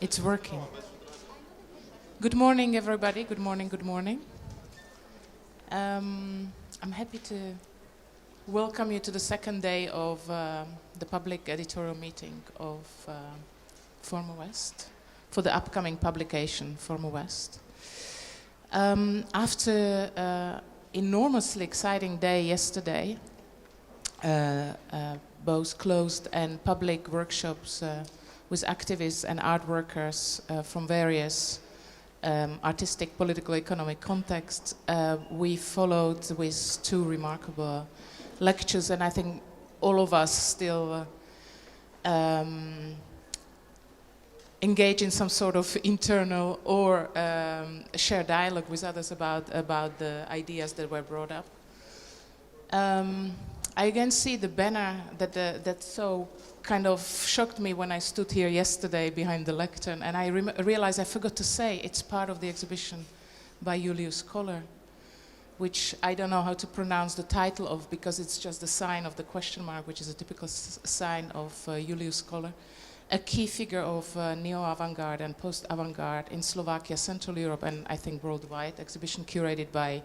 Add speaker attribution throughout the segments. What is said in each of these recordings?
Speaker 1: It's working. Good morning, everybody. Good morning, good morning. I'm happy to welcome you to the second day of the public editorial meeting of Former West, for the upcoming publication, Former West. After an enormously exciting day yesterday, both closed and public workshops with activists and art workers from various artistic, political, economic contexts, we followed with two remarkable lectures, and I think all of us still engage in some sort of internal or share dialogue with others about the ideas that were brought up. I again see the banner that so kind of shocked me when I stood here yesterday behind the lectern, and I realized I forgot to say it's part of the exhibition by Julius Koller, which I don't know how to pronounce the title of because it's just the sign of the question mark, which is a typical sign of Julius Koller, a key figure of neo-avant-garde and post-avant-garde in Slovakia, Central Europe, and I think worldwide. Exhibition curated by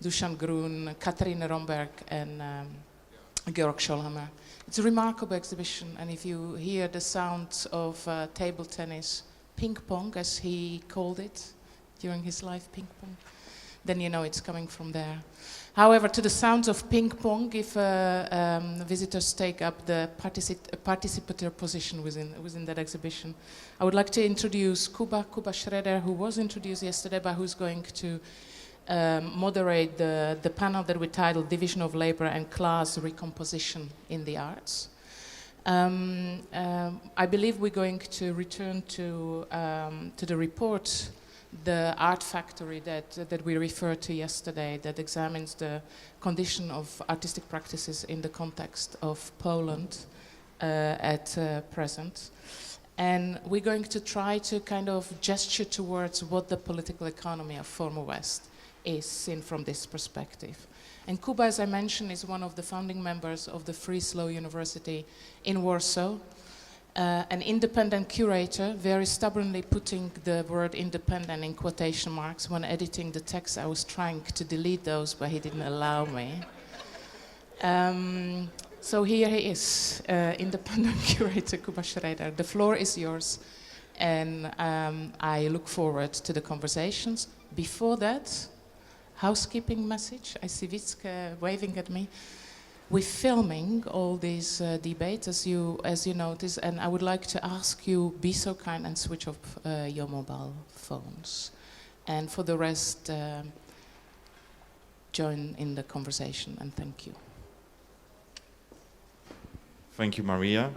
Speaker 1: Dusan Grun, Katarina Romberg, and Georg Scholhammer. It's a remarkable exhibition, and if you hear the sounds of table tennis, ping pong, as he called it during his life, ping pong, then you know it's coming from there. However, to the sounds of ping pong, if visitors take up the participatory position within that exhibition, I would like to introduce Kuba Szreder, who was introduced yesterday, but who's going to moderate the panel that we titled Division of Labor and Class Recomposition in the Arts. I believe we're going to return to the report, the art factory that we referred to yesterday, that examines the condition of artistic practices in the context of Poland at present. And we're going to try to kind of gesture towards what the political economy of Former West is seen from this perspective. And Kuba, as I mentioned, is one of the founding members of the Free Slow University in Warsaw, an independent curator, very stubbornly putting the word independent in quotation marks. When editing the text, I was trying to delete those, but he didn't allow me. So here he is, independent curator Kuba Szreder. The floor is yours, and I look forward to the conversations. Before that, housekeeping message. I see Witzke waving at me. We're filming all these debates, as you notice, and I would like to ask you, be so kind and switch off your mobile phones. And for the rest, join in the conversation, and thank you.
Speaker 2: Thank you, Maria.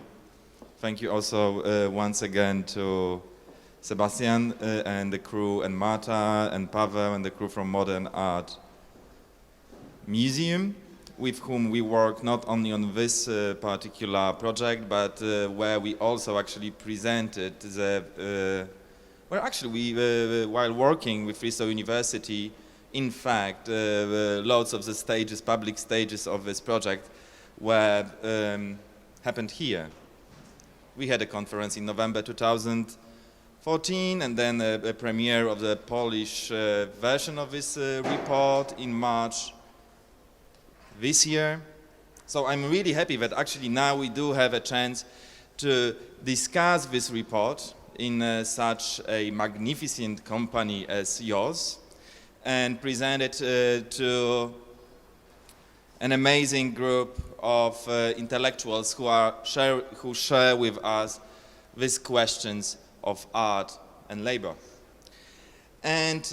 Speaker 2: Thank you also once again to Sebastian and the crew, and Marta and Pavel and the crew from Modern Art Museum, with whom we work not only on this particular project, but where we also actually presented the, while working with Free Slow University, in fact, lots of the stages, public stages of this project were happened here. We had a conference in November 2014, and then a premiere of the Polish version of this report in March this year. So I'm really happy that actually now we do have a chance to discuss this report in such a magnificent company as yours, and present it to an amazing group of intellectuals who share with us these questions of art and labor. And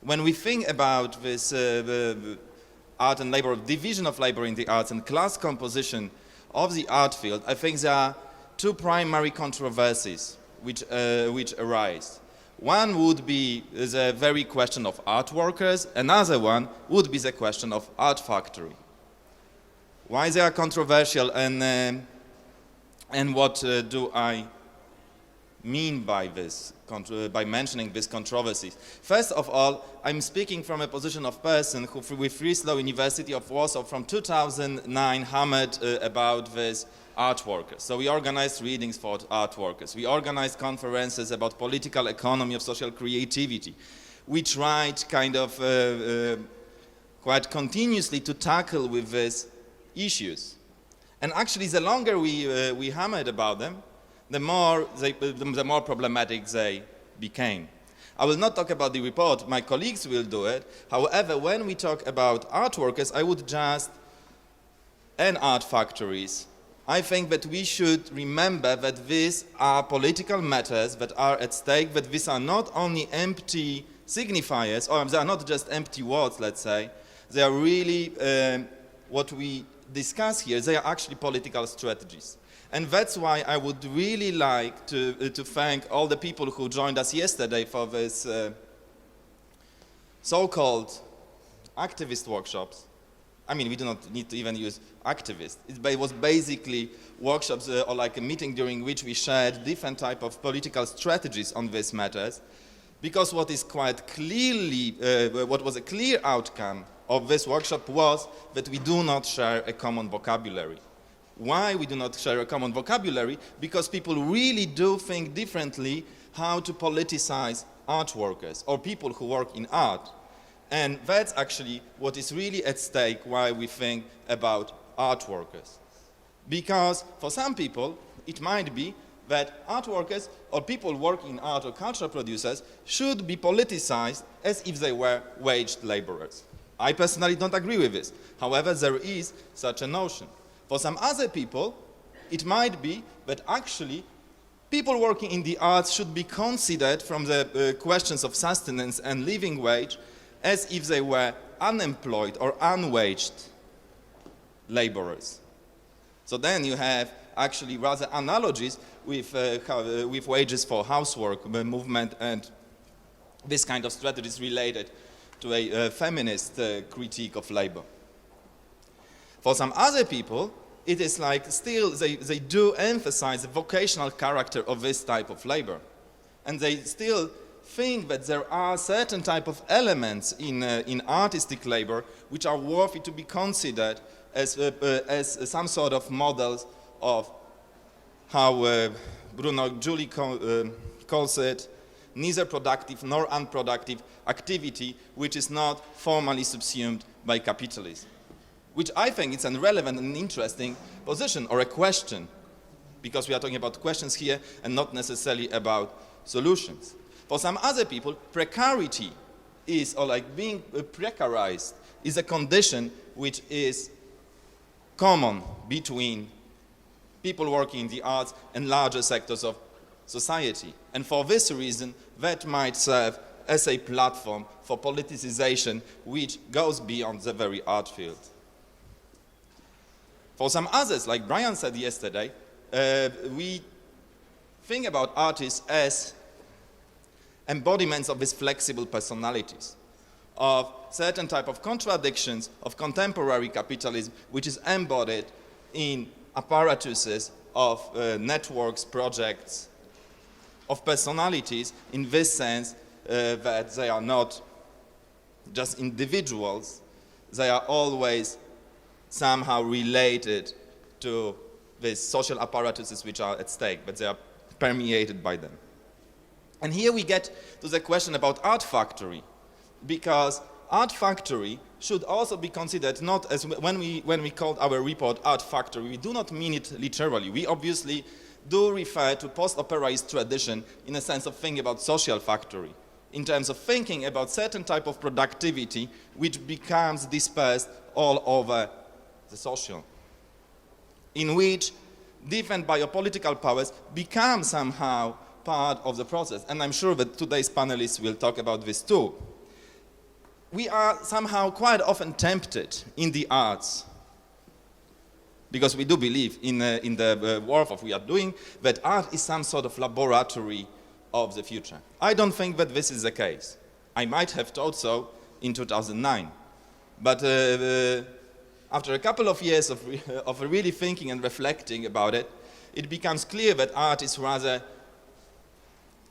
Speaker 2: when we think about this art and labor, division of labor in the arts and class composition of the art field, I think there are two primary controversies which arise. One would be the very question of art workers, another one would be the question of art factory. Why they are controversial, and what do I mean by this, by mentioning these controversies. First of all, I'm speaking from a position of person who, with Free Slow University of Warsaw from 2009, hammered about this art workers. So we organized readings for art workers. We organized conferences about political economy of social creativity. We tried kind of quite continuously to tackle with these issues. And actually, the longer we hammered about them, the more problematic they became. I will not talk about the report, my colleagues will do it. However, when we talk about art workers, I would just, and art factories, I think that we should remember that these are political matters that are at stake, that these are not only empty signifiers, or they are not just empty words, let's say, they are really what we discuss here, they are actually political strategies. And that's why I would really like to thank all the people who joined us yesterday for this so-called activist workshops. I mean, we do not need to even use activists. It was basically workshops or like a meeting during which we shared different type of political strategies on these matters, because what is quite clearly, what was a clear outcome of this workshop was that we do not share a common vocabulary. Why we do not share a common vocabulary? Because people really do think differently how to politicize art workers or people who work in art. And that's actually what is really at stake while we think about art workers. Because for some people, it might be that art workers or people working in art or cultural producers should be politicized as if they were waged laborers. I personally don't agree with this. However, there is such a notion. For some other people, it might be that actually people working in the arts should be considered from the questions of sustenance and living wage as if they were unemployed or unwaged laborers. So then you have actually rather analogies with wages for housework movement and this kind of strategies related to a feminist critique of labor. For some other people, it is like still they do emphasize the vocational character of this type of labor. And they still think that there are certain type of elements in artistic labor which are worthy to be considered as some sort of models of how Bruno Julie calls it, neither productive nor unproductive activity which is not formally subsumed by capitalism. Which I think is a relevant and interesting position or a question, because we are talking about questions here and not necessarily about solutions. For some other people, precarity is, or like being precarized, is a condition which is common between people working in the arts and larger sectors of society. And for this reason, that might serve as a platform for politicization which goes beyond the very art field. For some others, like Brian said yesterday, we think about artists as embodiments of these flexible personalities, of certain type of contradictions of contemporary capitalism, which is embodied in apparatuses of networks, projects, of personalities, in this sense that they are not just individuals, they are always somehow related to these social apparatuses which are at stake, but they are permeated by them. And here we get to the question about art factory, because art factory should also be considered not as, when we called our report art factory, we do not mean it literally. We obviously do refer to post-operaist tradition in a sense of thinking about social factory, in terms of thinking about certain type of productivity which becomes dispersed all over the social, in which different biopolitical powers become somehow part of the process. And I'm sure that today's panelists will talk about this too. We are somehow quite often tempted in the arts, because we do believe in the work of we are doing, that art is some sort of laboratory of the future. I don't think that this is the case. I might have thought so in 2009. But after a couple of years of really thinking and reflecting about it, it becomes clear that art is rather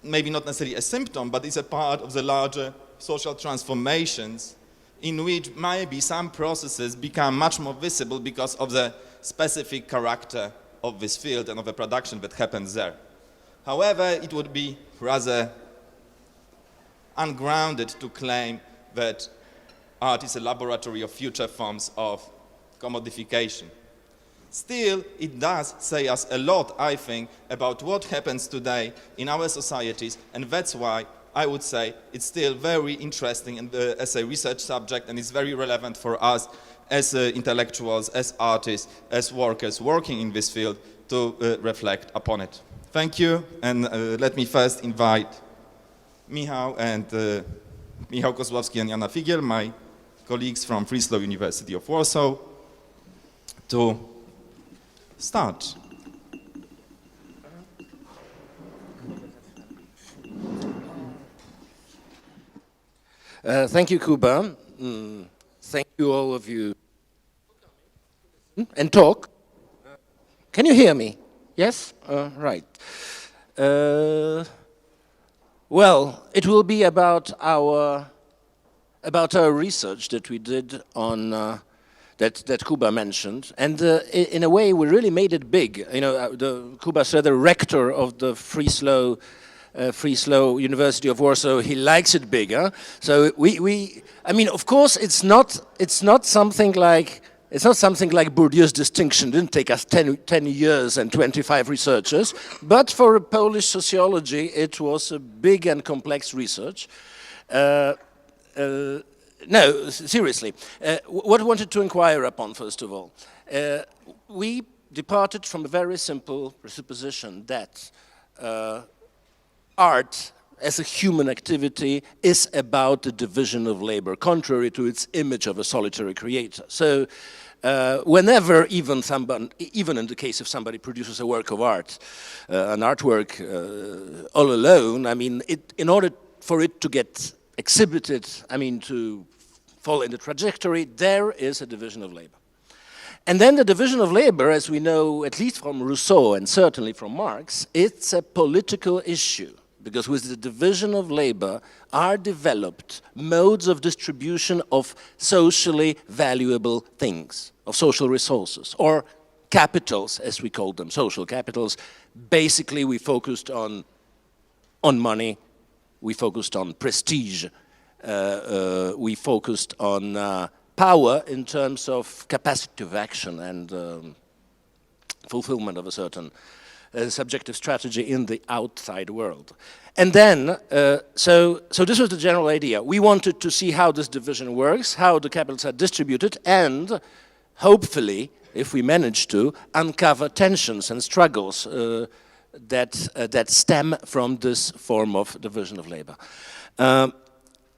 Speaker 2: maybe not necessarily a symptom, but it's a part of the larger social transformations in which maybe some processes become much more visible because of the specific character of this field and of the production that happens there. However, it would be rather ungrounded to claim that art is a laboratory of future forms of commodification. Still, it does say us a lot, I think, about what happens today in our societies, and that's why I would say it's still very interesting as a research subject, and it's very relevant for us as intellectuals, as artists, as workers working in this field to reflect upon it. Thank you, and let me first invite Michal Kozlowski and Joanna Figiel, my colleagues from Warsaw University of Warsaw, to start.
Speaker 3: Thank you, Kuba. Thank you, all of you. And talk. Can you hear me? Yes? Right. Well, it will be about our research that we did on that Kuba mentioned, and in a way we really made it big. You know, Kuba Szreder, rector of the Free Slow University of Warsaw, he likes it bigger. So I mean, of course, it's not something like Bourdieu's distinction. It didn't take us 10 years and 25 researchers, but for Polish sociology, it was a big and complex research. No, seriously, what I wanted to inquire upon, first of all, we departed from a very simple presupposition that art as a human activity is about the division of labor, contrary to its image of a solitary creator. So whenever, even in the case if somebody produces a work of art, an artwork all alone, I mean, in order for it to get exhibited, I mean, to fall in the trajectory, there is a division of labor. And then the division of labor, as we know, at least from Rousseau and certainly from Marx, it's a political issue, because with the division of labor are developed modes of distribution of socially valuable things, of social resources, or capitals, as we call them, social capitals. Basically, we focused on money, we focused on prestige, we focused on power in terms of capacity of action and fulfillment of a certain subjective strategy in the outside world. And then, so this was the general idea. We wanted to see how this division works, how the capitals are distributed, and hopefully, if we manage to, uncover tensions and struggles that stem from this form of division of labor.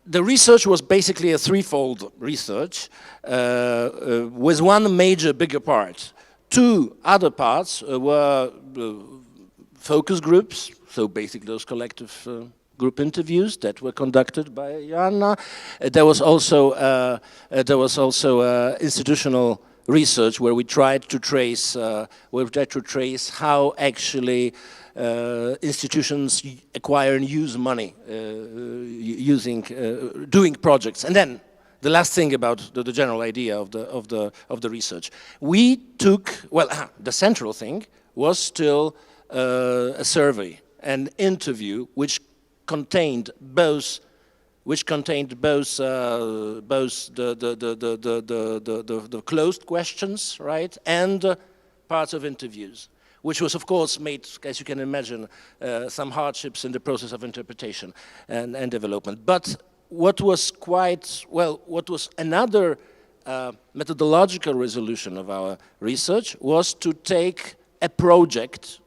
Speaker 3: The research was basically a threefold research with one major bigger part. Two other parts were focus groups, so basically those collective group interviews that were conducted by Joanna. There was also institutional research where we tried to trace how actually institutions acquire and use money doing projects. And then the last thing about the general idea of the research, we took, well, the central thing was still a survey, an interview which contained both the closed questions, right, and parts of interviews, which was, of course, made, as you can imagine, some hardships in the process of interpretation and development. But what was another methodological resolution of our research was to take a project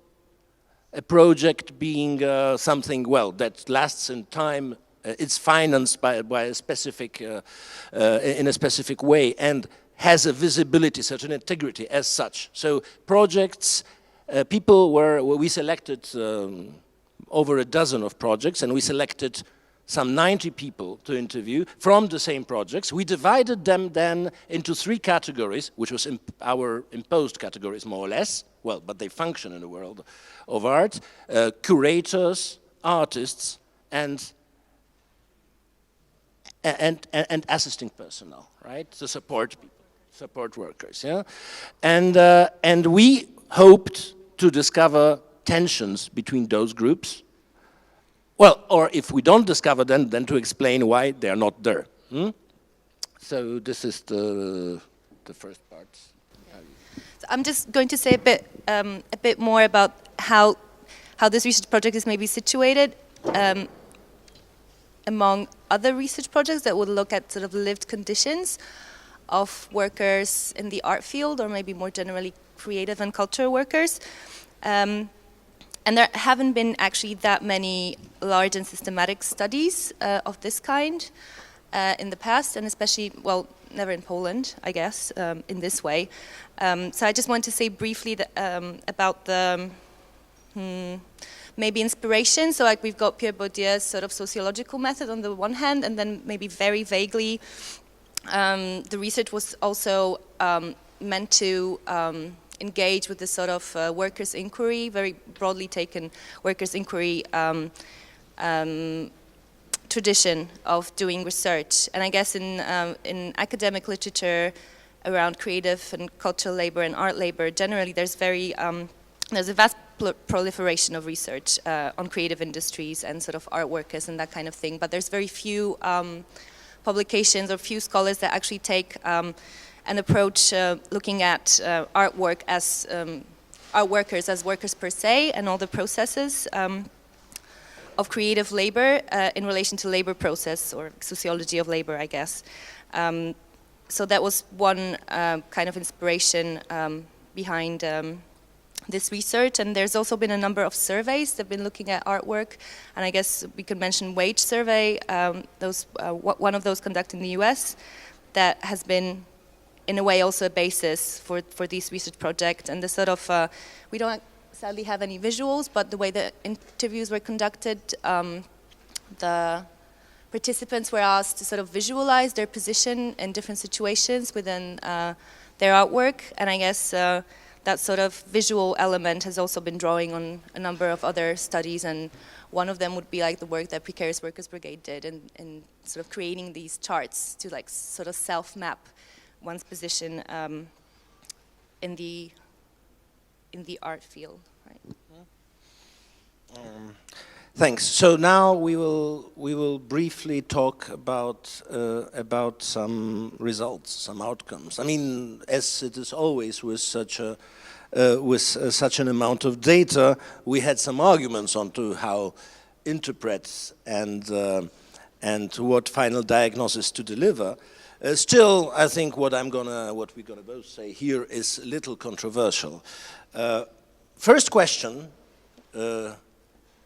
Speaker 3: being something, well, that lasts in time, it's financed by a specific, in a specific way, and has a visibility, certain integrity as such. So projects, we selected over a dozen of projects, and we selected some 90 people to interview from the same projects. We divided them then into three categories, which was our imposed categories more or less, well, but they function in the world of art: curators, artists and assisting personnel, right? The support people, support workers, yeah? And we hoped to discover tensions between those groups. Well, or if we don't discover them, then to explain why they're not there. So this is the first part.
Speaker 4: So I'm just going to say a bit more about how this research project is maybe situated among other research projects that would look at sort of lived conditions of workers in the art field, or maybe more generally creative and cultural workers. And there haven't been actually that many large and systematic studies of this kind in the past, and especially, well, never in Poland, I guess, in this way. So I just want to say briefly that, about the maybe inspiration. So like we've got Pierre Bourdieu's sort of sociological method on the one hand, and then maybe very vaguely, the research was also meant to engage with this sort of workers' inquiry, very broadly taken workers' inquiry tradition of doing research. And I guess in academic literature around creative and cultural labor and art labor, generally there's a vast proliferation of research on creative industries and sort of art workers and that kind of thing. But there's very few publications or few scholars that actually take an approach looking at artwork as art workers as workers per se, and all the processes of creative labor in relation to labor process, or sociology of labor, I guess. So that was one kind of inspiration behind this research, and there's also been a number of surveys that have been looking at artwork, and I guess we could mention Wage Survey, one of those conducted in the US, that has been in a way also a basis for this research project. And the sort of, we don't sadly have any visuals, but the way the interviews were conducted, the participants were asked to sort of visualize their position in different situations within their artwork, and I guess that sort of visual element has also been drawing on a number of other studies, and one of them would be like the work that Precarious Workers Brigade did in sort of creating these charts to like sort of self-map one's position in the art field, right?
Speaker 3: Thanks. So now we will briefly talk about some results, some outcomes. I mean, as it is always with such an amount of data, we had some arguments onto how interpret and what final diagnosis to deliver. Still, I think what we're gonna both say here is a little controversial. First question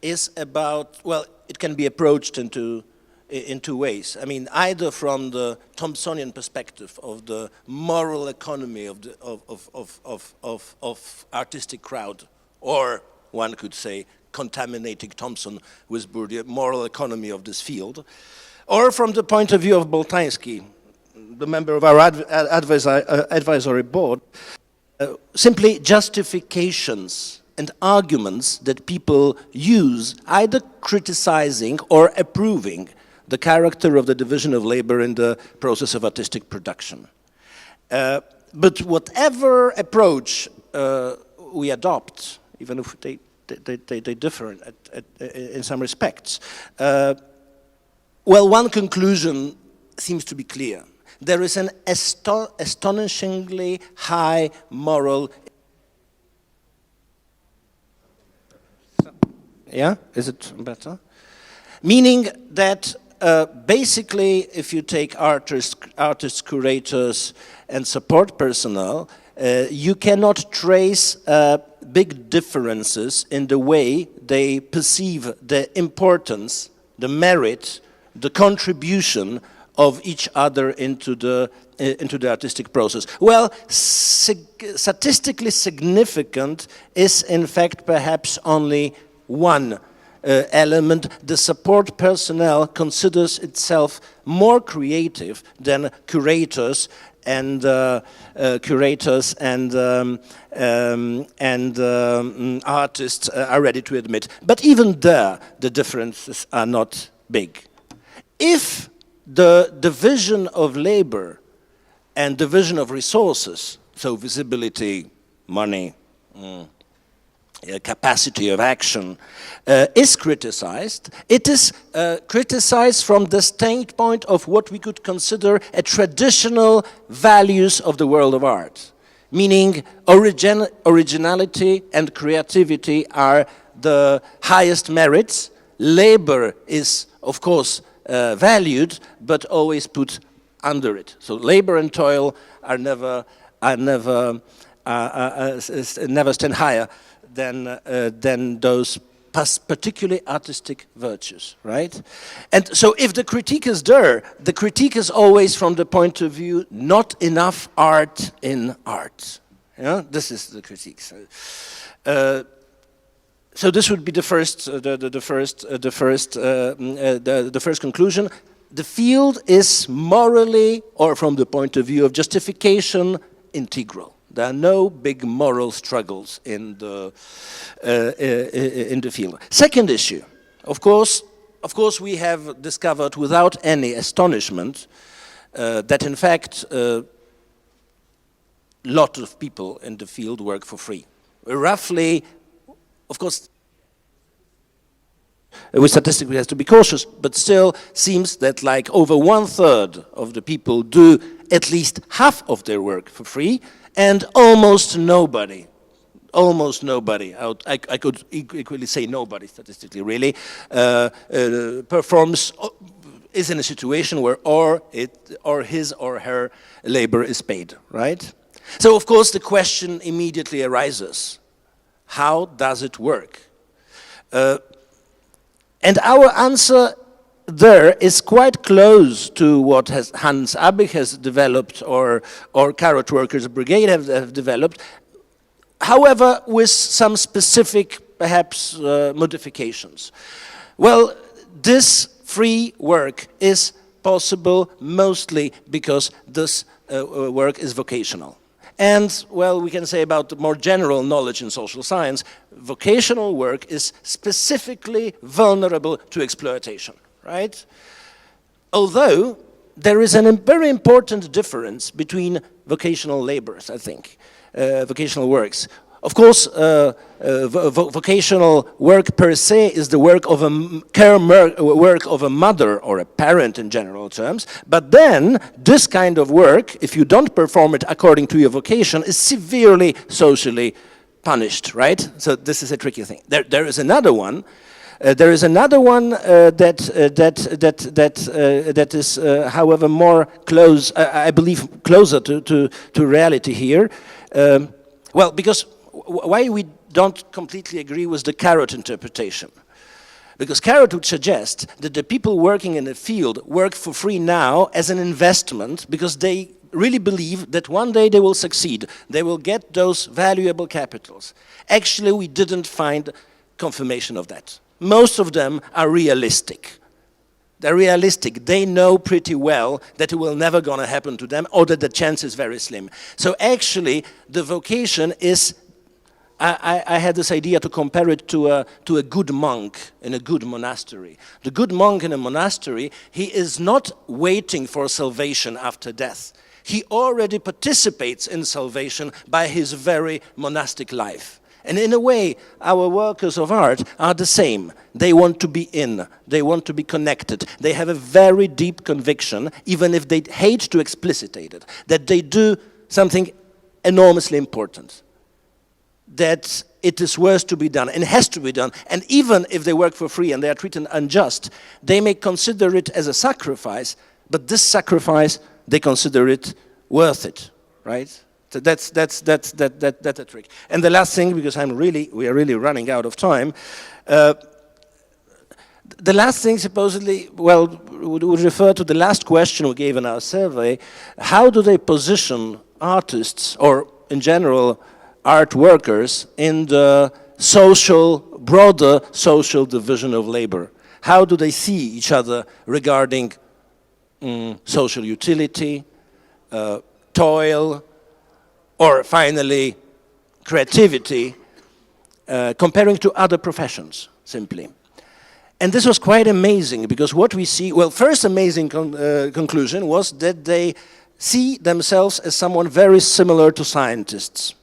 Speaker 3: is about, well, it can be approached in two ways. I mean, either from the Thompsonian perspective of the moral economy of artistic crowd, or one could say contaminating Thompson with Bourdieu, moral economy of this field, or from the point of view of Boltański, the member of our advisory board, simply justifications and arguments that people use, either criticizing or approving the character of the division of labor in the process of artistic production. But whatever approach we adopt, even if they differ in some respects, well, one conclusion seems to be clear. There is an astonishingly high moral. Yeah, is it better? Meaning that basically, if you take artists, curators, and support personnel, you cannot trace big differences in the way they perceive the importance, the merit, the contribution of each other into the artistic process. Well, statistically significant is in fact perhaps only one element, the support personnel considers itself more creative than curators and artists are ready to admit. But even there, the differences are not big. If the division of labor and division of resources, so visibility, money, capacity of action, is criticized, it is criticized from the standpoint of what we could consider a traditional values of the world of art, meaning originality and creativity are the highest merits. Labor is, of course, valued, but always put under it. So labor and toil are never stand higher than those particularly artistic virtues, right? And so if the critique is there, the critique is always from the point of view, not enough art in art. Yeah? This is the critique. So this would be the first conclusion. The field is morally, or from the point of view of justification, integral. There are no big moral struggles in the field. Second issue, of course, we have discovered without any astonishment that in fact a lot of people in the field work for free. Roughly, of course, with statistics we have to be cautious, but still seems that like over 1/3 of the people do at least half of their work for free, and almost nobody, I could equally say nobody statistically really, is in a situation where or his or her labor is paid, right? So of course the question immediately arises, how does it work? And our answer there is quite close to what Hans Abich has developed or Carrot Workers Brigade have developed, however, with some specific, perhaps, modifications. Well, this free work is possible mostly because this work is vocational. And, well, we can say about the more general knowledge in social science, vocational work is specifically vulnerable to exploitation, right? Although there is a very important difference between vocational labors, I think, vocational works. Of course, vocational work per se is the work of work of a mother or a parent in general terms, but then this kind of work, if you don't perform it according to your vocation, is severely socially punished, right? So this is a tricky thing. There is another one. That is, however, more close, I believe, closer to reality here. Well, because why we don't completely agree with the Carrot interpretation? Because Carrot would suggest that the people working in the field work for free now as an investment because they really believe that one day they will succeed. They will get those valuable capitals. Actually, we didn't find confirmation of that. Most of them are realistic. They're realistic. They know pretty well that it will never gonna happen to them or that the chance is very slim. So actually, the vocation is, I had this idea to compare it to a good monk in a good monastery. The good monk in a monastery, he is not waiting for salvation after death. He already participates in salvation by his very monastic life. And in a way, our workers of art are the same. They want to be in, they want to be connected. They have a very deep conviction, even if they hate to explicitate it, that they do something enormously important, that it is worth to be done and has to be done. And even if they work for free and they are treated unjust, they may consider it as a sacrifice, but this sacrifice, they consider it worth it, right? So that's a trick. And the last thing, because we are really running out of time. The last thing supposedly, well, would refer to the last question we gave in our survey. How do they position artists, or in general, art workers in the broader social division of labor. How do they see each other regarding social utility, toil, or finally creativity, comparing to other professions, simply. And this was quite amazing, because what we see, well, first amazing conclusion was that they see themselves as someone very similar to scientists.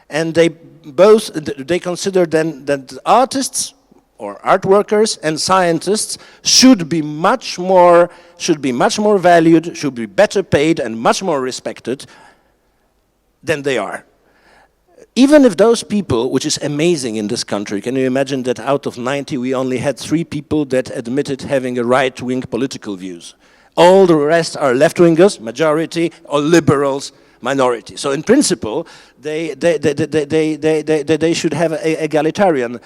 Speaker 3: And they consider then that artists or art workers and scientists should be much more valued, should be better paid and much more respected than they are. Even if those people, which is amazing in this country, can you imagine that out of 90 we only had 3 people that admitted having a right-wing political views. All the rest are left-wingers, majority, or liberals, minority. So in principle, they should have a egalitarian.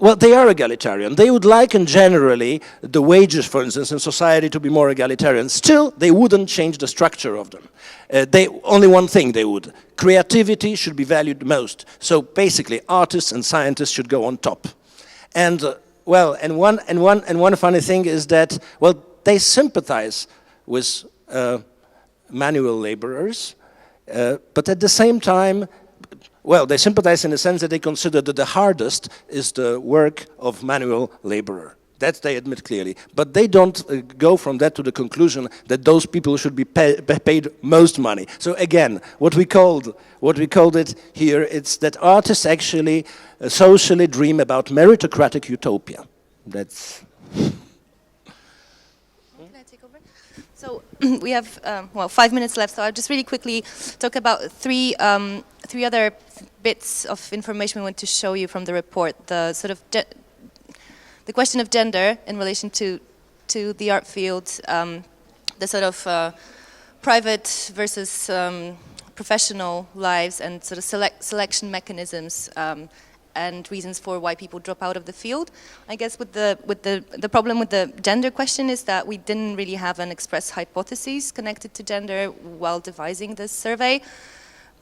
Speaker 3: Well, they are egalitarian. They would like, in generally, the wages, for instance, in society to be more egalitarian. Still, they wouldn't change the structure of them. Only one thing they would. Creativity should be valued most. So basically, artists and scientists should go on top. And well, and one funny thing is that, well, they sympathize with manual laborers, but at the same time, well, they sympathize in the sense that they consider that the hardest is the work of manual laborer. That they admit clearly. But they don't go from that to the conclusion that those people should be paid most money. So again, what we called it here, it's that artists actually socially dream about meritocratic utopia. That's...
Speaker 4: So we have, 5 minutes left, so I'll just really quickly talk about three other bits of information we want to show you from the report. The sort of the question of gender in relation to the art field, the sort of private versus professional lives, and sort of selection mechanisms and reasons for why people drop out of the field. I guess with the problem with the gender question is that we didn't really have an express hypothesis connected to gender while devising this survey.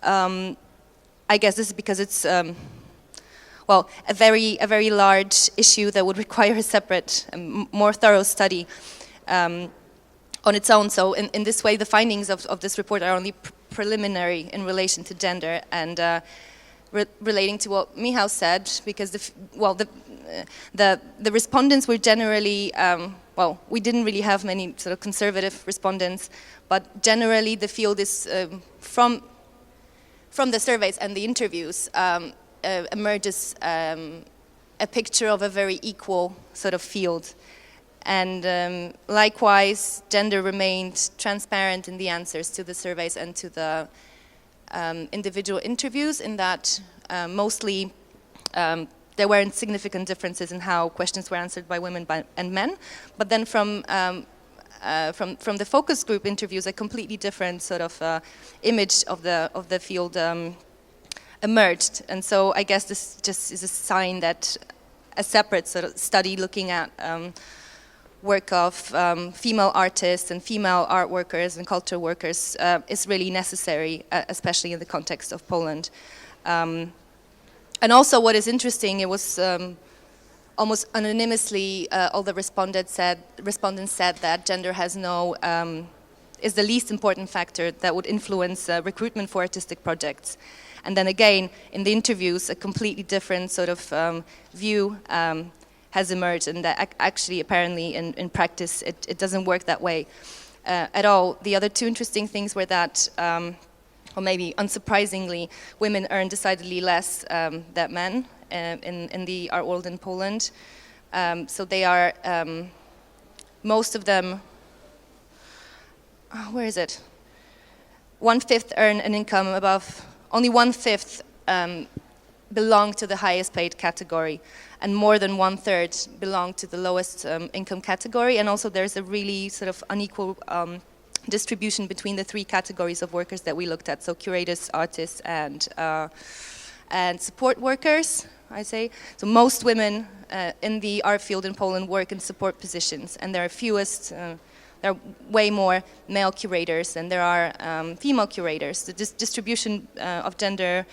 Speaker 4: I guess this is because it's a very large issue that would require a separate, more thorough study on its own. So in this way, the findings of this report are only preliminary in relation to gender, and relating to what Michal said, because the respondents were generally, we didn't really have many sort of conservative respondents, but generally the field is, from the surveys and the interviews, emerges a picture of a very equal sort of field. And likewise, gender remained transparent in the answers to the surveys and to the individual interviews, in that mostly there weren't significant differences in how questions were answered by women and men. But then from the focus group interviews, a completely different sort of image of the field emerged. And so I guess this just is a sign that a separate sort of study looking at work of female artists and female art workers and cultural workers is really necessary, especially in the context of Poland. And also what is interesting, it was almost anonymously, all the respondents said that gender has is the least important factor that would influence recruitment for artistic projects. And then again, in the interviews, a completely different sort of view has emerged, and that actually, apparently, in practice, it doesn't work that way at all. The other two interesting things were that, or maybe unsurprisingly, women earn decidedly less than men in the art world in Poland. So they are, most of them, where is it? 1/5 earn an income above, only 1/5 belong to the highest paid category, and more than 1/3 belong to the lowest income category. And also there's a really sort of unequal distribution between the 3 categories of workers that we looked at, so curators, artists, and support workers, I say. So most women in the art field in Poland work in support positions, and there are fewest there are way more male curators than there are female curators. The distribution of gender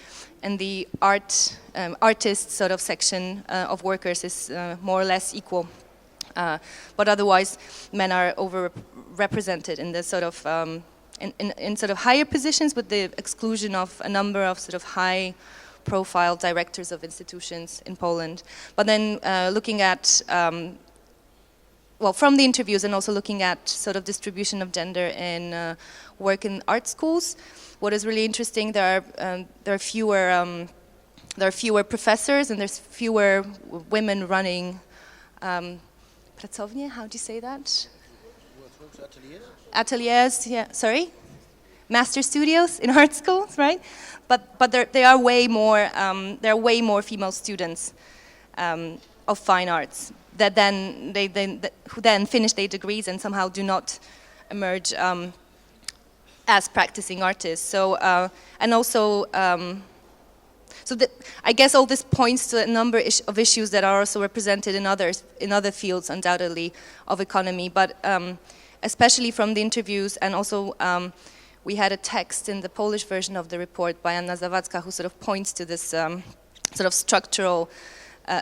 Speaker 4: and the artist sort of section of workers is more or less equal. But otherwise, men are overrepresented in the sort of in sort of higher positions, with the exclusion of a number of sort of high-profile directors of institutions in Poland. But then looking at well, from the interviews and also looking at sort of distribution of gender in work in art schools, what is really interesting, there are fewer professors and there's fewer women running pracownie. How do you say that? Ateliers, yeah. Sorry, master studios in art schools, right? But there are way more female students of fine arts that then who then finish their degrees and somehow do not emerge as practicing artists. So and also so I guess all this points to a number of issues that are also represented in other fields, undoubtedly, of economy, but especially from the interviews, and also we had a text in the Polish version of the report by Anna Zawadzka who sort of points to this sort of structural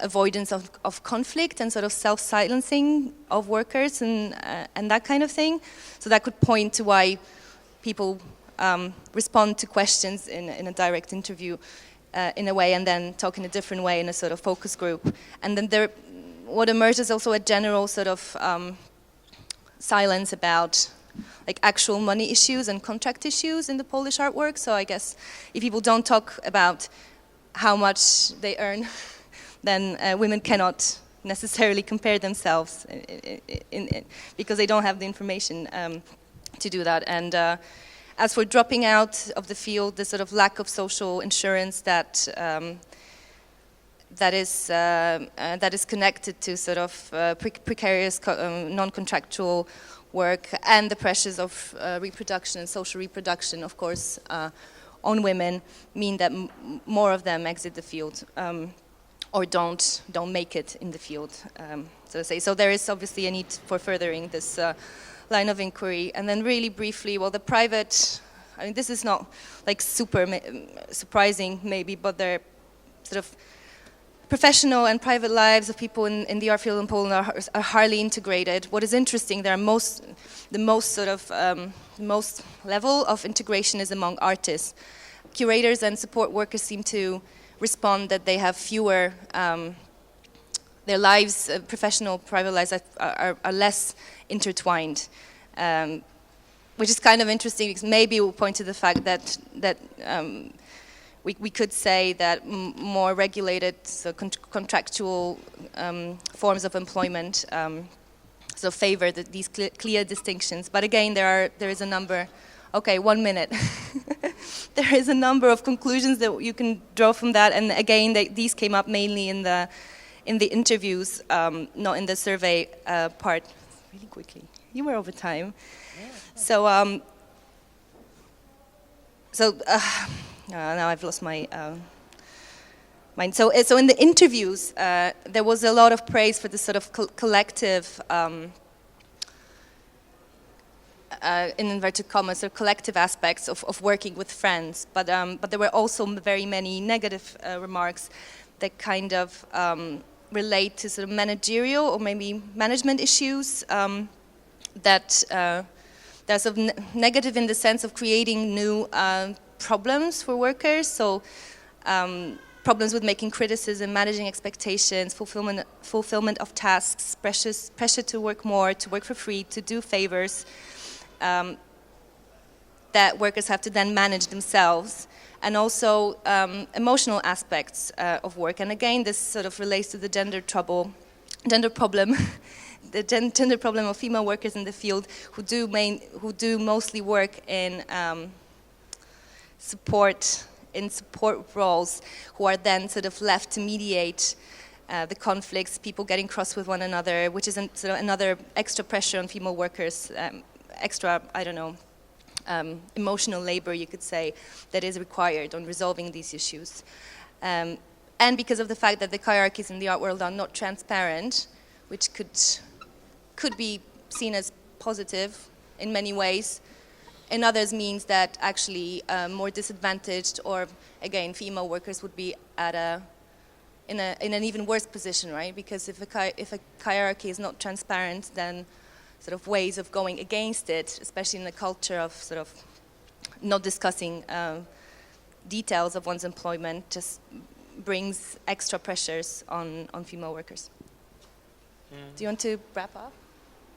Speaker 4: avoidance of conflict and sort of self-silencing of workers and that kind of thing. So that could point to why people respond to questions in a direct interview in a way and then talk in a different way in a sort of focus group. And then what emerges also a general sort of silence about like actual money issues and contract issues in the Polish artwork. So I guess if people don't talk about how much they earn, then women cannot necessarily compare themselves because they don't have the information to do that. And as for dropping out of the field, the sort of lack of social insurance that is connected to sort of precarious non-contractual work and the pressures of reproduction and social reproduction, of course, on women, mean that more of them exit the field or don't make it in the field, so to say. So there is obviously a need for furthering this line of inquiry. And then really briefly, well, the private, I mean, this is not like super surprising maybe, but they're sort of professional and private lives of people in the art field in Poland are hardly integrated. What is interesting, the most level of integration is among artists. Curators and support workers seem to respond that they have fewer, their lives, professional, private lives are less intertwined, which is kind of interesting because maybe it will point to the fact that we could say that more regulated, so contractual forms of employment so favor these clear distinctions. But again, there is a number. Okay, 1 minute. There is a number of conclusions that you can draw from that, and again, these came up mainly in the interviews, not in the survey part. Really quickly, you were over time. Yeah. So now I've lost my mind. So in the interviews, there was a lot of praise for the sort of collective. In inverted commas, or collective aspects of working with friends, but there were also very many negative remarks that kind of relate to sort of managerial or maybe management issues that they're sort of negative in the sense of creating new problems for workers. So problems with making criticism, managing expectations, fulfillment of tasks, pressure to work more, to work for free, to do favors. That workers have to then manage themselves, and also emotional aspects of work. And again, this sort of relates to the gender problem, the gender problem of female workers in the field who do mostly work in support roles, who are then sort of left to mediate the conflicts, people getting cross with one another, which is sort of another extra pressure on female workers. Extra, I don't know, emotional labor, you could say, that is required on resolving these issues. And because of the fact that the hierarchies in the art world are not transparent, which could be seen as positive in many ways. In others means that actually more disadvantaged, or again, female workers would be in an even worse position, right? Because if a hierarchy is not transparent, then sort of ways of going against it, especially in the culture of sort of not discussing details of one's employment, just brings extra pressures on female workers. Do you want to wrap up?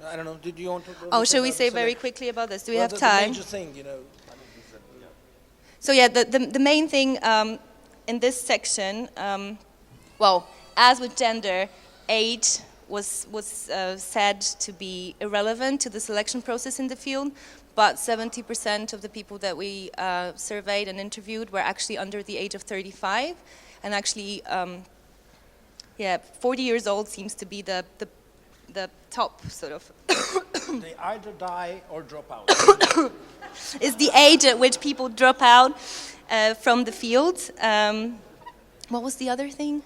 Speaker 3: I don't know, did you want to...
Speaker 4: Oh, shall we say very quickly about this? Do we have time?
Speaker 3: The major thing, you know...
Speaker 4: So yeah, the main thing in this section, well, as with gender, age was said to be irrelevant to the selection process in the field, but 70% of the people that we surveyed and interviewed were actually under the age of 35, and actually, 40 years old seems to be the top sort of.
Speaker 3: They either die or drop out.
Speaker 4: Is the age at which people drop out from the field. What was the other thing?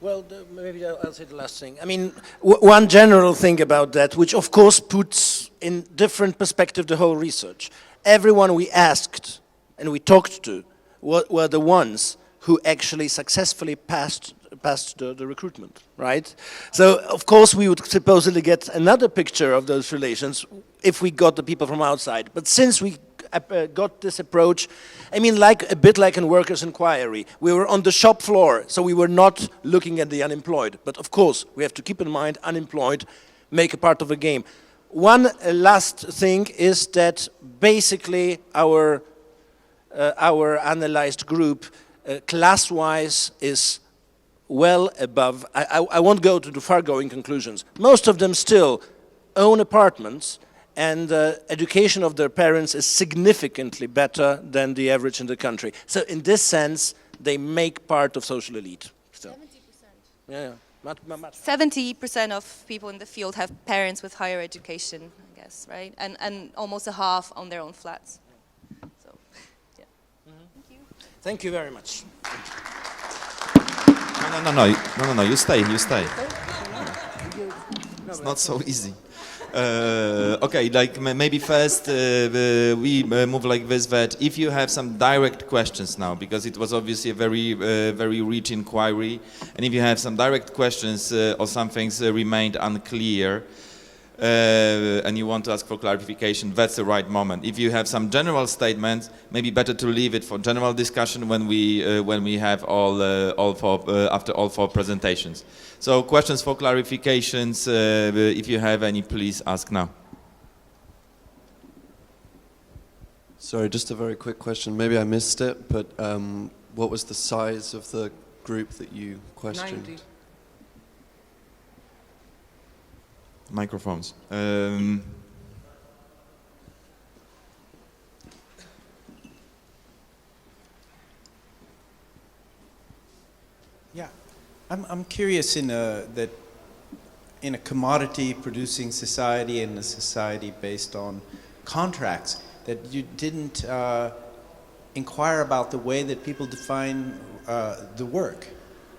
Speaker 3: Well, maybe I'll say the last thing. I mean, one general thing about that, which of course puts in different perspective the whole research. Everyone we asked and we talked to were the ones who actually successfully passed the recruitment, right? So, of course, we would supposedly get another picture of those relations if we got the people from outside. But since we got this approach, I mean, a bit like in workers' inquiry, we were on the shop floor, so we were not looking at the unemployed. But of course, we have to keep in mind unemployed make a part of the game. One last thing is that basically our analyzed group, class-wise, is well above. I won't go to the far-going conclusions. Most of them still own apartments, and education of their parents is significantly better than the average in the country. So in this sense, they make part of social elite still. 70%. Yeah.
Speaker 4: 70% of people in the field have parents with higher education, I guess, right? And almost a half on their own flats. So, yeah. Thank you.
Speaker 3: Thank you very much.
Speaker 2: No, you stay. It's not so easy. Okay, like maybe first we move like this, that if you have some direct questions now, because it was obviously a very rich inquiry, and if you have some direct questions or some things remained unclear, and you want to ask for clarification, that's the right moment. If you have some general statements, maybe better to leave it for general discussion when we have after all four presentations. So questions for clarifications, if you have any, please ask now.
Speaker 5: Sorry, just a very quick question. Maybe I missed it, but what was the size of the group that you questioned?
Speaker 3: 90.
Speaker 2: Microphones.
Speaker 6: Yeah, I'm curious in a commodity producing society and a society based on contracts that you didn't inquire about the way that people define the work.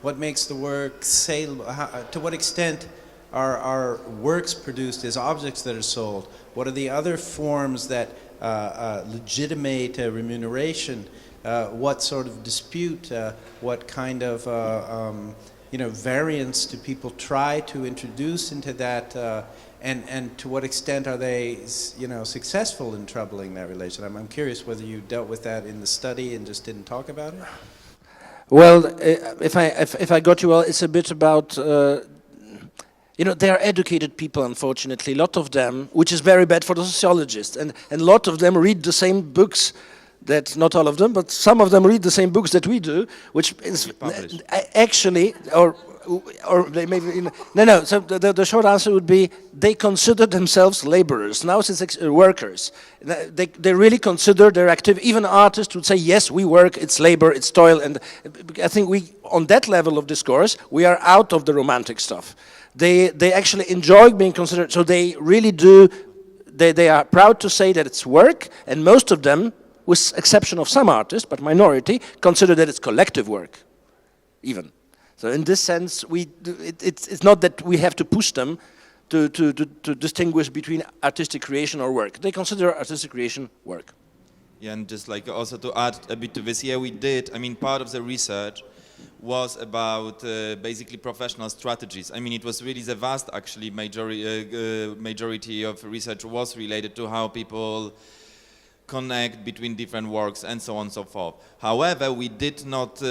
Speaker 6: What makes the work saleable? To what extent are works produced as objects that are sold? What are the other forms that legitimate remuneration? What sort of dispute? What kind of variance do people try to introduce into that? And to what extent are they successful in troubling that relation? I'm curious whether you dealt with that in the study and just didn't talk about it.
Speaker 3: Well, if I got you well, it's a bit about. They are educated people, unfortunately, a lot of them, which is very bad for the sociologists, and a lot of them read the same books that, not all of them, but some of them read the same books that we do, which is actually, or they maybe, no, so the short answer would be, they consider themselves laborers, now since workers. They really consider their activity, even artists would say, yes, we work, it's labor, it's toil, and I think on that level of discourse, we are out of the romantic stuff. They actually enjoy being considered, so they really do, they are proud to say that it's work, and most of them, with exception of some artists, but minority, consider that it's collective work, even. So in this sense, it's not that we have to push them to distinguish between artistic creation or work. They consider artistic creation work.
Speaker 2: Yeah, and just like also to add a bit to this, yeah, we did. I mean, part of the research was about basically professional strategies. I mean, it was really the vast, actually, majority of research was related to how people connect between different works and so on and so forth. However, we did not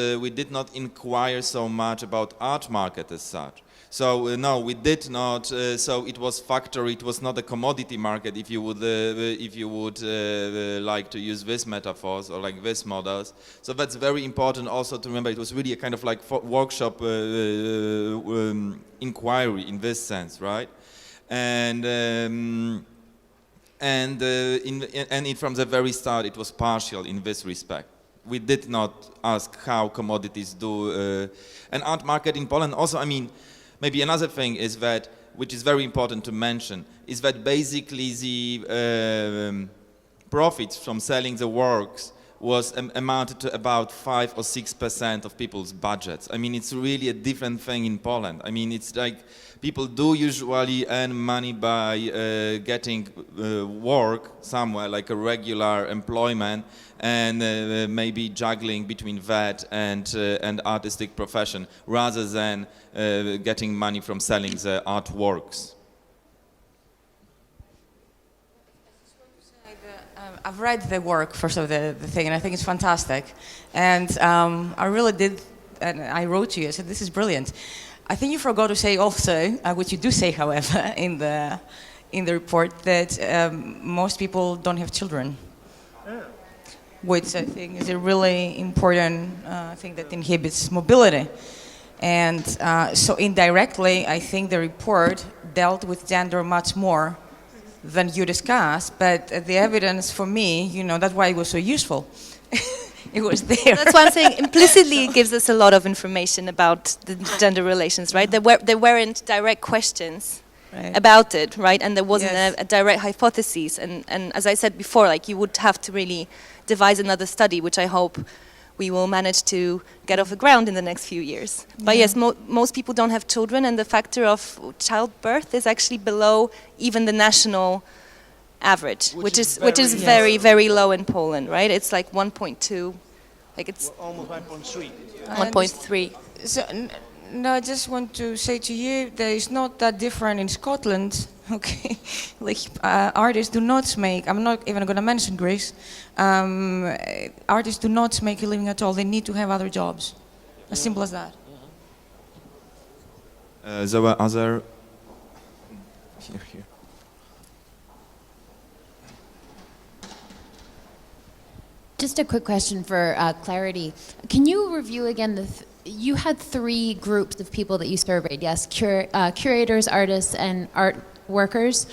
Speaker 2: inquire so much about art market as such. So no, we did not. So it was factory. It was not a commodity market, if you would like to use these metaphors or like these models. So that's very important also to remember. It was really a kind of like workshop inquiry in this sense, right? And from the very start, it was partial in this respect. We did not ask how commodities do, and art market in Poland also. I mean. Maybe another thing is that, which is very important to mention, is that basically the profits from selling the works was amounted to about 5 or 6% of people's budgets. I mean, it's really a different thing in Poland. I mean, it's like people do usually earn money by getting work somewhere, like a regular employment, and maybe juggling between that and artistic profession, rather than getting money from selling the artworks.
Speaker 7: I've read the work, first of the thing, and I think it's fantastic. And I really did, and I wrote to you, I said, this is brilliant. I think you forgot to say also, which you do say, however, in the report, that most people don't have children. Which I think is a really important thing that inhibits mobility. And so indirectly, I think the report dealt with gender much more than you discussed, but the evidence for me, you know, that's why it was so useful. It was there.
Speaker 4: That's why I'm saying implicitly it gives us a lot of information about the gender relations, right? There weren't direct questions about it, right? And there wasn't a direct hypothesis. And as I said before, like you would have to really devise another study, which I hope we will manage to get off the ground in the next few years. But yes, most people don't have children, and the factor of childbirth is actually below even the national average, which is very, very low in Poland, right? It's like 1.2, like it's
Speaker 3: almost 1.3.
Speaker 4: 1.3.
Speaker 7: So, no, I just want to say to you that it's not that different in Scotland. Okay, like artists do not make. I'm not even going to mention Greece. Artists do not make a living at all. They need to have other jobs. As simple as that.
Speaker 2: There were other. Here.
Speaker 8: Just a quick question for clarity. Can you review again you had 3 groups of people that you surveyed, yes? Curators, artists, and art workers.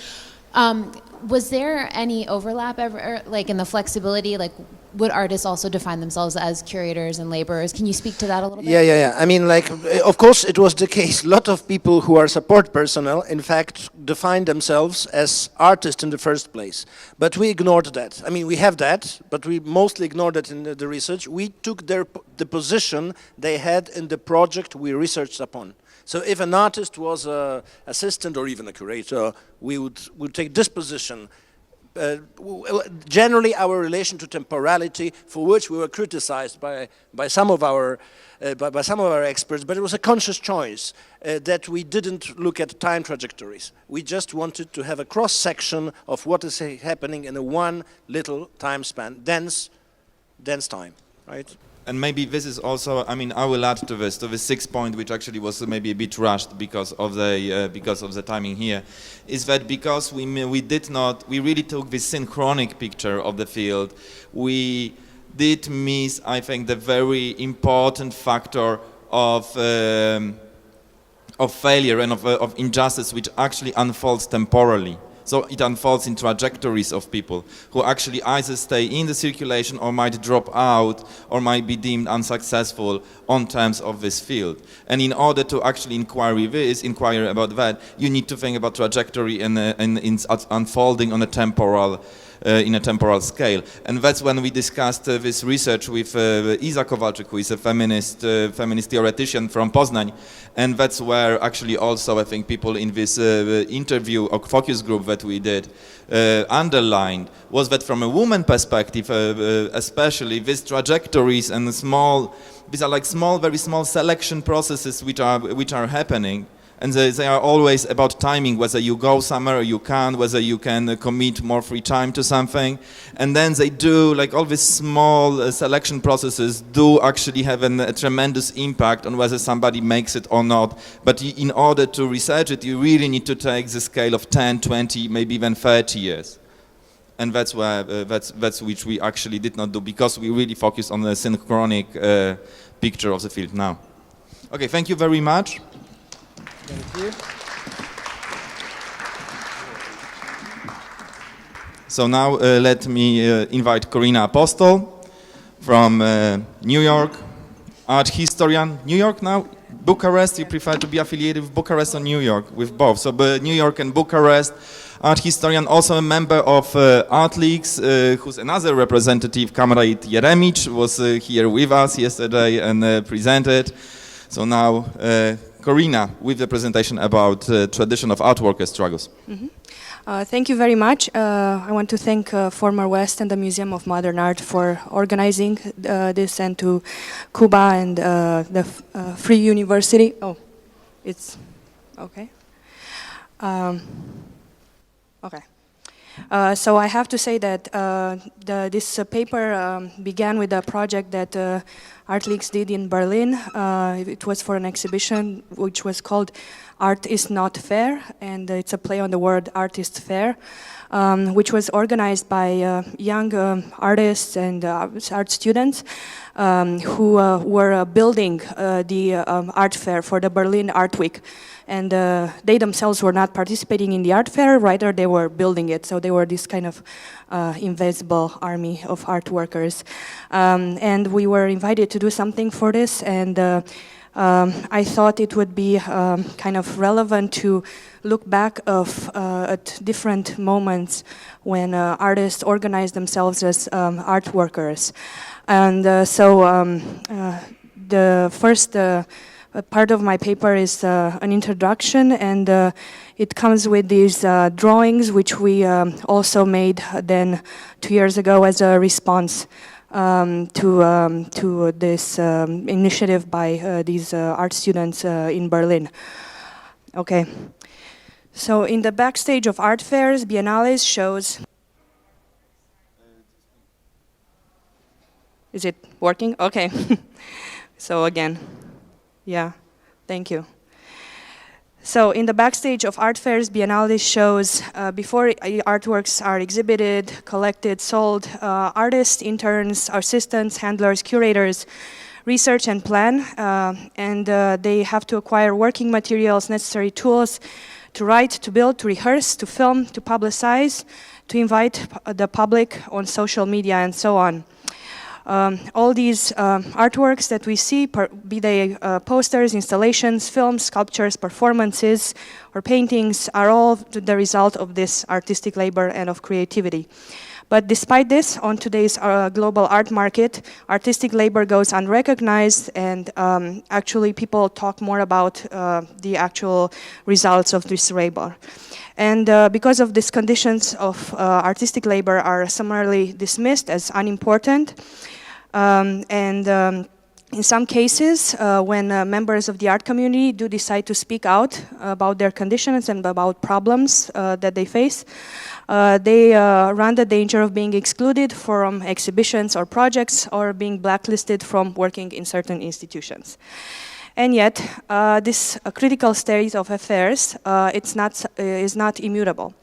Speaker 8: Was there any overlap ever, like in the flexibility? Like, would artists also define themselves as curators and laborers? Can you speak to that a little bit?
Speaker 3: Yeah. I mean, like, of course, it was the case. A lot of people who are support personnel, in fact, define themselves as artists in the first place. But we ignored that. I mean, we have that, but we mostly ignored it in the research. We took the position they had in the project we researched upon. So if an artist was an assistant or even a curator, we would take this position. Generally, our relation to temporality, for which we were criticized by some of our experts, but it was a conscious choice that we didn't look at time trajectories. We just wanted to have a cross section of what is happening in a one little time span, dense time, right?
Speaker 2: And maybe this is also, I mean, I will add to this 6th point, which actually was maybe a bit rushed because of the timing here, is that because we really took this synchronic picture of the field, we did miss, I think, the very important factor of failure and of injustice, which actually unfolds temporally. So it unfolds in trajectories of people who actually either stay in the circulation or might drop out or might be deemed unsuccessful on terms of this field. And in order to actually inquire about that, you need to think about trajectory and its unfolding on a temporal in a temporal scale. And that's when we discussed this research with Iza Kowalczyk, who is a feminist theoretician from Poznań. And that's where actually also I think people in this interview or focus group that we did underlined was that from a woman perspective, especially these trajectories and these are like very small selection processes which are happening. And they are always about timing, whether you go somewhere or you can't, whether you can commit more free time to something. And then they do, like all these small selection processes do actually have a tremendous impact on whether somebody makes it or not. But in order to research it, you really need to take the scale of 10, 20, maybe even 30 years. And that's which we actually did not do, because we really focus on the synchronic picture of the field now. Okay, thank you very much.
Speaker 6: Thank you.
Speaker 2: So now let me invite Corina Apostol from New York, art historian. New York now? Bucharest? You prefer to be affiliated with Bucharest or New York? With both. So New York and Bucharest. Art historian, also a member of Art Leagues, who's another representative, Comrade Jeremic, was here with us yesterday and presented. So now, Corina, with the presentation about tradition of art worker struggles.
Speaker 9: Mm-hmm. Thank you very much. I want to thank Former West and the Museum of Modern Art for organizing this, and to Kuba and the Free University. Oh, it's okay. Okay. So I have to say that this paper began with a project that Art Leagues did in Berlin. It was for an exhibition which was called Art is Not Fair, and it's a play on the word artist fair, which was organized by young artists and art students who were building the art fair for the Berlin Art Week. And they themselves were not participating in the art fair, rather they were building it. So they were this kind of invisible army of art workers. And we were invited to do something for this, and I thought it would be kind of relevant to look back at different moments when artists organized themselves as art workers. And the first part of my paper is an introduction, and it comes with these drawings, which we also made then 2 years ago as a response to this initiative by these art students in Berlin. Okay, so in the backstage of art fairs, biennales, shows. Is it working? Okay. So again, yeah, thank you. So in the backstage of art fairs, biennales, shows, before artworks are exhibited, collected, sold, artists, interns, assistants, handlers, curators research and plan, and they have to acquire working materials, necessary tools to write, to build, to rehearse, to film, to publicize, to invite the public on social media, and so on. All these artworks that we see, be they posters, installations, films, sculptures, performances, or paintings, are all the result of this artistic labor and of creativity. But despite this, on today's global art market, artistic labor goes unrecognized, and actually people talk more about the actual results of this labor. And because of these conditions of artistic labor are summarily dismissed as unimportant, in some cases, when members of the art community do decide to speak out about their conditions and about problems that they face, they run the danger of being excluded from exhibitions or projects, or being blacklisted from working in certain institutions. And yet, this critical state of affairs is not immutable.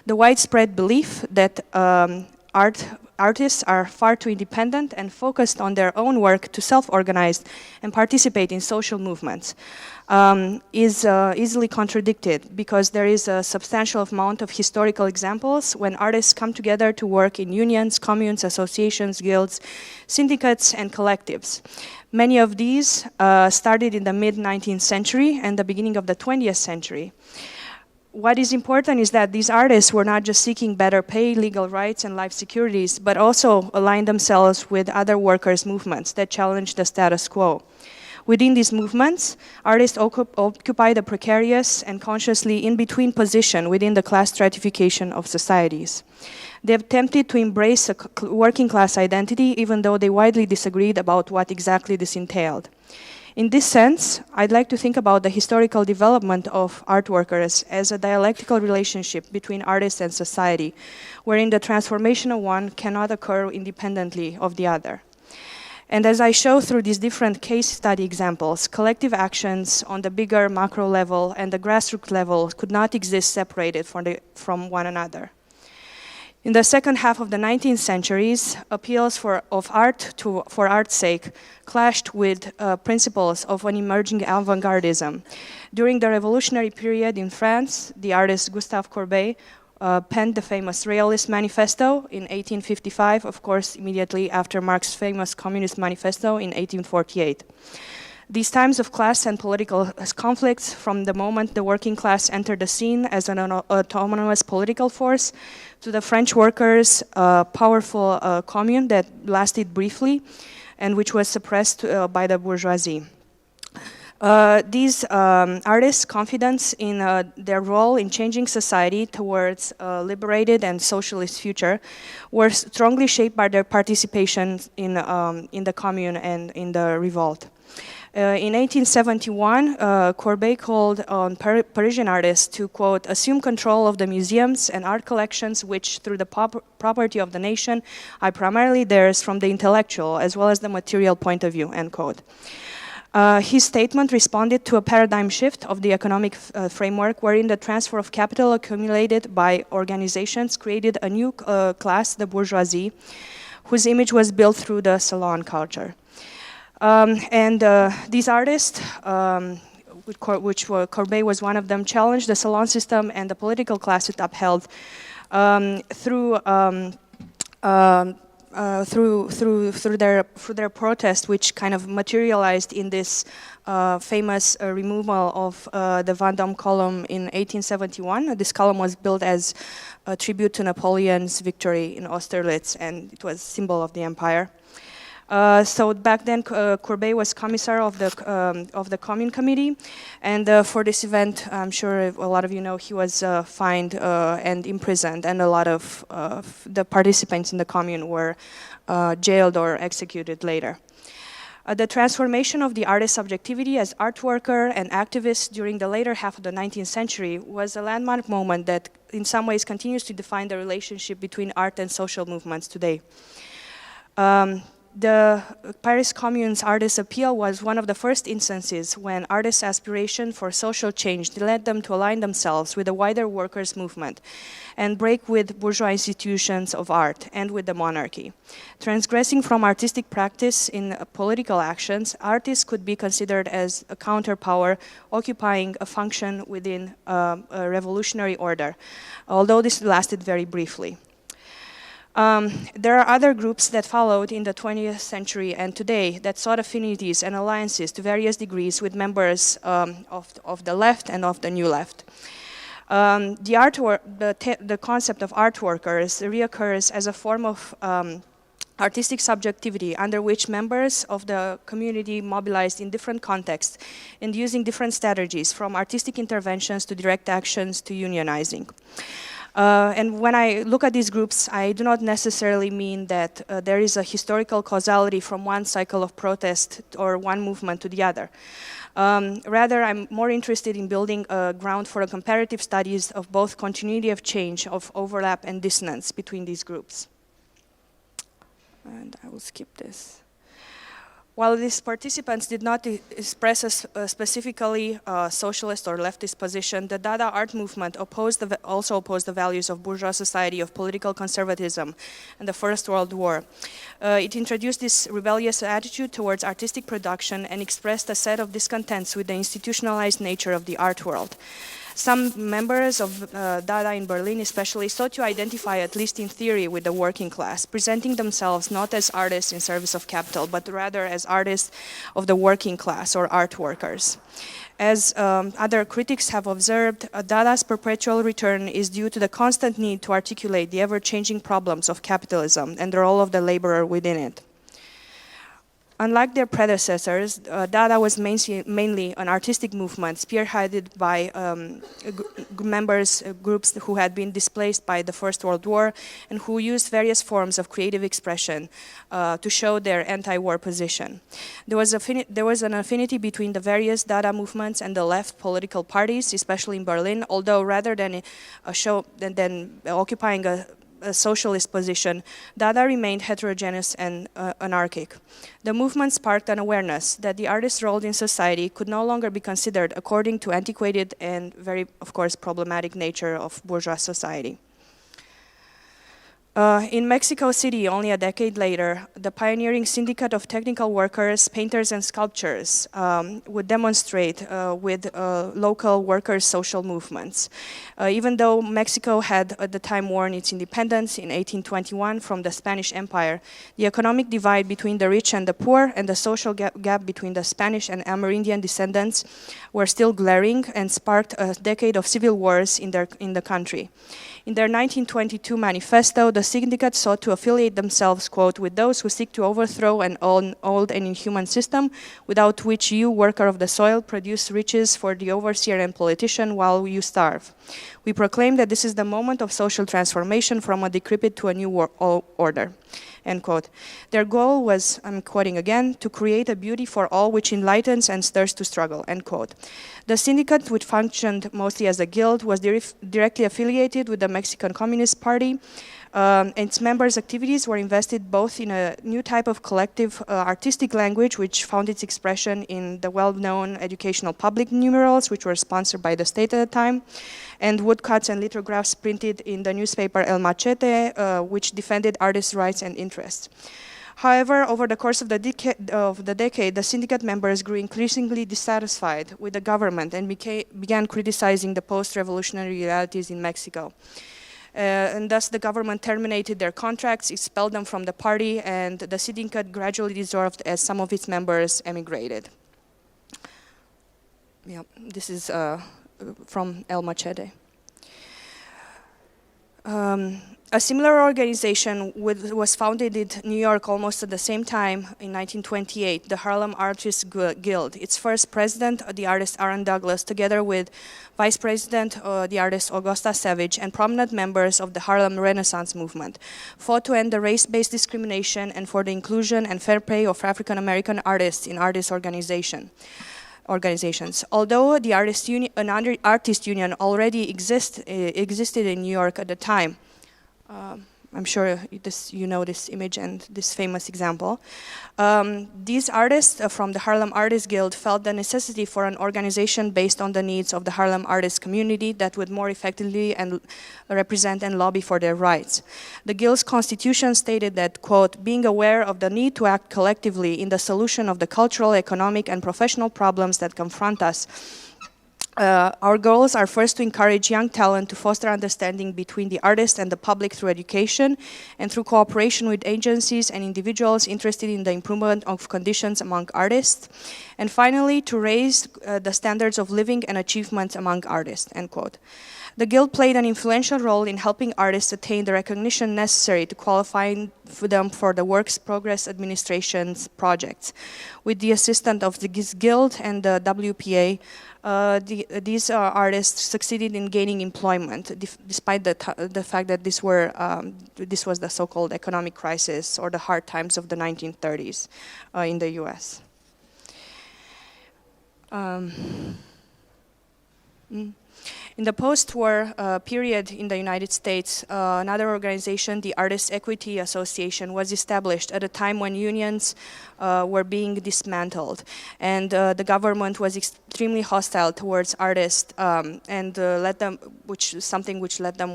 Speaker 9: The widespread belief that artists are far too independent and focused on their own work to self-organize and participate in social movements is easily contradicted, because there is a substantial amount of historical examples when artists come together to work in unions, communes, associations, guilds, syndicates, and collectives. Many of these started in the mid-19th century and the beginning of the 20th century. what is important is that these artists were not just seeking better pay, legal rights, and life securities, but also aligned themselves with other workers' movements that challenged the status quo. Within these movements, artists occupy the precarious and consciously in-between position within the class stratification of societies. They attempted to embrace a working class identity, even though they widely disagreed about what exactly this entailed. In this sense, I'd like to think about the historical development of art workers as a dialectical relationship between artists and society, wherein the transformation of one cannot occur independently of the other. And as I show through these different case study examples, collective actions on the bigger macro level and the grassroots level could not exist separated from one another. In the second half of the 19th centuries, appeals for art's sake clashed with principles of an emerging avant-gardism. During the revolutionary period in France, the artist Gustave Courbet penned the famous Realist Manifesto in 1855, of course, immediately after Marx's famous Communist Manifesto in 1848. These times of class and political conflicts, from the moment the working class entered the scene as an autonomous political force, to the French workers' powerful commune that lasted briefly and which was suppressed by the bourgeoisie. These artists' confidence in their role in changing society towards a liberated and socialist future were strongly shaped by their participation in the commune and in the revolt. In 1871, Courbet called on Parisian artists to, quote, assume control of the museums and art collections which, through the property of the nation, are primarily theirs from the intellectual as well as the material point of view, end quote. His statement responded to a paradigm shift of the economic framework wherein the transfer of capital accumulated by organizations created a new class, the bourgeoisie, whose image was built through the salon culture. These artists, which Courbet was one of them, challenged the salon system and the political class it upheld through their protest, which kind of materialized in this famous removal of the Vendôme column in 1871. This column was built as a tribute to Napoleon's victory in Austerlitz, and it was a symbol of the empire. So back then, Courbet was commissar of the Commune Committee, and for this event, I'm sure a lot of you know, he was fined and imprisoned, and a lot of the participants in the Commune were jailed or executed later. The transformation of the artist's subjectivity as art worker and activist during the later half of the 19th century was a landmark moment that in some ways continues to define the relationship between art and social movements today. The Paris Commune's artist appeal was one of the first instances when artists' aspiration for social change led them to align themselves with the wider workers' movement and break with bourgeois institutions of art and with the monarchy. Transgressing from artistic practice in political actions, artists could be considered as a counterpower occupying a function within a revolutionary order, although this lasted very briefly. There are other groups that followed in the 20th century and today that sought affinities and alliances to various degrees with members of the left and of the new left. The concept of art workers reoccurs as a form of artistic subjectivity under which members of the community mobilized in different contexts and using different strategies, from artistic interventions to direct actions to unionizing. And when I look at these groups, I do not necessarily mean that there is a historical causality from one cycle of protest or one movement to the other. Rather, I'm more interested in building a ground for a comparative studies of both continuity of change, of overlap and dissonance between these groups. And I will skip this. While these participants did not express a specifically socialist or leftist position, the Dada art movement also opposed the values of bourgeois society, of political conservatism, and the First World War. It introduced this rebellious attitude towards artistic production and expressed a set of discontents with the institutionalized nature of the art world. Some members of Dada in Berlin especially sought to identify, at least in theory, with the working class, presenting themselves not as artists in service of capital, but rather as artists of the working class or art workers. As other critics have observed, Dada's perpetual return is due to the constant need to articulate the ever-changing problems of capitalism and the role of the laborer within it. Unlike their predecessors, Dada was mainly an artistic movement spearheaded by groups who had been displaced by the First World War and who used various forms of creative expression to show their anti-war position. There was an affinity between the various Dada movements and the left political parties, especially in Berlin, although rather than occupying a socialist position, Dada remained heterogeneous and anarchic. The movement sparked an awareness that the artist's role in society could no longer be considered according to antiquated and very, of course, problematic nature of bourgeois society. In Mexico City, only a decade later, the pioneering Syndicate of Technical Workers, Painters and Sculptors would demonstrate with local workers' social movements. Even though Mexico had at the time won its independence in 1821 from the Spanish Empire, the economic divide between the rich and the poor and the social gap between the Spanish and Amerindian descendants were still glaring and sparked a decade of civil wars in the country. In their 1922 manifesto, the syndicate sought to affiliate themselves, quote, with those who seek to overthrow an old and inhuman system, without which you, worker of the soil, produce riches for the overseer and politician while you starve. We proclaim that this is the moment of social transformation from a decrepit to a new order. End quote. Their goal was, I'm quoting again, to create a beauty for all which enlightens and stirs to struggle, end quote. The syndicate, which functioned mostly as a guild, was directly affiliated with the Mexican Communist Party. Its members' activities were invested both in a new type of collective artistic language, which found its expression in the well-known educational public numerals, which were sponsored by the state at the time, and woodcuts and lithographs printed in the newspaper El Machete, which defended artists' rights and interests. However, over the course of the decade, the syndicate members grew increasingly dissatisfied with the government and began criticizing the post-revolutionary realities in Mexico. And thus the government terminated their contracts, expelled them from the party, and the syndicate gradually dissolved as some of its members emigrated. Yeah, this is from El Machete. A similar organization was founded in New York almost at the same time in 1928, the Harlem Artists Guild. Its first president, the artist Aaron Douglas, together with vice president, the artist Augusta Savage, and prominent members of the Harlem Renaissance movement, fought to end the race-based discrimination and for the inclusion and fair pay of African-American artists in artist organizations. Although the artist union already existed in New York at the time, I'm sure you know this image and this famous example. These artists from the Harlem Artists Guild felt the necessity for an organization based on the needs of the Harlem artist community that would more effectively and represent and lobby for their rights. The Guild's constitution stated that, quote, being aware of the need to act collectively in the solution of the cultural, economic, and professional problems that confront us, our goals are first to encourage young talent to foster understanding between the artist and the public through education and through cooperation with agencies and individuals interested in the improvement of conditions among artists, and finally to raise the standards of living and achievement among artists, end quote. The Guild played an influential role in helping artists attain the recognition necessary to qualify for them for the Works Progress Administration's projects. With the assistance of the Guild and the WPA, these artists succeeded in gaining employment, despite the fact that this was the so-called economic crisis or the hard times of the 1930s in the U.S. In the post-war period in the United States, another organization, the Artists' Equity Association, was established at a time when unions were being dismantled, and the government was extremely hostile towards artists, and led them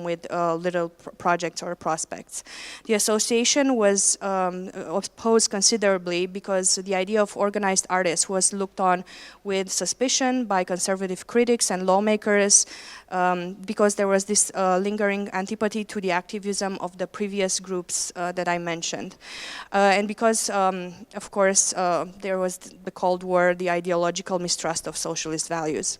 Speaker 9: with little projects or prospects. The association was opposed considerably because the idea of organized artists was looked on with suspicion by conservative critics and lawmakers, because there was this lingering antipathy to the activism of the previous groups that I mentioned. And because, of course, there was the Cold War, the ideological mistrust of socialist values.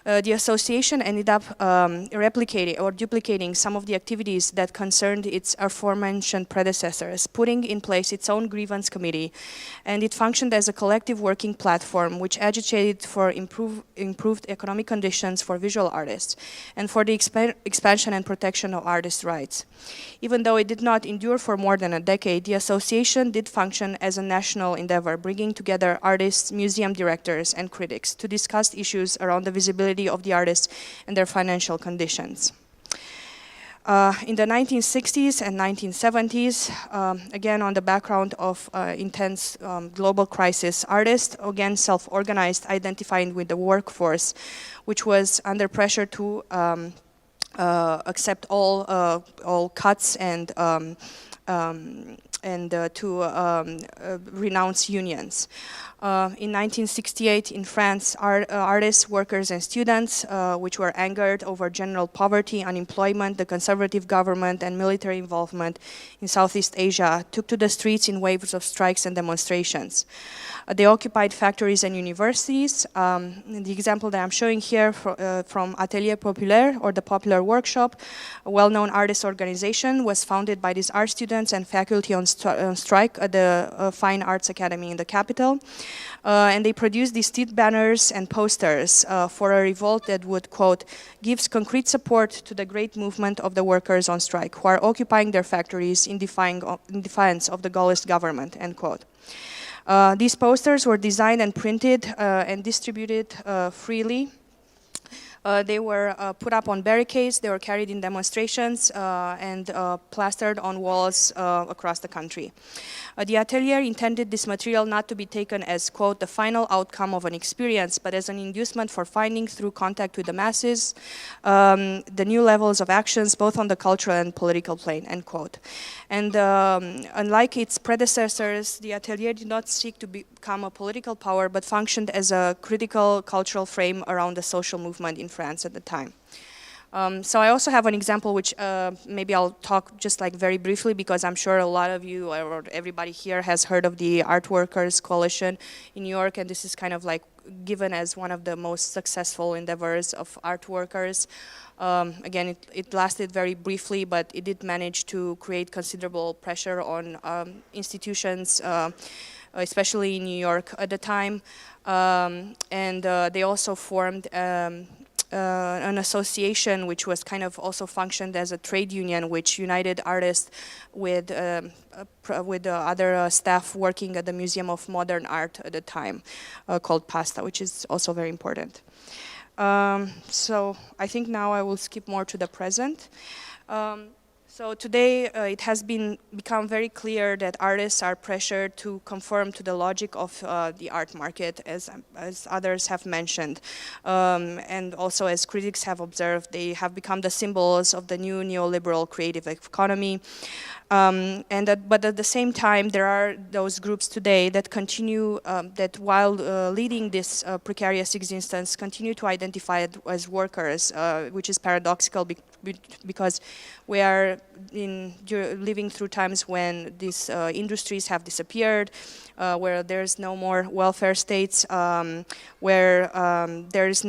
Speaker 9: The association ended up replicating or duplicating some of the activities that concerned its aforementioned predecessors, putting in place its own grievance committee, and it functioned as a collective working platform which agitated for improved economic conditions for visual artists and for the expansion and protection of artists' rights. Even though it did not endure for more than a decade, the association did function as a national endeavor, bringing together artists, museum directors, and critics to discuss issues around the visibility of the artists and their financial conditions. In the 1960s and 1970s, again on the background of intense global crisis, artists again self-organized, identifying with the workforce, which was under pressure to accept all cuts and to renounce unions. In 1968 in France, artists, workers and students, which were angered over general poverty, unemployment, the conservative government and military involvement in Southeast Asia, took to the streets in waves of strikes and demonstrations. They occupied factories and universities. The example that I'm showing here from Atelier Populaire, or the Popular Workshop, a well-known artist organization, was founded by these art students and faculty on strike at the Fine Arts Academy in the capital. And they produced these street banners and posters for a revolt that would, quote, gives concrete support to the great movement of the workers on strike who are occupying their factories in defiance of the Gaullist government, end quote. These posters were designed and printed and distributed freely. They were put up on barricades, they were carried in demonstrations and plastered on walls across the country. The Atelier intended this material not to be taken as, quote, the final outcome of an experience, but as an inducement for finding through contact with the masses the new levels of actions both on the cultural and political plane, end quote. And unlike its predecessors, the Atelier did not seek to become a political power, but functioned as a critical cultural frame around the social movement in France at the time. So I also have an example which maybe I'll talk just like very briefly, because I'm sure a lot of you or everybody here has heard of the Art Workers Coalition in New York, and this is kind of like given as one of the most successful endeavors of art workers. Again, it lasted very briefly, but it did manage to create considerable pressure on institutions, especially in New York at the time. And they also formed an association which was kind of also functioned as a trade union, which united artists with other staff working at the Museum of Modern Art at the time, called PASTA, which is also very important. So I think now I will skip more to the present. So today it has become very clear that artists are pressured to conform to the logic of the art market, as others have mentioned. And also, as critics have observed, they have become the symbols of the new neoliberal creative economy. But at the same time, there are those groups today that continue, that while leading this precarious existence, continue to identify as workers, which is paradoxical because we are living through times when these industries have disappeared, where there's no more welfare states, where there's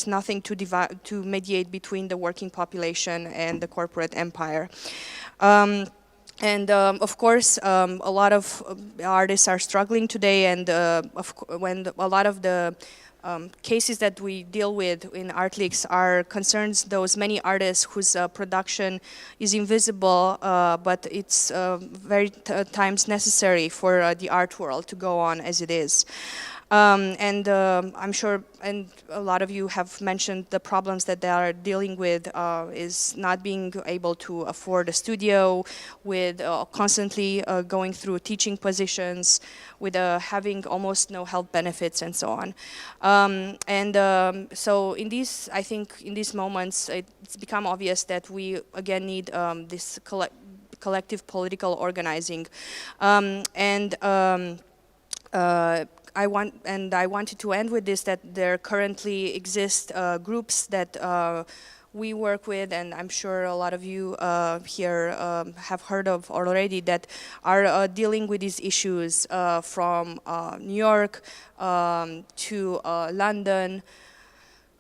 Speaker 9: nothing to mediate between the working population and the corporate empire. Of course, a lot of artists are struggling today, and when a lot of the cases that we deal with in Art Leaks concerns those many artists whose production is invisible, but it's very times necessary for the art world to go on as it is. I'm sure, and a lot of you have mentioned the problems that they are dealing with is not being able to afford a studio, with constantly going through teaching positions, with having almost no health benefits and so on. So in these, I think in these moments, it's become obvious that we again need this collective political organizing. I wanted to end with this, that there currently exist groups that we work with, and I'm sure a lot of you here have heard of already, that are dealing with these issues from New York to London.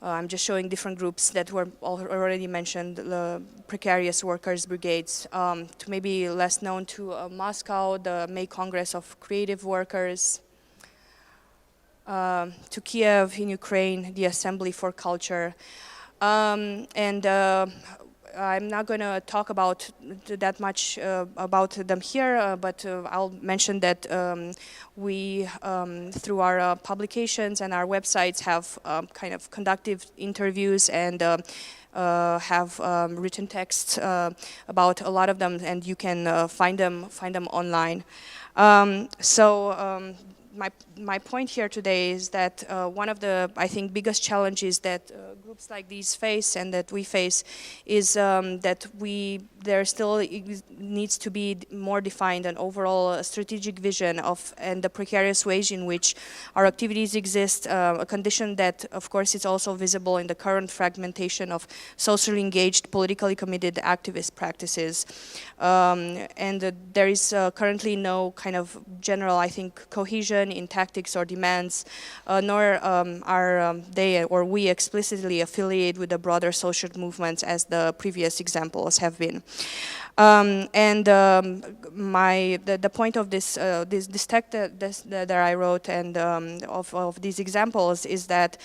Speaker 9: I'm just showing different groups that were already mentioned, the precarious workers brigades, to maybe less known to Moscow, the May Congress of Creative Workers, to Kiev in Ukraine, the Assembly for Culture. I'm not going to talk about that much about them here, but I'll mention that we, through our publications and our websites, have kind of conductive interviews and have written texts about a lot of them, and you can find them online. My point here today is that one of the, I think, biggest challenges that groups like these face and that we face is that there still needs to be more defined an overall strategic vision of and the precarious ways in which our activities exist, a condition that, of course, is also visible in the current fragmentation of socially engaged, politically committed activist practices. There is currently no kind of general, I think, cohesion in tactics or demands, nor are they or we explicitly affiliated with the broader social movements as the previous examples have been. The point of this text that I wrote and of these examples is that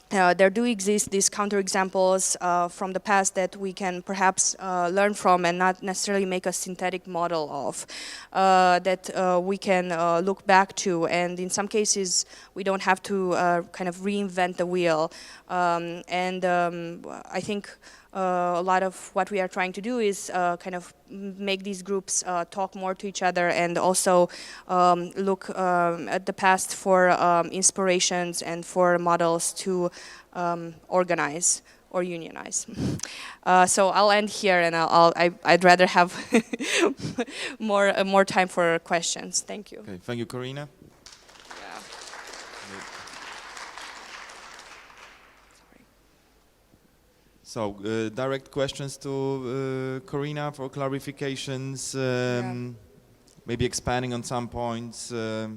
Speaker 9: there do exist these counterexamples from the past that we can perhaps learn from and not necessarily make a synthetic model of, that we can look back to, and in some cases we don't have to kind of reinvent the wheel. I think a lot of what we are trying to do is kind of make these groups talk more to each other and also look at the past for inspirations and for models to organize or unionize. So I'll end here, and I'd rather have more time for questions. Thank you.
Speaker 2: Okay, thank you, Corina. So, direct questions to Corina for clarifications, maybe expanding on some points.
Speaker 9: Yeah,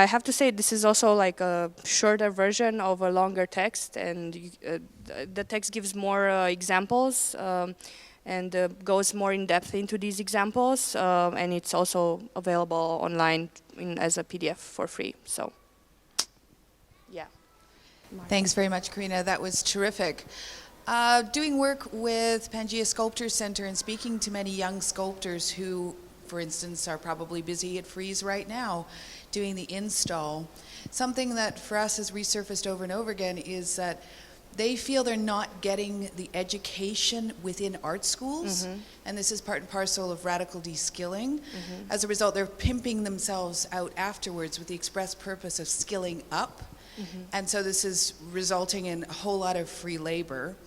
Speaker 9: I have to say this is also like a shorter version of a longer text, and the text gives more examples and goes more in depth into these examples, and it's also available online as a PDF for free. So, yeah.
Speaker 10: Thanks very much, Corina. That was terrific. Doing work with Pangea Sculpture Center and speaking to many young sculptors who, for instance, are probably busy at Frieze right now doing the install. Something that for us has resurfaced over and over again is that they feel they're not getting the education within art schools, and this is part and parcel of radical de-skilling. As a result, they're pimping themselves out afterwards with the express purpose of skilling up. And so this is resulting in a whole lot of free labor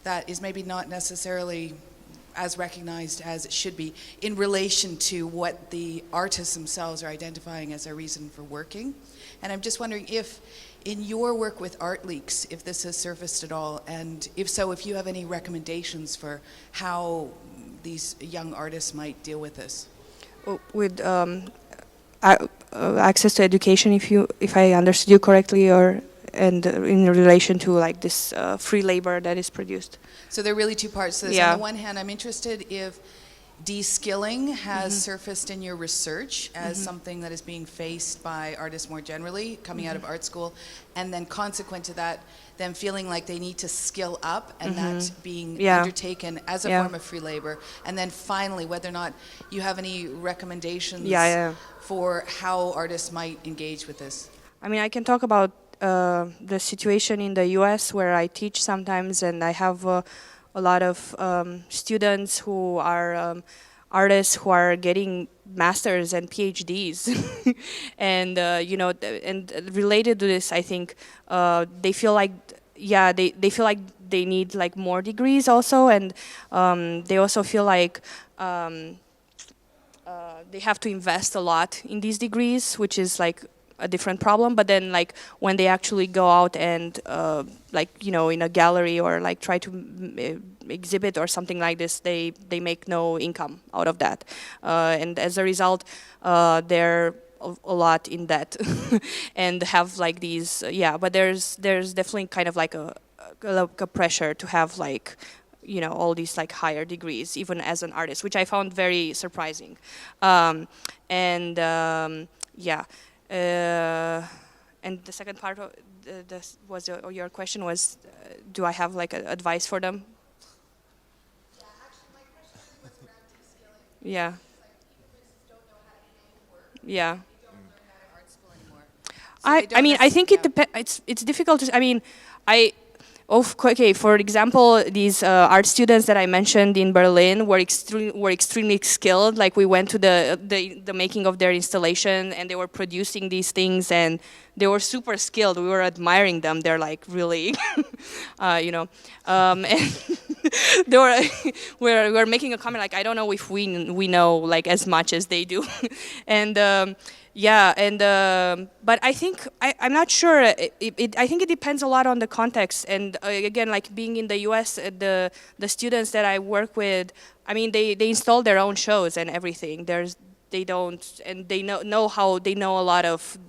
Speaker 10: that is maybe not necessarily as recognized as it should be in relation to what the artists themselves are identifying as a reason for working. And I'm just wondering if in your work with Art Leaks, if this has surfaced at all, and if so, if you have any recommendations for how these young artists might deal with this.
Speaker 9: With access to education, if I understood you correctly, and in relation to like this free labor that is produced.
Speaker 10: So there are really two parts to this.
Speaker 9: Yeah.
Speaker 10: On the one hand, I'm interested if de-skilling has surfaced in your research as something that is being faced by artists more generally coming out of art school, and then consequent to that, them feeling like they need to skill up, and that being undertaken as a form of free labor. And then finally, whether or not you have any recommendations for how artists might engage with this.
Speaker 9: I mean, I can talk about the situation in the US where I teach sometimes, and I have a lot of students who are artists who are getting masters and PhDs, and and related to this, I think they feel like they feel like they need like more degrees also, and they also feel like they have to invest a lot in these degrees, which is like a different problem. But then like when they actually go out and like, you know, in a gallery or like try to exhibit or something like this, they make no income out of that. And as a result, they're a lot in debt and have like these, but there's definitely kind of like a pressure to have like, you know, all these like higher degrees, even as an artist, which I found very surprising. And the second part of your question was, do I have like advice for them?
Speaker 10: Yeah, actually my question was around de-skilling.
Speaker 9: Yeah.
Speaker 10: Like universities don't know how to handle work.
Speaker 9: Yeah.
Speaker 10: They don't learn how to art school anymore. So
Speaker 9: I mean, I think it depends. It's difficult to. I mean, okay. For example, these art students that I mentioned in Berlin were extremely skilled. Like we went to the making of their installation, and they were producing these things, and they were super skilled. We were admiring them. They're like really, you know, and they were. we were making a comment like, I don't know if we know like as much as they do, and. But I think I'm not sure. I think it depends a lot on the context. And again, like being in the U.S., the students that I work with, I mean, they install their own shows and everything. They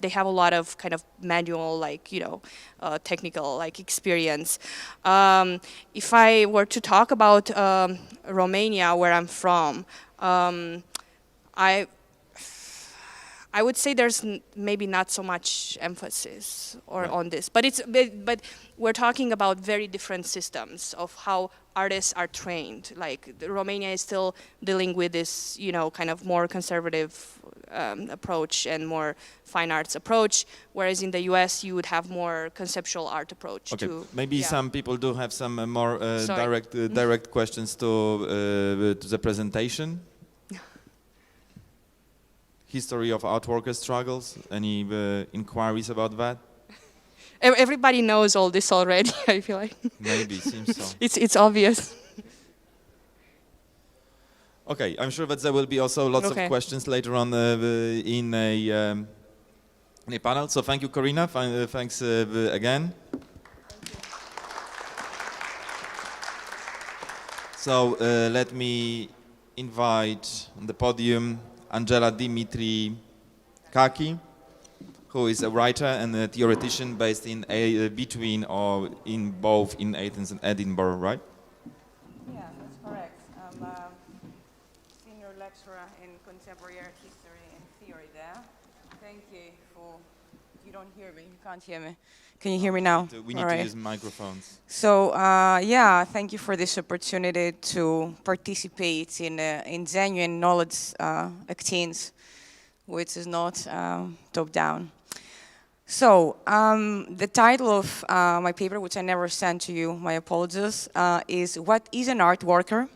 Speaker 9: have a lot of kind of manual, like, you know, technical like experience. If I were to talk about Romania, where I'm from, I would say there's maybe not so much emphasis on this, but we're talking about very different systems of how artists are trained. Like Romania is still dealing with this, you know, kind of more conservative approach and more fine arts approach, whereas in the U.S. you would have more conceptual art approach.
Speaker 2: Okay,
Speaker 9: to,
Speaker 2: maybe some people do have some more direct questions to the presentation. History of art worker struggles? Any inquiries about that?
Speaker 9: Everybody knows all this already, I feel like.
Speaker 2: Maybe, seems so.
Speaker 9: It's obvious.
Speaker 2: Okay, I'm sure that there will be also lots of questions later on in a panel. So thank you, Corina. Thanks again. So let me invite on the podium Angela Dimitrakaki, who is a writer and a theoretician based in both Athens and Edinburgh, right?
Speaker 7: Yeah, that's correct. I'm a senior lecturer in contemporary art history and theory there. Thank you for. You don't hear me. You can't hear me. Can you hear me now?
Speaker 2: We need to use microphones.
Speaker 7: So thank you for this opportunity to participate in genuine knowledge exchange, which is not top-down. So the title of my paper, which I never sent to you, my apologies, is "What is an art worker?"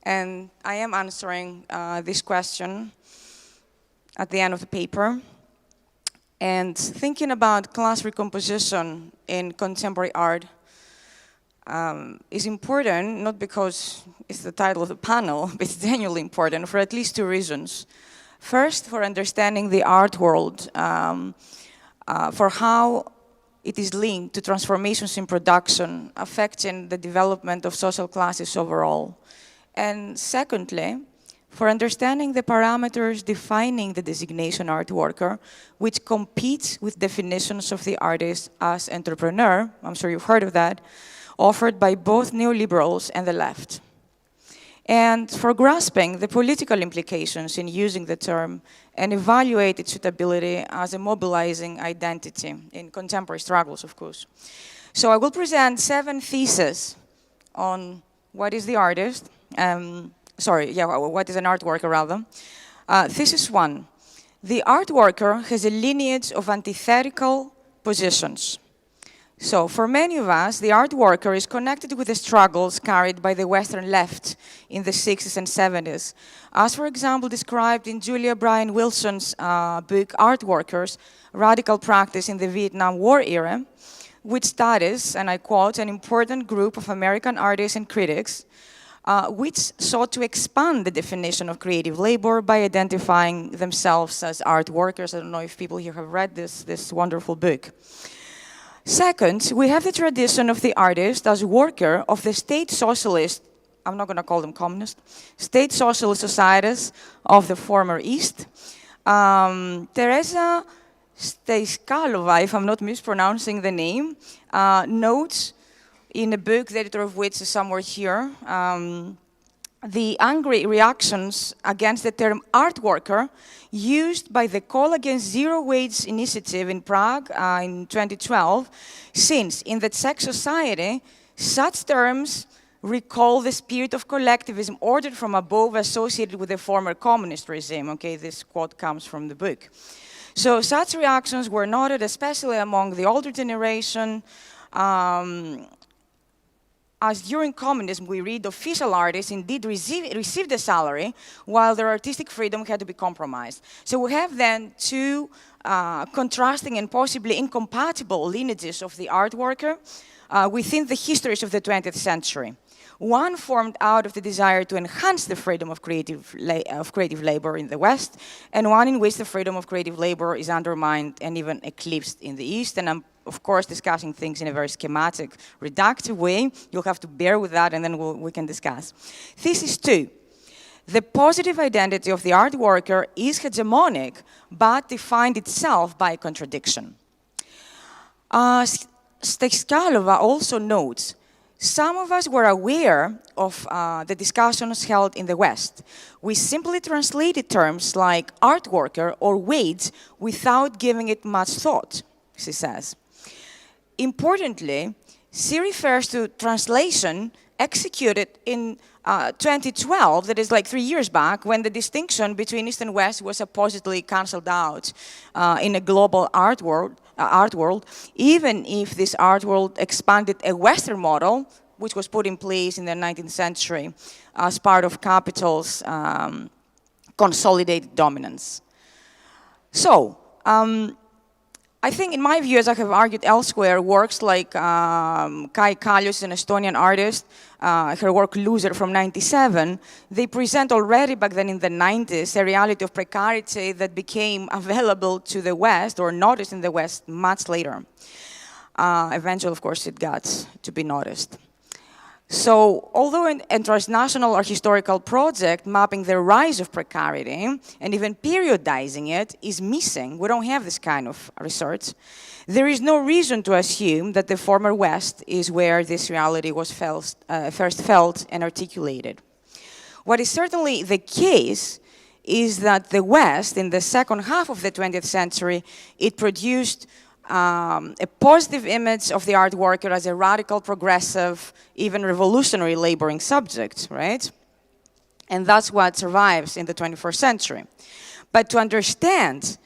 Speaker 7: And I am answering this question at the end of the paper. And thinking about class recomposition in contemporary art is important, not because it's the title of the panel, but it's genuinely important for at least two reasons. First, for understanding the art world, for how it is linked to transformations in production, affecting the development of social classes overall. And secondly, for understanding the parameters defining the designation art worker, which competes with definitions of the artist as entrepreneur, I'm sure you've heard of that, offered by both neoliberals and the left. And for grasping the political implications in using the term and evaluate its suitability as a mobilizing identity in contemporary struggles, of course. So I will present 7 theses on what is the artist, what is an art worker, rather. Thesis 1. The art worker has a lineage of antithetical positions. So, for many of us, the art worker is connected with the struggles carried by the Western left in the 60s and 70s, as, for example, described in Julia Bryan Wilson's book, Art Workers, Radical Practice in the Vietnam War Era, which studies, and I quote, an important group of American artists and critics which sought to expand the definition of creative labor by identifying themselves as art workers. I don't know if people here have read this wonderful book. Second, we have the tradition of the artist as worker of the state socialist, I'm not going to call them communist, state socialist societies of the former East. Teresa Steiskalova, if I'm not mispronouncing the name, notes in a book, the editor of which is somewhere here, the angry reactions against the term art worker used by the Call Against Zero Wage initiative in Prague in 2012, since in the Czech society, such terms recall the spirit of collectivism ordered from above associated with the former communist regime. Okay, this quote comes from the book. So such reactions were noted especially among the older generation, as during communism, we read official artists indeed received a salary, while their artistic freedom had to be compromised. So we have then two contrasting and possibly incompatible lineages of the art worker within the histories of the 20th century. One formed out of the desire to enhance the freedom of creative labor in the West, and one in which the freedom of creative labor is undermined and even eclipsed in the East. And I'm, of course, discussing things in a very schematic, reductive way. You'll have to bear with that, and then we can discuss. Thesis 2. The positive identity of the art worker is hegemonic, but defined itself by contradiction. Steiskalova also notes, some of us were aware of the discussions held in the West. We simply translated terms like art worker or wage without giving it much thought, she says. Importantly, she refers to translation executed in 2012, that is like 3 years back, when the distinction between East and West was supposedly cancelled out in a global art world, even if this art world expanded a Western model, which was put in place in the 19th century as part of capital's consolidated dominance. So, I think, in my view, as I have argued elsewhere, works like Kai Kaljus, an Estonian artist, her work Loser from '97, they present already back then in the 90s a reality of precarity that became available to the West, or noticed in the West, much later. Eventually, of course, it got to be noticed. So, although a transnational or historical project mapping the rise of precarity and even periodizing it is missing, we don't have this kind of research, there is no reason to assume that the former West is where this reality was first felt and articulated. What is certainly the case is that the West, in the second half of the 20th century, it produced a positive image of the art worker as a radical, progressive, even revolutionary laboring subject, right? And that's what survives in the 21st century. But to understand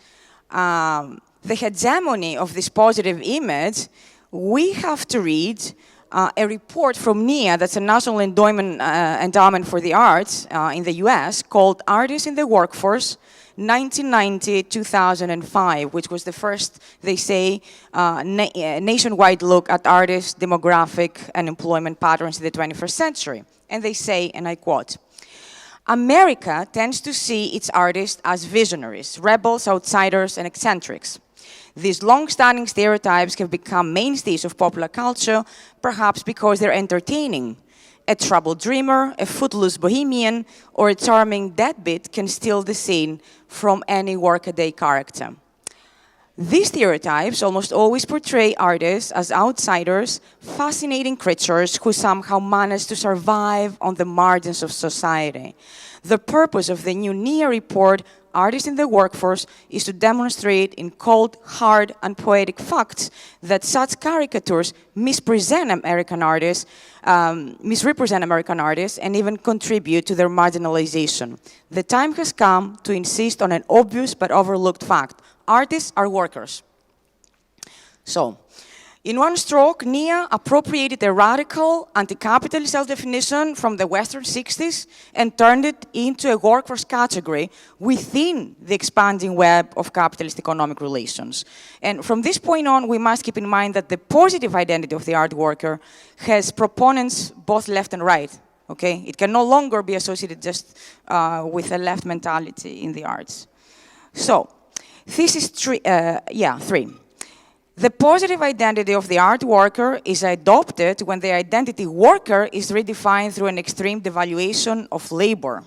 Speaker 7: the hegemony of this positive image, we have to read a report from NIA, that's a National Endowment for the Arts in the US, called Artists in the Workforce, 1990-2005, which was the first, they say, nationwide look at artists' demographic and employment patterns in the 21st century. And they say, and I quote, America tends to see its artists as visionaries, rebels, outsiders, and eccentrics. These long-standing stereotypes have become mainstays of popular culture, perhaps because they're entertaining. A troubled dreamer, a footloose bohemian, or a charming deadbeat can steal the scene from any workaday character. These stereotypes almost always portray artists as outsiders, fascinating creatures who somehow manage to survive on the margins of society. The purpose of the new NIA report, Artists in the Workforce, is to demonstrate in cold, hard, and poetic facts that such caricatures misrepresent American artists, and even contribute to their marginalization. The time has come to insist on an obvious but overlooked fact. Artists are workers. So, in one stroke, NIA appropriated a radical anti-capitalist self-definition from the Western 60s and turned it into a workforce category within the expanding web of capitalist economic relations. And from this point on, we must keep in mind that the positive identity of the art worker has proponents both left and right Okay, it can no longer be associated just with a left mentality in the arts. So, thesis 3. The positive identity of the art worker is adopted when the identity worker is redefined through an extreme devaluation of labor.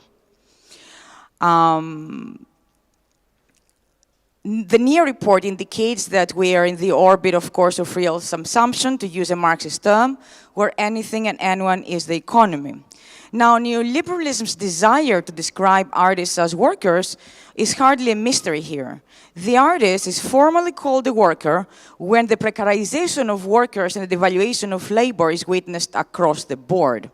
Speaker 7: The NEAR report indicates that we are in the orbit, of course, of real consumption, to use a Marxist term, where anything and anyone is the economy. Now, neoliberalism's desire to describe artists as workers is hardly a mystery here. The artist is formally called a worker when the precarization of workers and the devaluation of labor is witnessed across the board.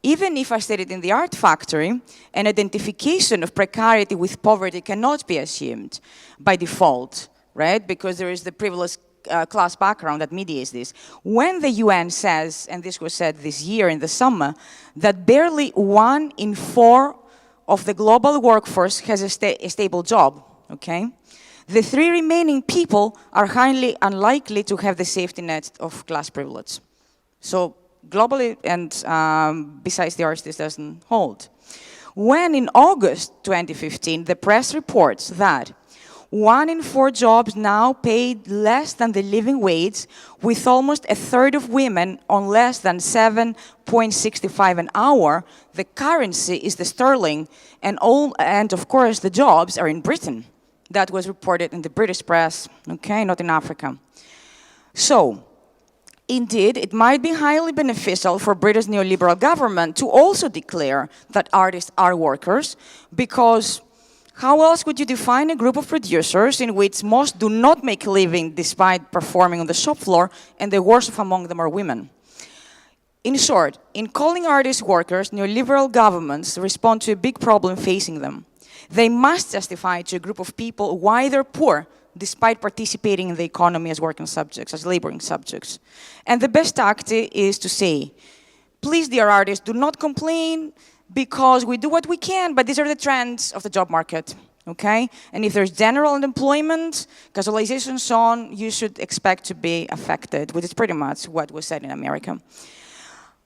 Speaker 7: Even if, as stated in the Art Factory, an identification of precarity with poverty cannot be assumed by default, right? Because there is the privileged class background that mediates this. When the UN says, and this was said this year in the summer, that barely 1 in 4 of the global workforce has a stable job, okay? The 3 remaining people are highly unlikely to have the safety net of class privilege. So, globally and besides the arts, this doesn't hold. When in August 2015, the press reports that 1 in 4 jobs now paid less than the living wage, with almost a third of women on less than 7.65 an hour, the currency is the sterling, and of course the jobs are in Britain. That was reported in the British press, okay, not in Africa. So, indeed, it might be highly beneficial for British neoliberal government to also declare that artists are workers, because how else would you define a group of producers in which most do not make a living despite performing on the shop floor, and the worst of among them are women? In short, in calling artists workers, neoliberal governments respond to a big problem facing them. They must justify to a group of people why they're poor, despite participating in the economy as working subjects, as laboring subjects. And the best tactic is to say, please, dear artists, do not complain, because we do what we can, but these are the trends of the job market, okay? And if there's general unemployment, casualization, so on, you should expect to be affected, which is pretty much what was said in America.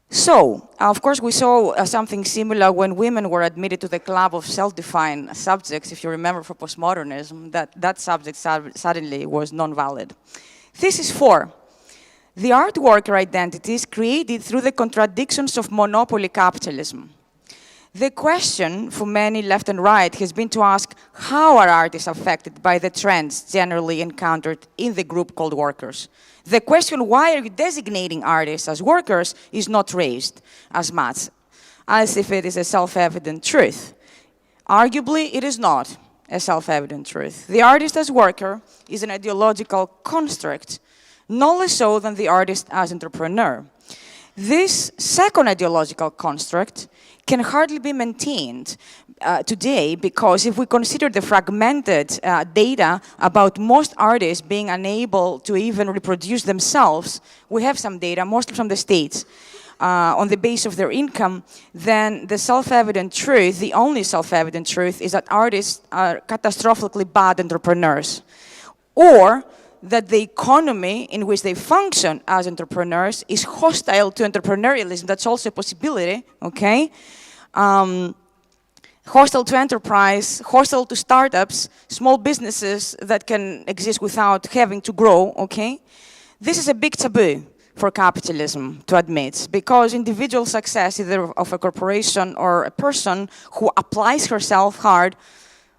Speaker 7: So, of course, we saw something similar when women were admitted to the club of self-defined subjects. If you remember for postmodernism, that subject suddenly was non-valid. Thesis 4. The art worker identity is created through the contradictions of monopoly capitalism. The question for many left and right has been to ask how are artists affected by the trends generally encountered in the group called workers. The question, why are you designating artists as workers, is not raised as much, as if it is a self-evident truth. Arguably, it is not a self-evident truth. The artist as worker is an ideological construct, no less so than the artist as entrepreneur. This second ideological construct can hardly be maintained today, because if we consider the fragmented data about most artists being unable to even reproduce themselves, we have some data, mostly from the States, on the basis of their income, then the self-evident truth, the only self-evident truth, is that artists are catastrophically bad entrepreneurs, or that the economy in which they function as entrepreneurs is hostile to entrepreneurialism. That's also a possibility, okay? Hostile to enterprise, hostile to startups, small businesses that can exist without having to grow, okay? This is a big taboo for capitalism to admit, because individual success, either of a corporation or a person who applies herself hard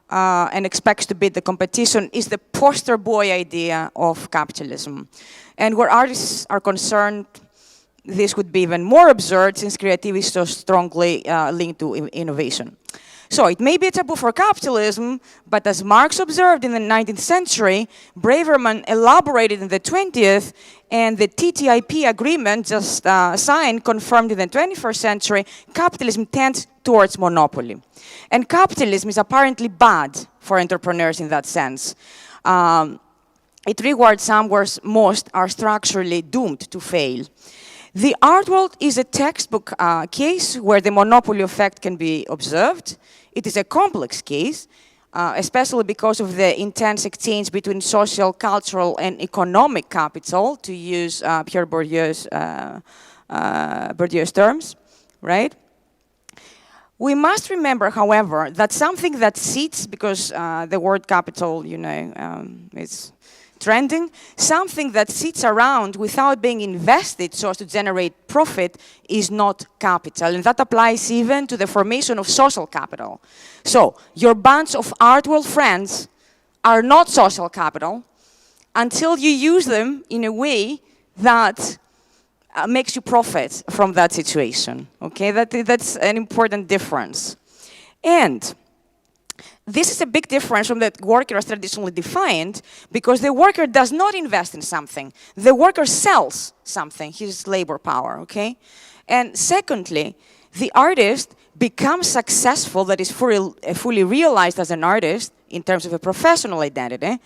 Speaker 7: and expects to beat the competition, is the poster boy idea of capitalism. And where artists are concerned, this would be even more absurd, since creativity is so strongly linked to innovation. So it may be a taboo for capitalism, but as Marx observed in the 19th century, Braverman elaborated in the 20th, and the TTIP agreement just signed confirmed in the 21st century, capitalism tends towards monopoly. And capitalism is apparently bad for entrepreneurs in that sense. It rewards some where most are structurally doomed to fail. The art world is a textbook case where the monopoly effect can be observed. It is a complex case, especially because of the intense exchange between social, cultural, and economic capital, to use Pierre Bourdieu's terms, right? We must remember, however, that something that sits, because the word capital, is trending, something that sits around without being invested so as to generate profit is not capital. And that applies even to the formation of social capital. So, your bunch of art world friends are not social capital until you use them in a way that makes you profit from that situation. Okay, that's an important difference. And this is a big difference from the worker as traditionally defined, because the worker does not invest in something. The worker sells something, his labor power, okay? And secondly, the artist becomes successful, that is fully realized as an artist in terms of a professional identity,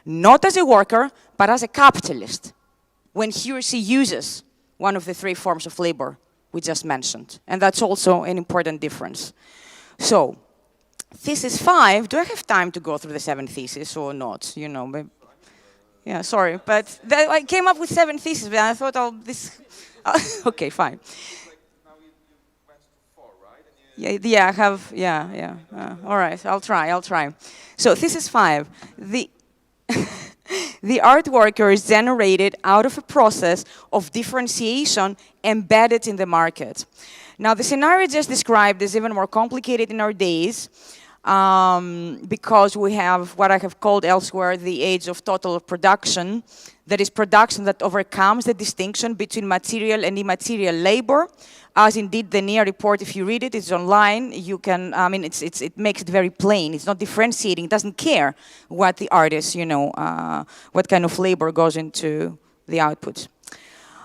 Speaker 7: not as a worker, but as a capitalist, when he or she uses one of the three forms of labor we just mentioned. And that's also an important difference. So, thesis 5, do I have time to go through the 7 theses or not? Yeah, sorry, but I came up with 7 theses, but I thought okay, fine. Yeah, I have, yeah. All right, I'll try. So, thesis 5, the art worker is generated out of a process of differentiation embedded in the market. Now, the scenario just described is even more complicated in our days because we have what I have called elsewhere the age of total production. That is production that overcomes the distinction between material and immaterial labor. As indeed the NIA report, if you read it, it's online. You can, it makes it very plain. It's not differentiating. It doesn't care what the artist, what kind of labor goes into the output.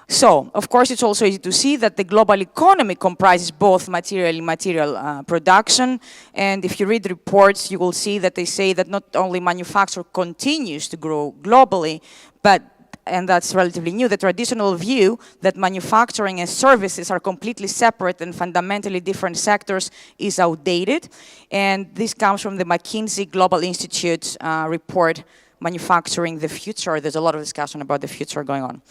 Speaker 7: So, of course, it's also easy to see that the global economy comprises both material and immaterial production. And if you read the reports, you will see that they say that not only manufacture continues to grow globally, but, and that's relatively new, the traditional view that manufacturing and services are completely separate and fundamentally different sectors is outdated. And this comes from the McKinsey Global Institute report, Manufacturing the Future. There's a lot of discussion about the future going on,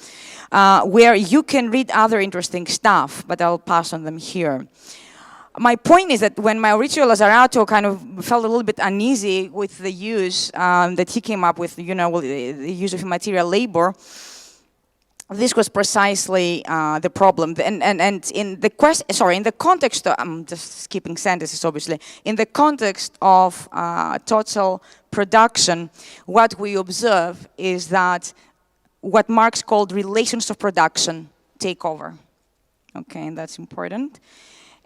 Speaker 7: where you can read other interesting stuff, but I'll pass on them here. My point is that when Mauricio Lazzarato kind of felt a little bit uneasy with the use that he came up with, the use of immaterial labor, this was precisely the problem. And in the context of, I'm just skipping sentences, obviously. In the context of total production, what we observe is that what Marx called relations of production take over. Okay, and that's important.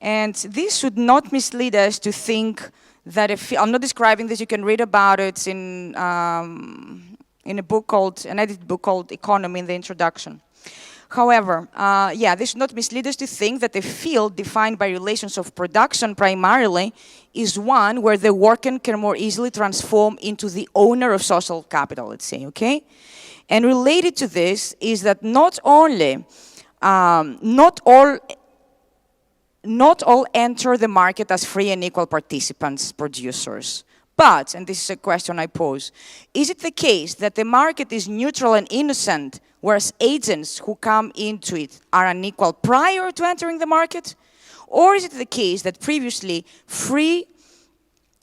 Speaker 7: And this should not mislead us to think that I'm not describing this, you can read about it in a book called, an edited book called Economy in the Introduction. However, this should not mislead us to think that the field defined by relations of production primarily is one where the worker can more easily transform into the owner of social capital, let's say, okay? And related to this is that not all enter the market as free and equal participants, producers. But, and this is a question I pose, is it the case that the market is neutral and innocent, whereas agents who come into it are unequal prior to entering the market? Or is it the case that previously free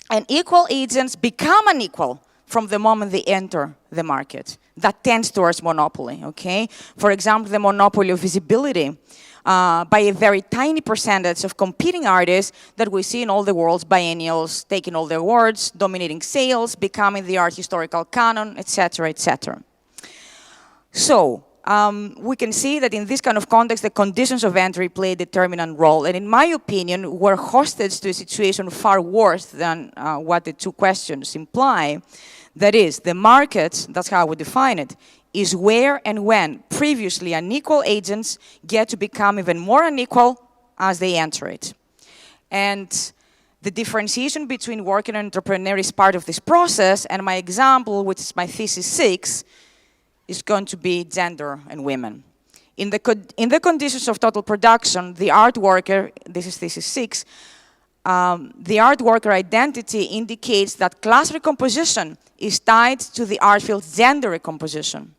Speaker 7: and equal agents become unequal from the moment they enter the market? That tends towards monopoly, okay? For example, the monopoly of visibility by a very tiny percentage of competing artists that we see in all the world's biennials, taking all the awards, dominating sales, becoming the art historical canon, etc., etc. So, we can see that in this kind of context, the conditions of entry play a determinant role. And in my opinion, we're hostage to a situation far worse than what the two questions imply. That is, the market, that's how we define it, is where and when previously unequal agents get to become even more unequal as they enter it. And the differentiation between worker and entrepreneur is part of this process, and my example, which is my thesis 6, is going to be gender and women. In the conditions of total production, the art worker, this is thesis 6, the art worker identity indicates that class recomposition is tied to the art field's gender recomposition.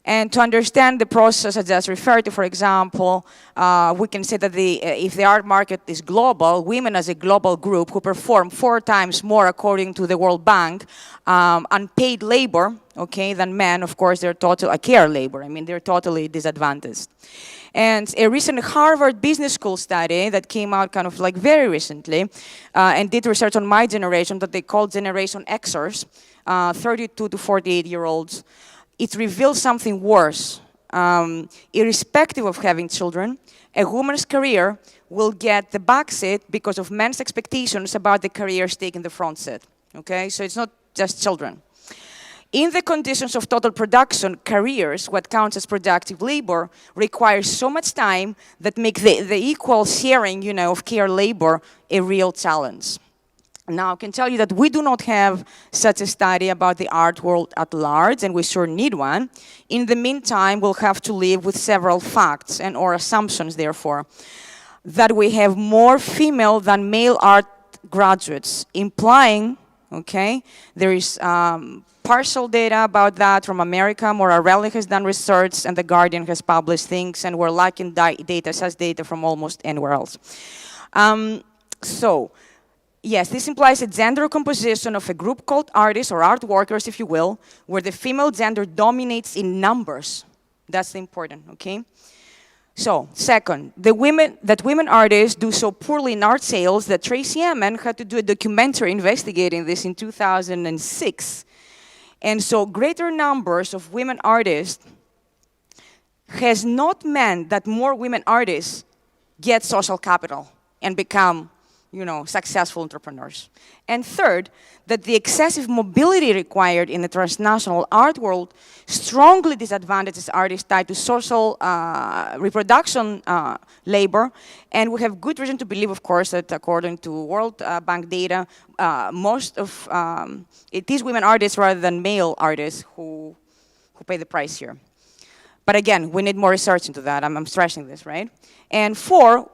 Speaker 7: And to understand the process I just referred to, for example, we can say that if the art market is global, women as a global group who perform 4 times more, according to the World Bank, unpaid labor, okay, than men, of course, they're care labor. I mean, they're totally disadvantaged. And a recent Harvard Business School study that came out kind of like very recently and did research on my generation that they called Generation Xers, 32 to 48-year-olds. It reveals something worse. Irrespective of having children, a woman's career will get the back seat because of men's expectations about the careers taking the front seat. Okay, so it's not just children. In the conditions of total production, careers, what counts as productive labor, requires so much time that make the equal sharing, you know, of care labor a real challenge. Now, I can tell you that we do not have such a study about the art world at large, and we sure need one. In the meantime, we'll have to live with several facts and or assumptions, therefore, that we have more female than male art graduates, implying, okay, there is partial data about that from America. Morarelli has done research, and The Guardian has published things, and we're lacking data, such data from almost anywhere else. Yes, this implies a gender composition of a group called artists, or art workers, if you will, where the female gender dominates in numbers. That's the important, okay? So, second, women artists do so poorly in art sales that Tracy Emin had to do a documentary investigating this in 2006. And so greater numbers of women artists has not meant that more women artists get social capital and become, you know, successful entrepreneurs. And third, that the excessive mobility required in the transnational art world strongly disadvantages artists tied to social reproduction labor. And we have good reason to believe, of course, that according to World Bank data, most of it is women artists rather than male artists who pay the price here. But again, we need more research into that. I'm stressing this, right? And four,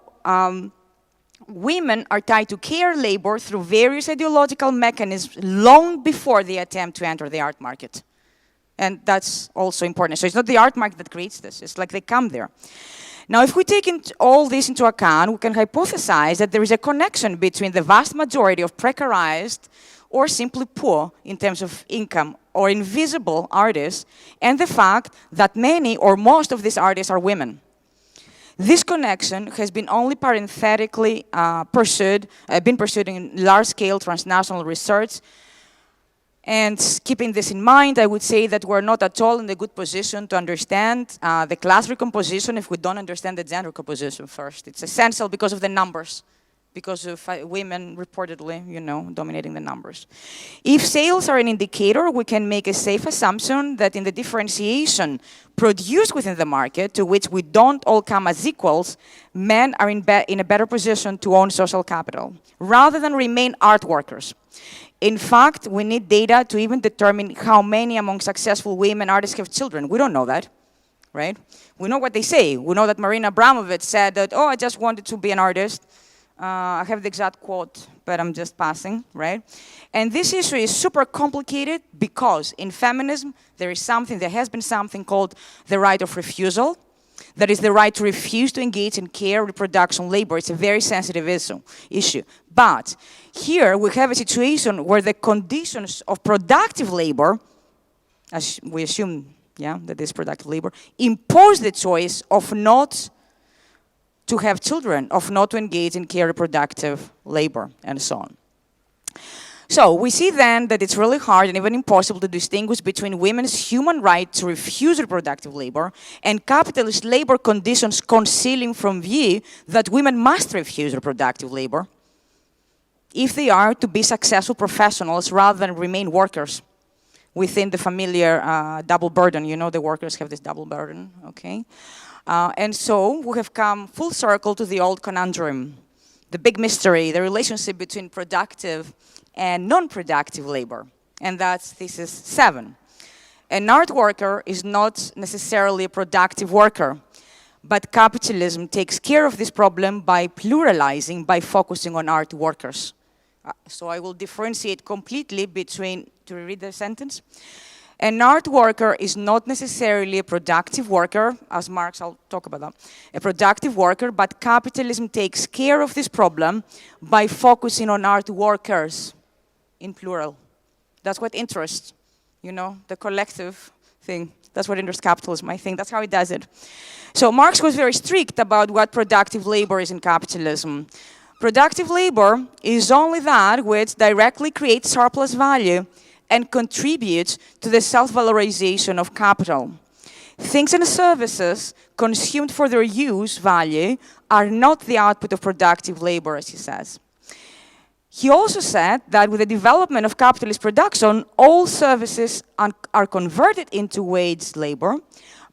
Speaker 7: women are tied to care labor through various ideological mechanisms long before they attempt to enter the art market. And that's also important. So it's not the art market that creates this. It's like they come there. Now, if we take all this into account, we can hypothesize that there is a connection between the vast majority of precarized or simply poor in terms of income or invisible artists and the fact that many or most of these artists are women. This connection has been only parenthetically pursued in large-scale transnational research. And keeping this in mind, I would say that we're not at all in a good position to understand the class recomposition if we don't understand the gender composition first. It's essential because of the numbers, because of women reportedly, you know, dominating the numbers. If sales are an indicator, we can make a safe assumption that in the differentiation produced within the market, to which we don't all come as equals, men are in a better position to own social capital, rather than remain art workers. In fact, we need data to even determine how many among successful women artists have children. We don't know that, right? We know what they say. We know that Marina Abramovic said that, oh, I just wanted to be an artist. I have the exact quote, but I'm just passing, right? And this issue is super complicated because in feminism, there has been something called the right of refusal. That is the right to refuse to engage in care, reproduction, labor. It's a very sensitive issue. But here we have a situation where the conditions of productive labor, as we assume, yeah, that is productive labor, impose the choice of not to have children, of not to engage in care, reproductive labor, and so on. So we see then that it's really hard and even impossible to distinguish between women's human right to refuse reproductive labor and capitalist labor conditions concealing from view that women must refuse reproductive labor if they are to be successful professionals rather than remain workers within the familiar double burden. You know, the workers have this double burden, okay? And so we have come full circle to the old conundrum, the big mystery, the relationship between productive and non-productive labor. And that's thesis 7. An art worker is not necessarily a productive worker, but capitalism takes care of this problem by pluralizing, by focusing on art workers. So I will differentiate completely between, to read the sentence, An art worker is not necessarily a productive worker, as Marx, I'll talk about that, a productive worker, but capitalism takes care of this problem by focusing on art workers, in plural. That's what interests, you know, the collective thing. That's what interests capitalism, I think. That's how it does it. So Marx was very strict about what productive labor is in capitalism. Productive labor is only that which directly creates surplus value and contributes to the self-valorization of capital. Things and services consumed for their use value are not the output of productive labor, as he says. He also said that with the development of capitalist production, all services are converted into wage labor,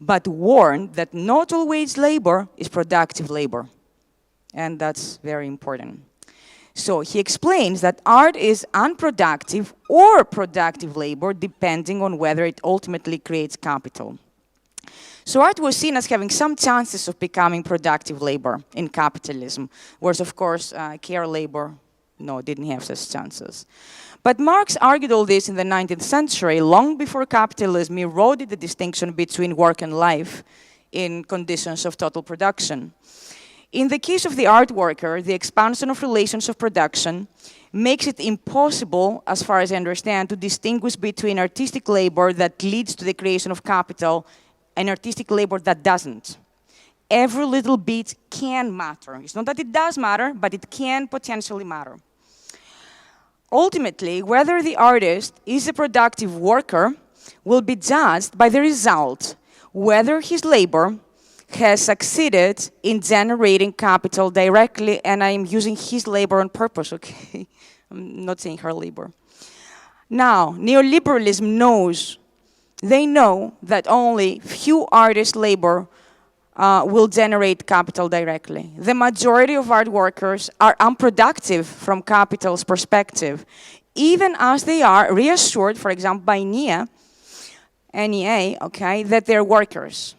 Speaker 7: but warned that not all wage labor is productive labor. And that's very important. So he explains that art is unproductive or productive labor depending on whether it ultimately creates capital. So art was seen as having some chances of becoming productive labor in capitalism, whereas of course care labor, no, didn't have such chances. But Marx argued all this in the 19th century, long before capitalism eroded the distinction between work and life in conditions of total production. In the case of the art worker, the expansion of relations of production makes it impossible, as far as I understand, to distinguish between artistic labor that leads to the creation of capital and artistic labor that doesn't. Every little bit can matter. It's not that it does matter, but it can potentially matter. Ultimately, whether the artist is a productive worker will be judged by the result, whether his labor has succeeded in generating capital directly, and I'm using his labor on purpose, okay? I'm not saying her labor. Now, neoliberalism knows, they know that only few artists' labor will generate capital directly. The majority of art workers are unproductive from capital's perspective, even as they are reassured, for example, by NEA, okay, that they're workers,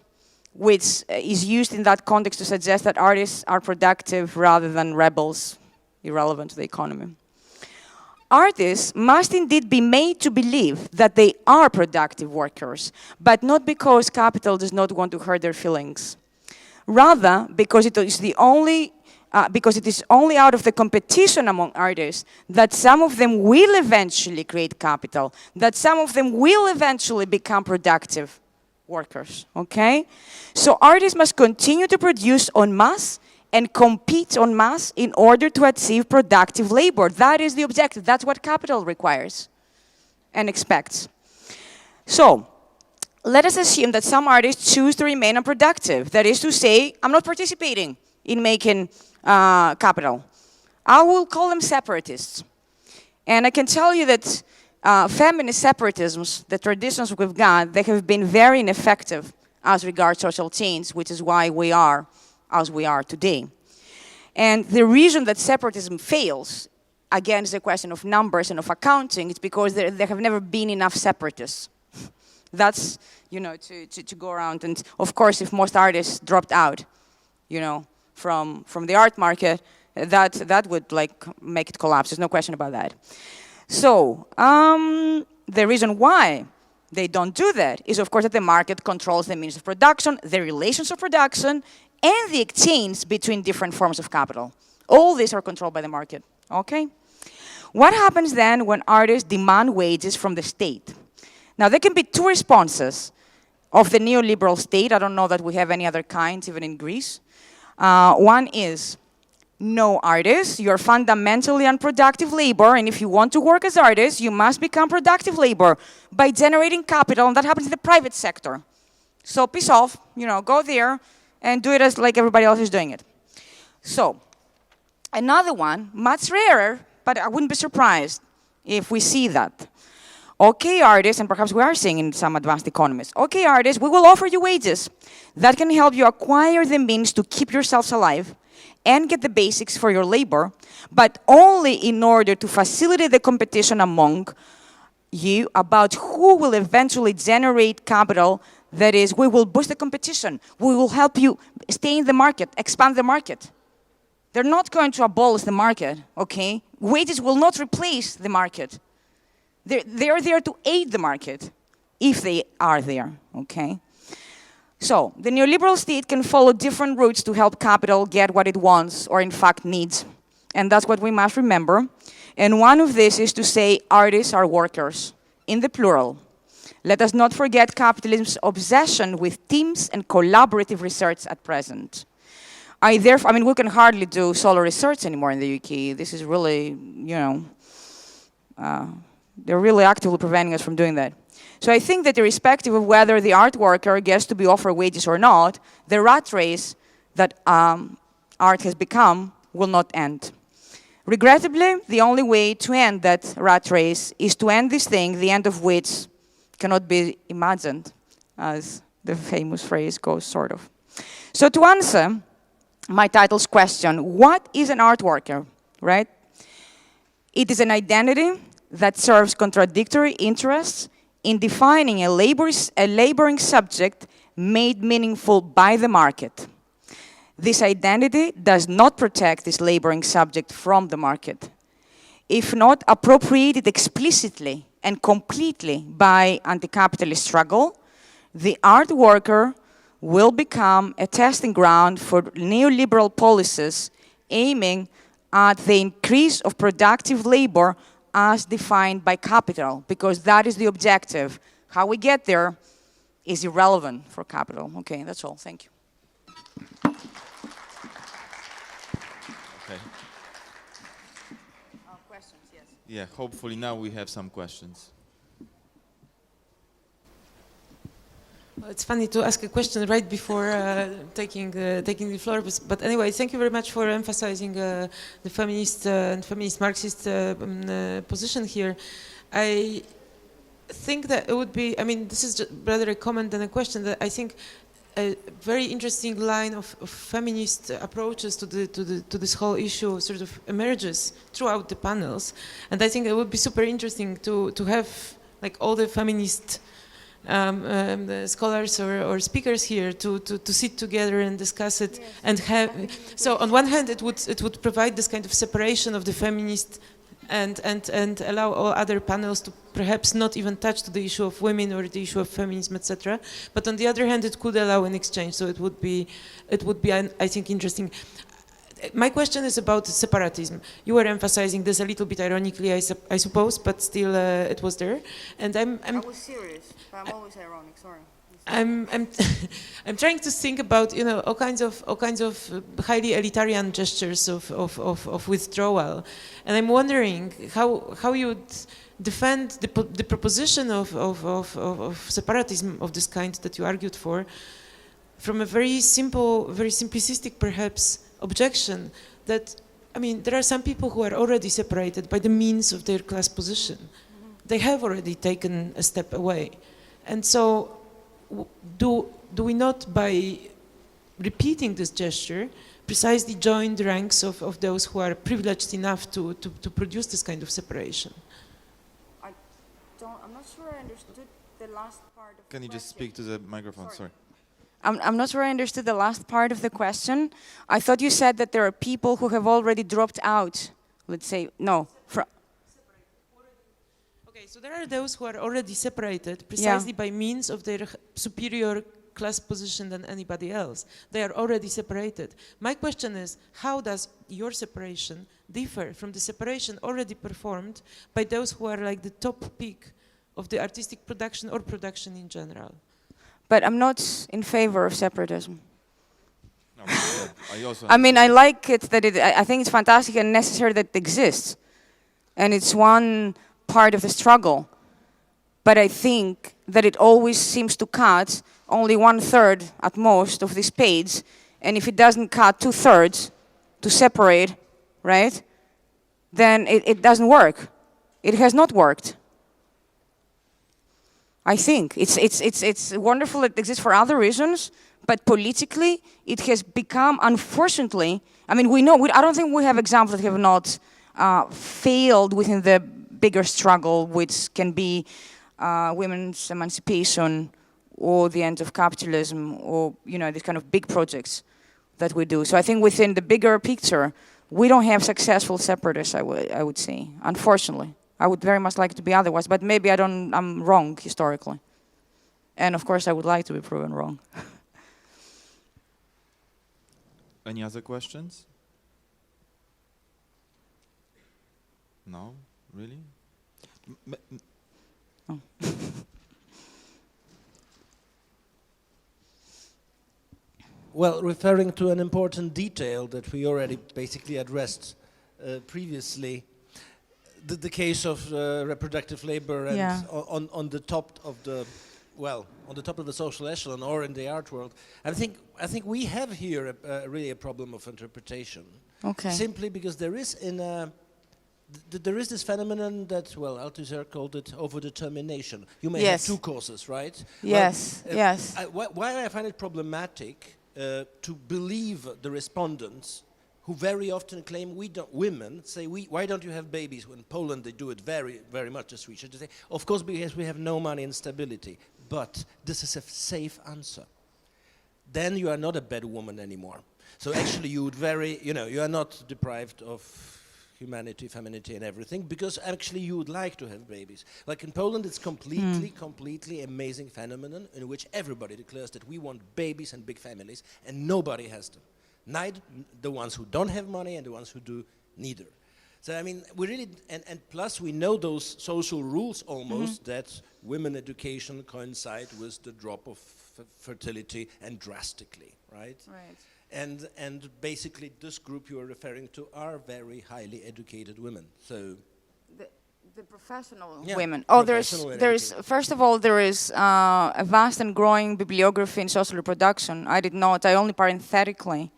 Speaker 7: which is used in that context to suggest that artists are productive rather than rebels, irrelevant to the economy. Artists must indeed be made to believe that they are productive workers, but not because capital does not want to hurt their feelings. Rather, because it is only out of the competition among artists that some of them will eventually create capital, that some of them will eventually become productive workers, okay? So artists must continue to produce en masse and compete en masse in order to achieve productive labor. That is the objective. That's what capital requires and expects. So, let us assume that some artists choose to remain unproductive. That is to say, I'm not participating in making capital. I will call them separatists. And I can tell you that feminist separatisms, the traditions we've got, they have been very ineffective as regards social change, which is why we are as we are today. And the reason that separatism fails, again, is a question of numbers and of accounting. It's because there have never been enough separatists. That's, you know, to go around. And of course, if most artists dropped out, you know, from the art market, that would like make it collapse. There's no question about that. So the reason why they don't do that is, of course, that the market controls the means of production, the relations of production, and the exchange between different forms of capital. All these are controlled by the market, okay? What happens then when artists demand wages from the state? Now, there can be two responses of the neoliberal state. I don't know that we have any other kinds, even in Greece. One is, no artists, you're fundamentally unproductive labor, and if you want to work as artists, you must become productive labor by generating capital, and that happens in the private sector. So piss off, you know, go there and do it as like everybody else is doing it. So, another one, much rarer, but I wouldn't be surprised if we see that. Okay, artists, and perhaps we are seeing in some advanced economies, okay, artists, we will offer you wages that can help you acquire the means to keep yourselves alive and get the basics for your labor, but only in order to facilitate the competition among you about who will eventually generate capital. That is, we will boost the competition. We will help you stay in the market, expand the market. They're not going to abolish the market, okay? Wages will not replace the market. They're there to aid the market, if they are there, okay? So, the neoliberal state can follow different routes to help capital get what it wants, or in fact needs. And that's what we must remember. And one of these is to say artists are workers, in the plural. Let us not forget capitalism's obsession with teams and collaborative research at present. I mean, we can hardly do solo research anymore in the UK. This is really, they're really actively preventing us from doing that. So I think that irrespective of whether the art worker gets to be offered wages or not, the rat race that art has become will not end. Regrettably, the only way to end that rat race is to end this thing, the end of which cannot be imagined, as the famous phrase goes, sort of. So to answer my title's question, what is an art worker, right? It is an identity that serves contradictory interests in defining a laboring subject made meaningful by the market. This identity does not protect this laboring subject from the market. If not appropriated explicitly and completely by anti-capitalist struggle, the art worker will become a testing ground for neoliberal policies aiming at the increase of productive labor as defined by capital, because that is the objective. How we get there is irrelevant for capital. Okay, that's all. Thank you.
Speaker 2: Okay.
Speaker 7: Questions, yes.
Speaker 2: Yeah, hopefully now we have some questions.
Speaker 11: Well, it's funny to ask a question right before taking the floor, but anyway, thank you very much for emphasizing the feminist and feminist Marxist position here. I think that it would be, I mean, this is rather a comment than a question, that I think a very interesting line of feminist approaches to this whole issue sort of emerges throughout the panels, and I think it would be super interesting to have like all the feminist the scholars or speakers here to sit together and discuss it, yes, and have. So on one hand, it would provide this kind of separation of the feminist and allow all other panels to perhaps not even touch to the issue of women or the issue of feminism, etc. But on the other hand, it could allow an exchange. So it would be I think interesting. My question is about separatism. You were emphasizing this a little bit ironically, I suppose, but still it was there. And I was serious. I'm always ironic. Sorry. I'm trying to think about all kinds of highly elitarian gestures of withdrawal, and I'm wondering how you would defend the proposition of separatism of this kind that you argued for, from a very simple, very simplistic perhaps objection that, I mean, there are some people who are already separated by the means of their class position. Mm-hmm. They have already taken a step away. And so do we not, by repeating this gesture, precisely join the ranks of those who are privileged enough to produce this kind of separation?
Speaker 7: I'm not sure I understood the last part of the question.
Speaker 2: Can you just speak to the microphone? Sorry.
Speaker 7: I'm not sure I understood the last part of the question. I thought you said that there are people who have already dropped out. Let's say, no.
Speaker 11: Okay, so there are those who are already separated precisely by means of their superior class position than anybody else. They are already separated. My question is, how does your separation differ from the separation already performed by those who are like the top peak of the artistic production or production in general?
Speaker 7: But I'm not in favor of separatism.
Speaker 2: No, I
Speaker 7: I like it that I think it's fantastic and necessary that it exists. And it's one part of the struggle. But I think that it always seems to cut only 1/3 at most of this page. And if it doesn't cut 2/3 to separate, right, then it doesn't work. It has not worked. I think it's wonderful it exists for other reasons, but politically it has become, unfortunately, I mean, I don't think we have examples that have not failed within the bigger struggle, which can be women's emancipation or the end of capitalism, or these kind of big projects that we do. So I think within the bigger picture, we don't have successful separatists, I would say, unfortunately. I would very much like it to be otherwise, but maybe I'm wrong historically. And of course, I would like to be proven wrong.
Speaker 2: Any other questions? No, really?
Speaker 7: Oh.
Speaker 3: Well, referring to an important detail that we already basically addressed previously, the case of reproductive labor and
Speaker 7: Yeah.
Speaker 3: on the top of the, well, on the top of the social echelon or in the art world, I think we have here really a problem of interpretation.
Speaker 7: Okay.
Speaker 3: Simply because there is there is this phenomenon that, well, Althusser called it overdetermination. You may
Speaker 7: Yes.
Speaker 3: have two causes, right?
Speaker 7: Yes, yes.
Speaker 3: Why I find it problematic to believe the respondents who very often claim women say, why don't you have babies? In Poland they do it very, very much as we should say, of course because we have no money and stability. But this is a safe answer. Then you are not a bad woman anymore. So actually you would you are not deprived of humanity, femininity and everything, because actually you would like to have babies. Like in Poland, it's completely amazing phenomenon in which everybody declares that we want babies and big families, and nobody has them. Neither the ones who don't have money and the ones who do neither. So I mean, we really, and plus we know those social rules almost that women education coincide with the drop of fertility and drastically, right?
Speaker 7: Right.
Speaker 3: And basically this group you are referring to are very highly educated women. So
Speaker 7: the professional
Speaker 3: Yeah,
Speaker 7: women. Oh,
Speaker 3: professional
Speaker 7: there's first of all there is a vast and growing bibliography in social reproduction. I only parenthetically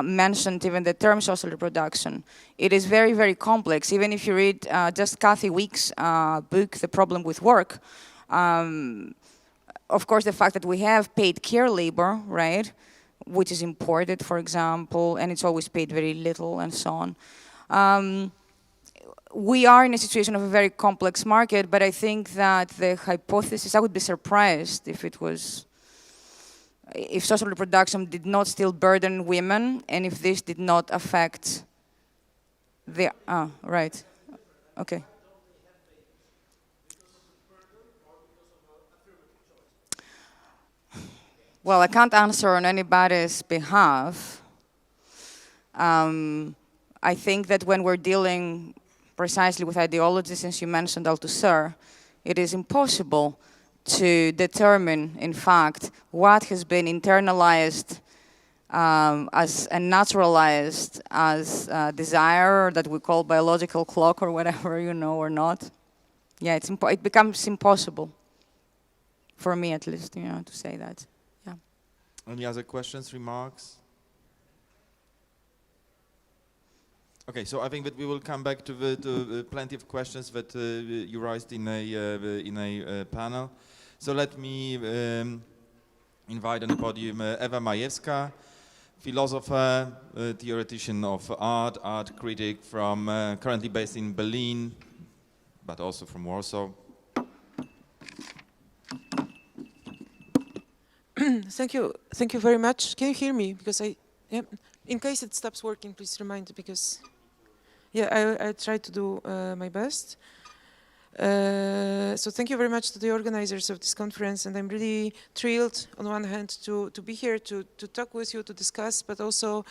Speaker 7: mentioned even the term social reproduction. It is very, very complex. Even if you read just Kathy Weeks' book, The Problem with Work, of course the fact that we have paid care labor, right, which is imported, for example, and it's always paid very little and so on. We are in a situation of a very complex market, but I think that the hypothesis, I would be surprised if social reproduction did not still burden women, and if this did not affect the, right, okay. Well, I can't answer on anybody's behalf. I think that when we're dealing precisely with ideology, since you mentioned Althusser, it is impossible to determine, in fact, what has been internalized as and naturalized as desire that we call biological clock or whatever, or not. Yeah, it becomes impossible, for me at least, to say that. Yeah.
Speaker 2: Any other questions, remarks? Okay, so I think that we will come back to plenty of questions that you raised in a panel. So let me invite on the podium Eva Majewska, philosopher, theoretician of art critic from currently based in Berlin, but also from Warsaw.
Speaker 11: Thank you very much. Can you hear me? Because in case it stops working, please remind me, because I try to do my best. So thank you very much to the organizers of this conference, and I'm really thrilled on one hand to be here to talk with you, to discuss, but also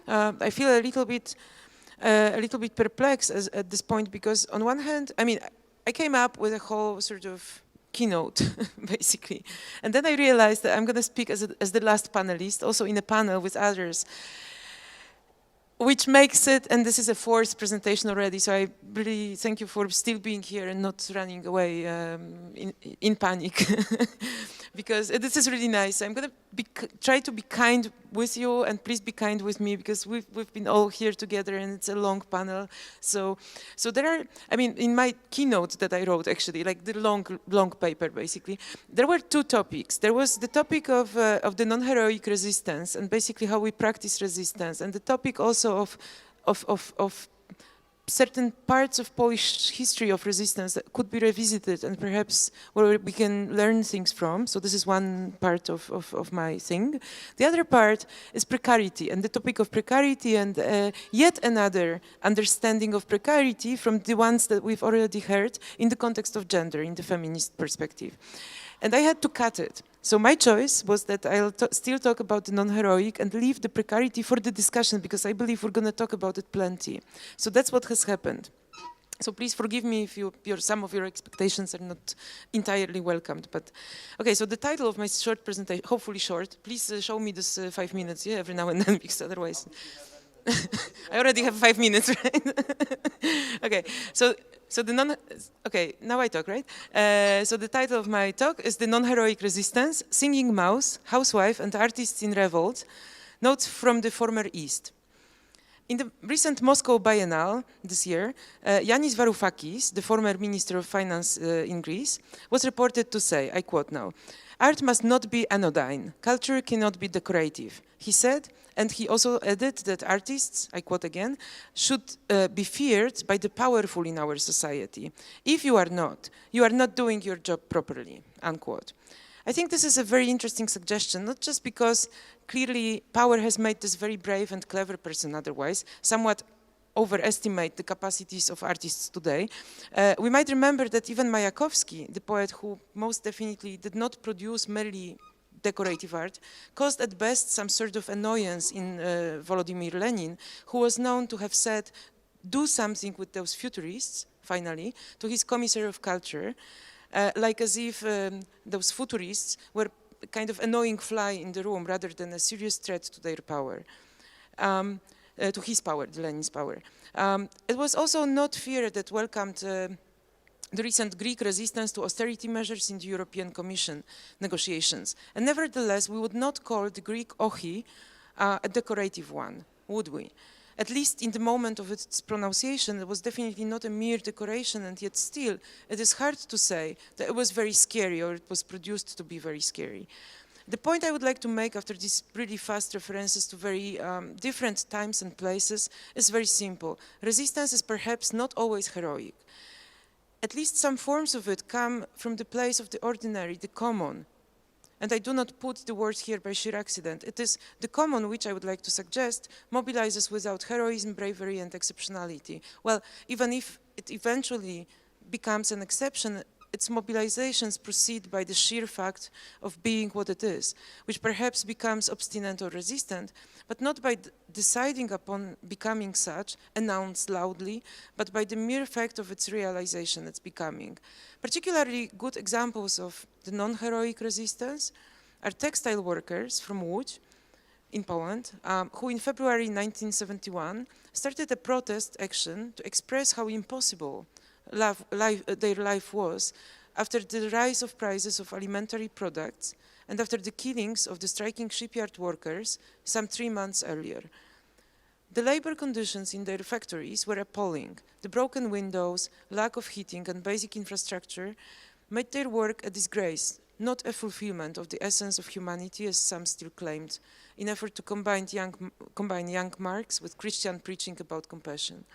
Speaker 11: I feel a little bit perplexed at this point, because on one hand, I came up with a whole sort of keynote basically, and then I realized that I'm going to speak as the last panelist, also in a panel with others, which makes it, and this is a fourth presentation already, so I really thank you for still being here and not running away in panic, because this is really nice. I'm going to try to be kind with you, and please be kind with me, because we've been all here together, and it's a long panel. So there are, in my keynote that I wrote, actually, like the long paper, basically, there were two topics. There was the topic of the non-heroic resistance, and basically how we practice resistance, and the topic also of certain parts of Polish history of resistance that could be revisited and perhaps where we can learn things from. So this is one part of my thing. The other part is precarity, and the topic of precarity, and yet another understanding of precarity from the ones that we've already heard in the context of gender, in the feminist perspective. And I had to cut it. So my choice was that I'll still talk about the non-heroic and leave the precarity for the discussion, because I believe we're going to talk about it plenty. So that's what has happened. So please forgive me if some of your expectations are not entirely welcomed. But okay, so the title of my short presentation, hopefully short, please show me this 5 minutes, yeah, every now and then, because otherwise I already have 5 minutes, right? Okay, so now I talk, right? So the title of my talk is The Non-Heroic Resistance, Singing Mouse, Housewife and Artists in Revolt, Notes from the Former East. In the recent Moscow Biennale this year, Yanis Varoufakis, the former Minister of Finance in Greece, was reported to say, I quote now, "Art must not be anodyne, culture cannot be decorative," he said, and he also added that artists, I quote again, should be feared by the powerful in our society. If you are not doing your job properly, unquote. I think this is a very interesting suggestion, not just because clearly power has made this very brave and clever person otherwise somewhat overestimate the capacities of artists today. We might remember that even Mayakovsky, the poet who most definitely did not produce merely decorative art, caused at best some sort of annoyance in Volodymyr Lenin, who was known to have said, "Do something with those futurists," finally, to his commissar of culture, like as if those futurists were a kind of annoying fly in the room rather than a serious threat to their power, to his power, Lenin's power. It was also not fear that welcomed the recent Greek resistance to austerity measures in the European Commission negotiations. And nevertheless, we would not call the Greek ochi a decorative one, would we? At least in the moment of its pronunciation, it was definitely not a mere decoration, and yet still, it is hard to say that it was very scary or it was produced to be very scary. The point I would like to make after these really fast references to very different times and places is very simple. Resistance is perhaps not always heroic. At least some forms of it come from the place of the ordinary, the common. And I do not put the words here by sheer accident. It is the common which I would like to suggest mobilizes without heroism, bravery, and exceptionality. Well, even if it eventually becomes an exception, its mobilizations proceed by the sheer fact of being what it is, which perhaps becomes obstinate or resistant, but not by deciding upon becoming such, announced loudly, but by the mere fact of its realization, its becoming. Particularly good examples of the non-heroic resistance are textile workers from Łódź in Poland, who in February 1971 started a protest action to express how impossible their life was after the rise of prices of alimentary products and after the killings of the striking shipyard workers some 3 months earlier. The labor conditions in their factories were appalling. The broken windows, lack of heating and basic infrastructure made their work a disgrace, not a fulfillment of the essence of humanity as some still claimed, in effort to combine young Marx with Christian preaching about compassion.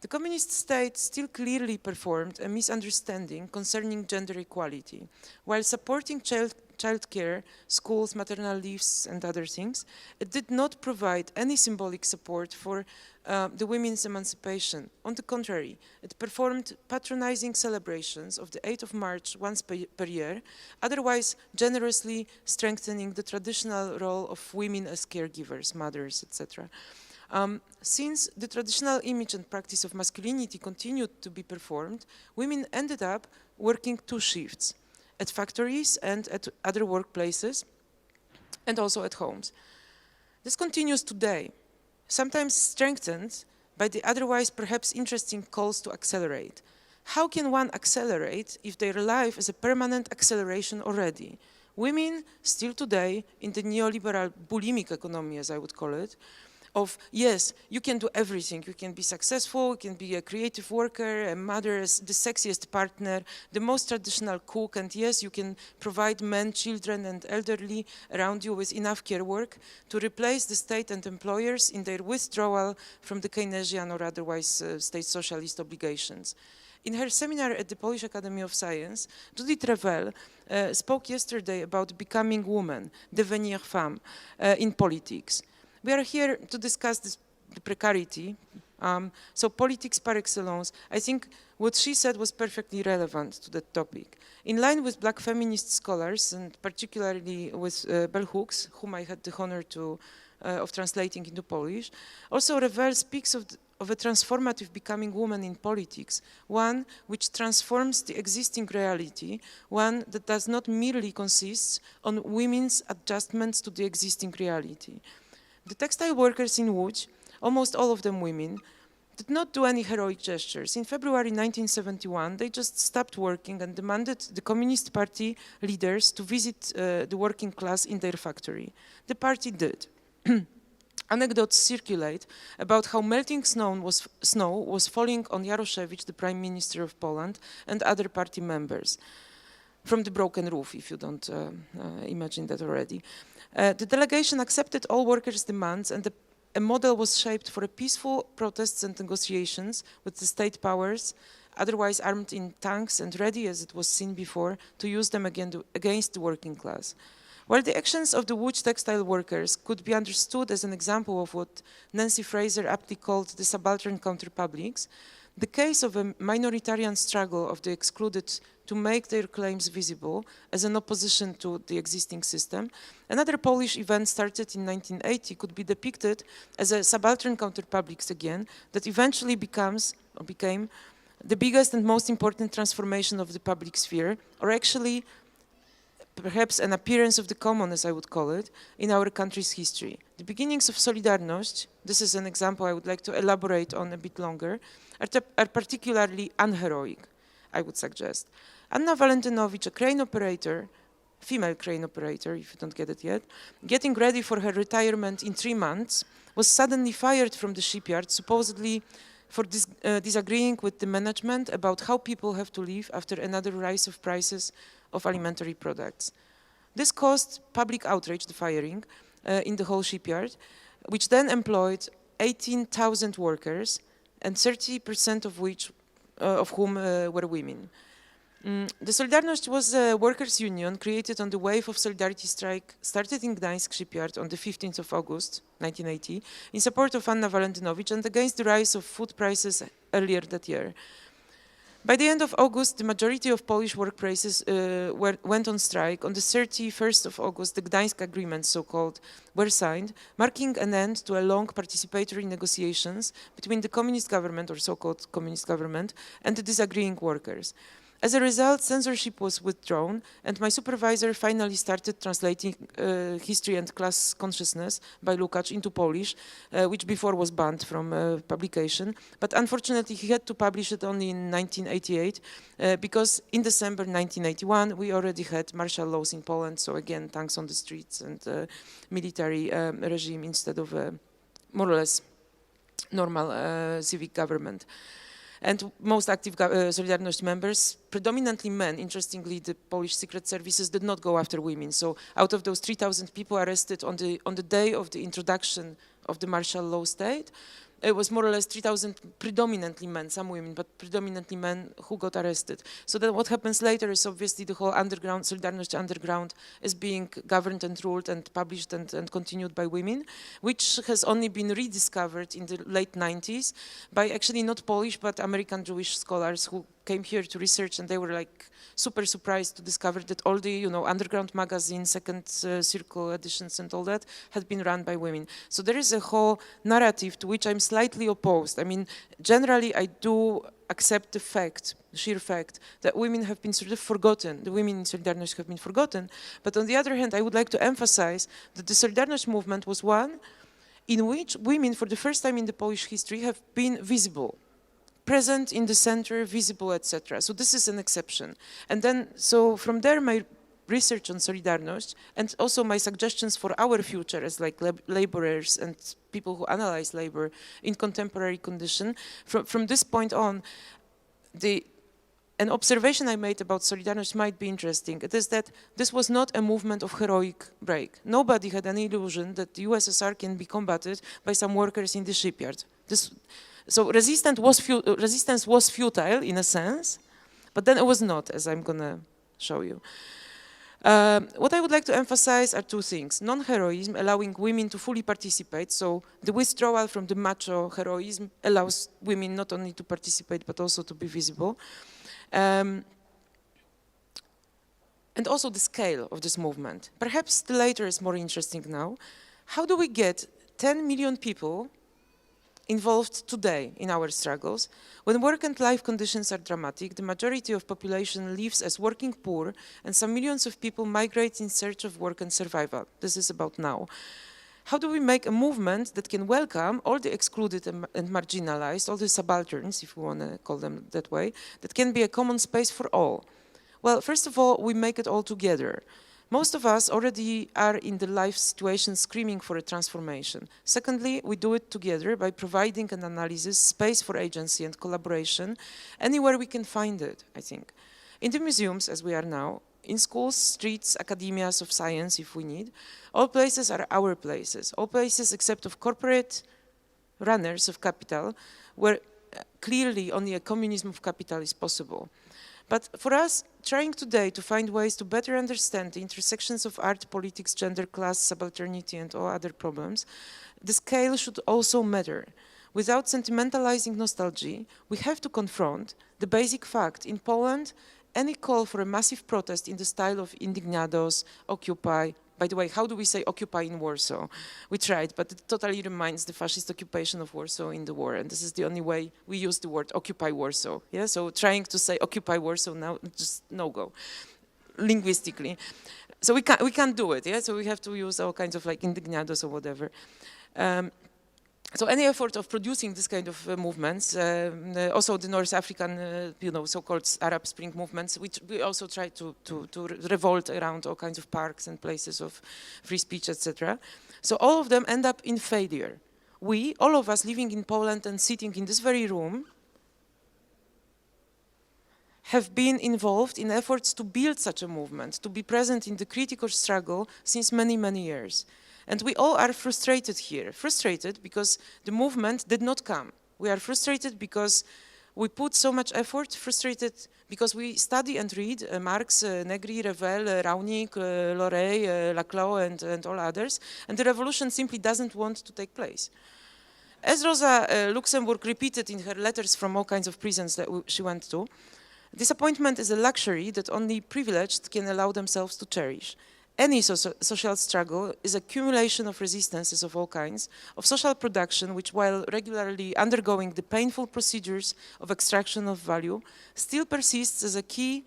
Speaker 11: The communist state still clearly performed a misunderstanding concerning gender equality. While supporting child care, schools, maternal leaves, and other things, it did not provide any symbolic support for the women's emancipation. On the contrary, it performed patronizing celebrations of the 8th of March once per year, otherwise generously strengthening the traditional role of women as caregivers, mothers, etc. Since the traditional image and practice of masculinity continued to be performed, women ended up working 2 shifts, at factories and at other workplaces, and also at homes. This continues today, sometimes strengthened by the otherwise perhaps interesting calls to accelerate. How can one accelerate if their life is a permanent acceleration already? Women still today, in the neoliberal bulimic economy, as I would call it, of, yes, you can do everything. You can be successful, you can be a creative worker, a mother, the sexiest partner, the most traditional cook, and yes, you can provide men, children, and elderly around you with enough care work to replace the state and employers in their withdrawal from the Keynesian or otherwise state socialist obligations. In her seminar at the Polish Academy of Science, Judith Revel spoke yesterday about becoming woman, devenir femme, in politics. We are here to discuss the precarity, So politics par excellence. I think what she said was perfectly relevant to that topic. In line with black feminist scholars, and particularly with Bell Hooks, whom I had the honor of translating into Polish, also Revel speaks of a transformative becoming woman in politics, one which transforms the existing reality, one that does not merely consist on women's adjustments to the existing reality. The textile workers in Łódź, almost all of them women, did not do any heroic gestures. In February 1971, they just stopped working and demanded the Communist Party leaders to visit the working class in their factory. The party did. Anecdotes circulate about how melting snow was falling on Jaroszewicz, the Prime Minister of Poland, and other party members. From the broken roof, if you don't imagine that already. The delegation accepted all workers' demands, and a model was shaped for a peaceful protests and negotiations with the state powers, otherwise armed in tanks and ready, as it was seen before, to use them against the working class. While the actions of the Łódź textile workers could be understood as an example of what Nancy Fraser aptly called the subaltern counterpublics, the case of a minoritarian struggle of the excluded to make their claims visible as an opposition to the existing system, another Polish event started in 1980 could be depicted as a subaltern counterpublics again that eventually became the biggest and most important transformation of the public sphere, or actually perhaps an appearance of the common, as I would call it, in our country's history. The beginnings of Solidarność, this is an example I would like to elaborate on a bit longer, are particularly unheroic, I would suggest. Anna Walentynowicz, a crane operator, female crane operator, if you don't get it yet, getting ready for her retirement in 3 months, was suddenly fired from the shipyard, supposedly for disagreeing with the management about how people have to live after another rise of prices of alimentary products. This caused public outrage, the firing, in the whole shipyard, which then employed 18,000 workers, and 30% of whom were women. The Solidarność was a workers' union created on the wave of Solidarity strike, started in Gdańsk shipyard on the 15th of August, 1980, in support of Anna Walentynowicz and against the rise of food prices earlier that year. By the end of August, the majority of Polish workplaces went on strike. On the 31st of August, the Gdańsk agreements, so-called, were signed, marking an end to a long participatory negotiations between the communist government, or so-called communist government, and the disagreeing workers. As a result, censorship was withdrawn, and my supervisor finally started translating History and Class Consciousness by Lukács into Polish, which before was banned from publication. But unfortunately, he had to publish it only in 1988, because in December 1981, we already had martial laws in Poland, so again, tanks on the streets and military regime instead of a more or less normal civic government. And most active Solidarność members, predominantly men, interestingly, the Polish secret services did not go after women. So out of those 3,000 people arrested on the day of the introduction of the martial law state, it was more or less 3,000 predominantly men, some women, but predominantly men who got arrested. So then what happens later is obviously the whole underground, Solidarność underground, is being governed and ruled and published and continued by women, which has only been rediscovered in the late 90s by actually not Polish, but American Jewish scholars who came here to research, and they were like super surprised to discover that all the underground magazines, second circle editions and all that had been run by women. So there is a whole narrative to which I'm slightly opposed. I mean, generally I do accept the sheer fact that women have been sort of forgotten, the women in Solidarność have been forgotten, but on the other hand I would like to emphasize that the Solidarność movement was one in which women for the first time in the Polish history have been visible, present in the center, visible, etc. So this is an exception. And then, so from there, my research on Solidarność and also my suggestions for our future as like laborers and people who analyze labor in contemporary condition, from this point on, an observation I made about Solidarność might be interesting. It is that this was not a movement of heroic break. Nobody had any illusion that the USSR can be combated by some workers in the shipyard. So resistance was futile in a sense, but then it was not, as I'm gonna show you. What I would like to emphasize are two things. Non-heroism, allowing women to fully participate. So the withdrawal from the macho heroism allows women not only to participate, but also to be visible. And also the scale of this movement. Perhaps the later is more interesting now. How do we get 10 million people involved today in our struggles? When work and life conditions are dramatic, the majority of population lives as working poor, and some millions of people migrate in search of work and survival. This is about now. How do we make a movement that can welcome all the excluded and marginalized, all the subalterns, if we want to call them that way, that can be a common space for all? Well, first of all, we make it all together. Most of us already are in the life situation screaming for a transformation. Secondly, we do it together by providing an analysis, space for agency and collaboration, anywhere we can find it, I think. In the museums, as we are now, in schools, streets, academias of science, if we need, all places are our places. All places except of corporate runners of capital, where clearly only a communism of capital is possible. But for us, trying today to find ways to better understand the intersections of art, politics, gender, class, subalternity, and all other problems, the scale should also matter. Without sentimentalizing nostalgia, we have to confront the basic fact. In Poland, any call for a massive protest in the style of Indignados, Occupy. By the way, how do we say occupy in Warsaw? We tried, but it totally reminds the fascist occupation of Warsaw in the war, and this is the only way we use the word occupy Warsaw. Yeah, so trying to say occupy Warsaw now, just no go, linguistically. So we can't do it. Yeah, so we have to use all kinds of like Indignados or whatever. So any effort of producing this kind of movements, also the North African, so-called Arab Spring movements, which we also try to revolt around all kinds of parks and places of free speech, etc. So all of them end up in failure. We, all of us living in Poland and sitting in this very room, have been involved in efforts to build such a movement, to be present in the critical struggle since many, many years. And we all are frustrated here. Frustrated because the movement did not come. We are frustrated because we put so much effort. Frustrated because we study and read Marx, Negri, Revel, Raunik, Lorey, Laclau, and all others. And the revolution simply doesn't want to take place. As Rosa Luxemburg repeated in her letters from all kinds of prisons that she went to, disappointment is a luxury that only privileged can allow themselves to cherish. Any social struggle is an accumulation of resistances of all kinds, of social production, which while regularly undergoing the painful procedures of extraction of value, still persists as a key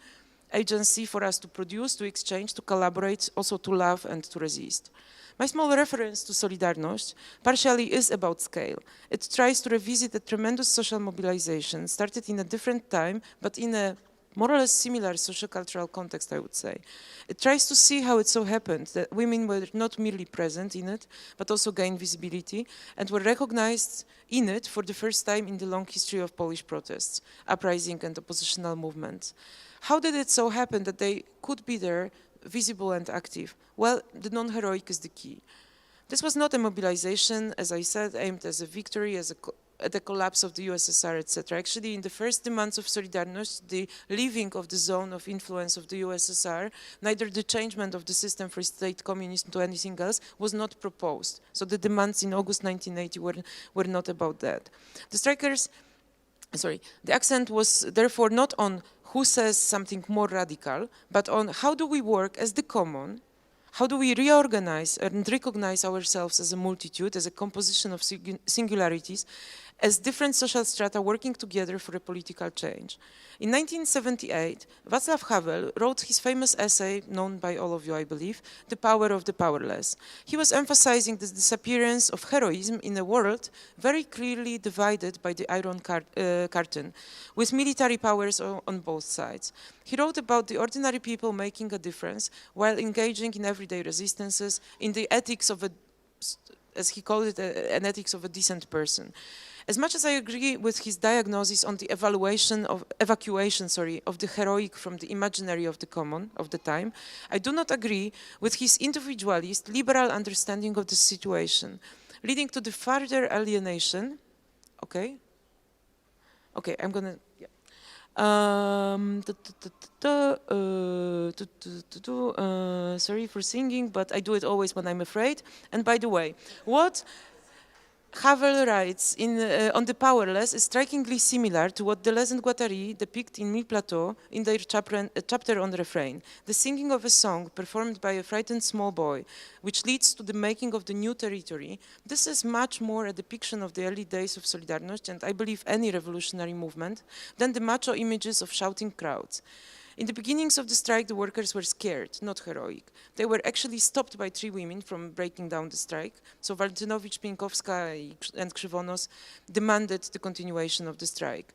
Speaker 11: agency for us to produce, to exchange, to collaborate, also to love and to resist. My small reference to Solidarność partially is about scale. It tries to revisit a tremendous social mobilization, started in a different time, but in a more or less similar socio-cultural context, I would say. It tries to see how it so happened that women were not merely present in it, but also gained visibility and were recognized in it for the first time in the long history of Polish protests, uprising and oppositional movements. How did it so happen that they could be there, visible and active? Well, the non-heroic is the key. This was not a mobilization, as I said, aimed as a victory, at the collapse of the USSR, etc. Actually, in the first demands of Solidarność, the leaving of the zone of influence of the USSR, neither the changement of the system for state communism to anything else was not proposed. So the demands in August 1980 were not about that. The accent was therefore not on who says something more radical, but on how do we work as the common. How do we reorganize and recognize ourselves as a multitude, as a composition of singularities, as different social strata working together for a political change? In 1978, Václav Havel wrote his famous essay, known by all of you, I believe, The Power of the Powerless. He was emphasizing the disappearance of heroism in a world very clearly divided by the Iron Curtain, with military powers on both sides. He wrote about the ordinary people making a difference while engaging in everyday resistances, in the ethics of as he called it, an ethics of a decent person. As much as I agree with his diagnosis on the evacuation of the heroic from the imaginary of the common of the time, I do not agree with his individualist, liberal understanding of the situation, leading to the further alienation. Sorry for singing, but I do it always when I'm afraid. And by the way, what Havel writes on the powerless is strikingly similar to what Deleuze and Guattari depict in Mille Plateaux in their chapter on refrain. The singing of a song performed by a frightened small boy, which leads to the making of the new territory. This is much more a depiction of the early days of Solidarność, and I believe any revolutionary movement, than the macho images of shouting crowds. In the beginnings of the strike, the workers were scared, not heroic. They were actually stopped by 3 women from breaking down the strike. So Waltynowicz, Pienkowska and Krzywonos demanded the continuation of the strike.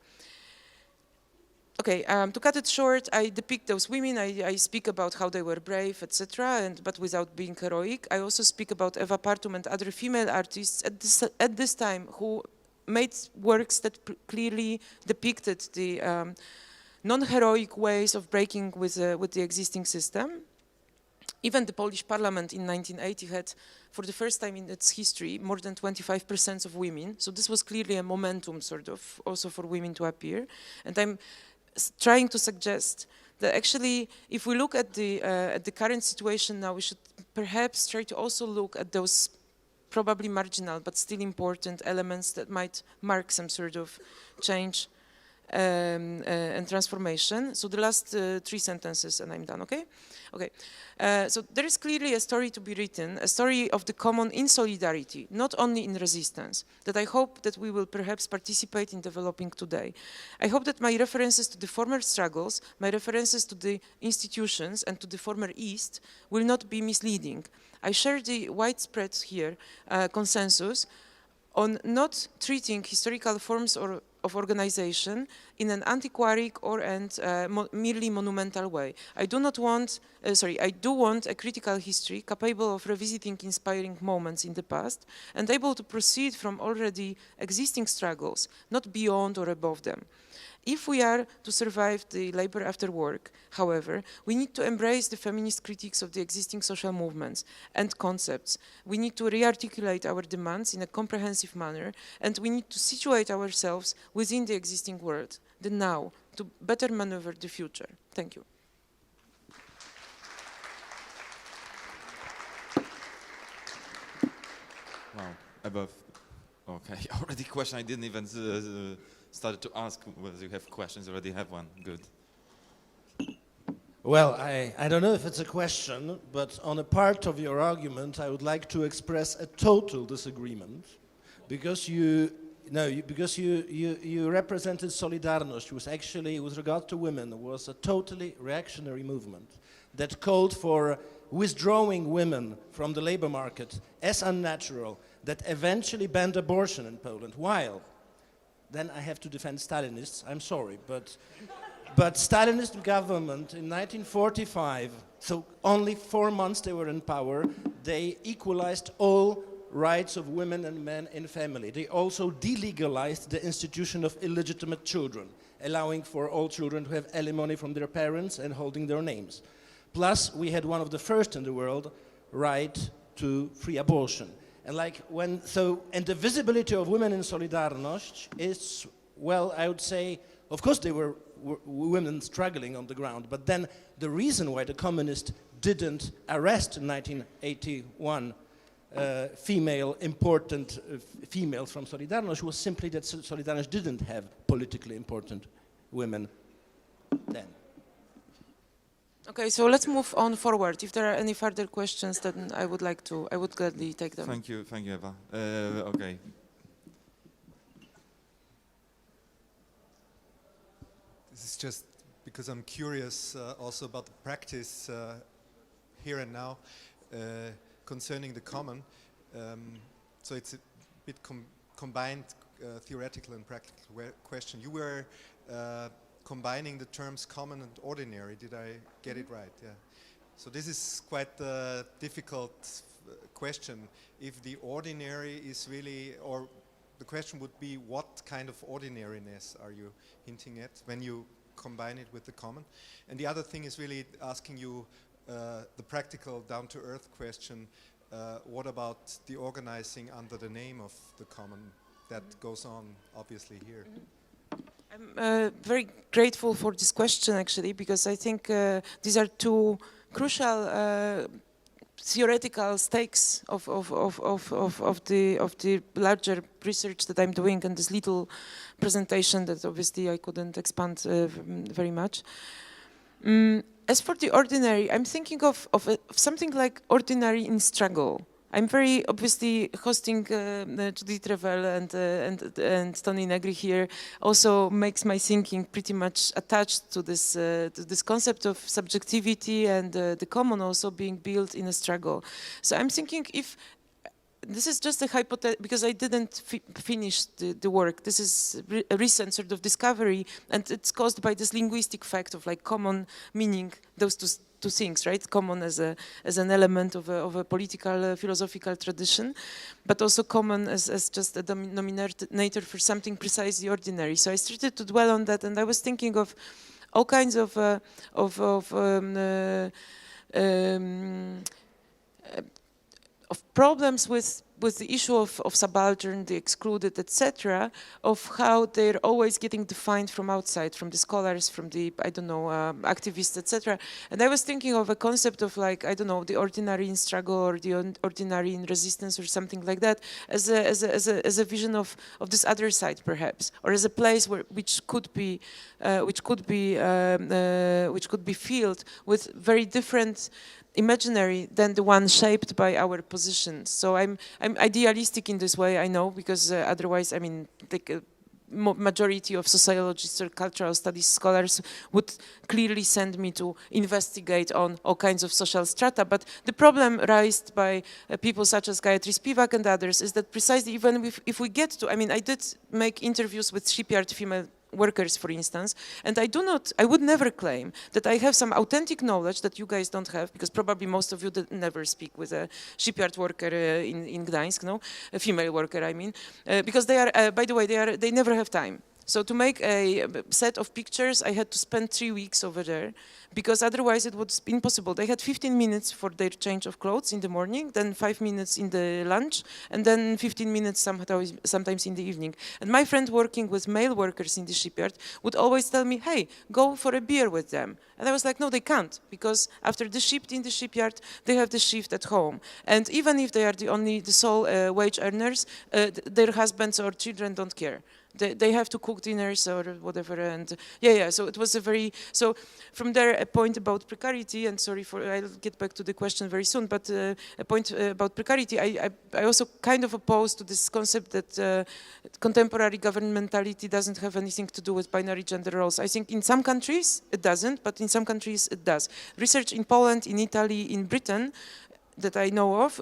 Speaker 11: Okay, to cut it short, I depict those women, I speak about how they were brave, etc., but without being heroic. I also speak about Eva Partum and other female artists at this time who made works that clearly depicted the non-heroic ways of breaking with the existing system. Even the Polish parliament in 1980 had, for the first time in its history, more than 25% of women. So this was clearly a momentum, sort of, also for women to appear. And I'm trying to suggest that actually, if we look at the current situation now, we should perhaps try to also look at those probably marginal but still important elements that might mark some sort of change and transformation. So the last 3 sentences and I'm done, okay? Okay, so there is clearly a story to be written, a story of the common in solidarity, not only in resistance, that I hope that we will perhaps participate in developing today. I hope that my references to the former struggles, my references to the institutions and to the former East will not be misleading. I share the widespread here consensus on not treating historical forms of organization in an antiquaric or merely monumental way. I do want a critical history capable of revisiting inspiring moments in the past and able to proceed from already existing struggles, not beyond or above them. If we are to survive the labor after work, however, we need to embrace the feminist critiques of the existing social movements and concepts. We need to re-articulate our demands in a comprehensive manner, and we need to situate ourselves within the existing world, the now, to better maneuver the future. Thank you.
Speaker 2: Wow, okay, already question I didn't even started to ask whether you have questions, already have one, good.
Speaker 3: Well, I don't know if it's a question, but on a part of your argument, I would like to express a total disagreement, because you represented Solidarność, which was actually, with regard to women, was a totally reactionary movement that called for withdrawing women from the labor market as unnatural, that eventually banned abortion in Poland, while then I have to defend Stalinists, I'm sorry, but Stalinist government in 1945, so only 4 months they were in power, they equalized all rights of women and men in family. They also delegalized the institution of illegitimate children, allowing for all children to have alimony from their parents and holding their names. Plus, we had one of the first in the world right to free abortion. And and the visibility of women in Solidarność is, well, I would say, of course they were women struggling on the ground, but then the reason why the communists didn't arrest in 1981 important females from Solidarność was simply that Solidarność didn't have politically important women then.
Speaker 11: Okay, so let's move on forward. If there are any further questions, then I would gladly take them.
Speaker 2: Thank you, Eva. Okay.
Speaker 12: This is just because I'm curious also about the practice here and now concerning the common. So it's a bit combined theoretical and practical question. You were combining the terms common and ordinary. Did I get it right? Yeah. So this is quite a difficult question. If the ordinary is really, or the question would be, what kind of ordinariness are you hinting at when you combine it with the common? And the other thing is really asking you the practical, down-to-earth question, what about the organizing under the name of the common that goes on, obviously, here?
Speaker 11: I'm very grateful for this question, actually, because I think these are two crucial theoretical stakes of the larger research that I'm doing, and this little presentation that obviously I couldn't expand very much. As for the ordinary, I'm thinking of something like ordinary in struggle. I'm very obviously hosting Judith Revel and Tony Negri here also makes my thinking pretty much attached to this concept of subjectivity and the common also being built in a struggle. So I'm thinking if this is just a hypothesis, because I didn't finish the work. This is a recent sort of discovery, and it's caused by this linguistic fact of like common meaning, those two things, right? Common as an element of a political, philosophical tradition, but also common as just a denominator for something precisely ordinary. So I started to dwell on that, and I was thinking of all kinds of problems with the issue of subaltern, the excluded, etc., of how they're always getting defined from outside, from the scholars, from the, I don't know, activists, etc. And I was thinking of a concept of like, I don't know, the ordinary in struggle or the ordinary in resistance or something like that, as a vision of this other side, perhaps, or as a place which could be filled with very different imaginary than the one shaped by our positions. So I'm idealistic in this way, I know, because otherwise, I mean, the majority of sociologists or cultural studies scholars would clearly send me to investigate on all kinds of social strata. But the problem raised by people such as Gayatri Spivak and others is that precisely even if we get to, I mean, I did make interviews with shipyard female workers, for instance, and I would never claim that I have some authentic knowledge that you guys don't have, because probably most of you never speak with a shipyard worker in Gdańsk, no, a female worker, I mean, because they are, by the way, they never have time. So to make a set of pictures, I had to spend 3 weeks over there, because otherwise it was impossible. They had 15 minutes for their change of clothes in the morning, then 5 minutes in the lunch, and then 15 minutes sometimes in the evening. And my friend working with male workers in the shipyard would always tell me, hey, go for a beer with them. And I was like, no, they can't, because after the shift in the shipyard, they have the shift at home. And even if they are the sole wage earners, their husbands or children don't care. They have to cook dinners or whatever, and so it was so from there a point about precarity, and I'll get back to the question very soon, but a point about precarity, I also kind of oppose to this concept that contemporary governmentality doesn't have anything to do with binary gender roles. I think in some countries it doesn't, but in some countries it does. Research in Poland, in Italy, in Britain, that I know of,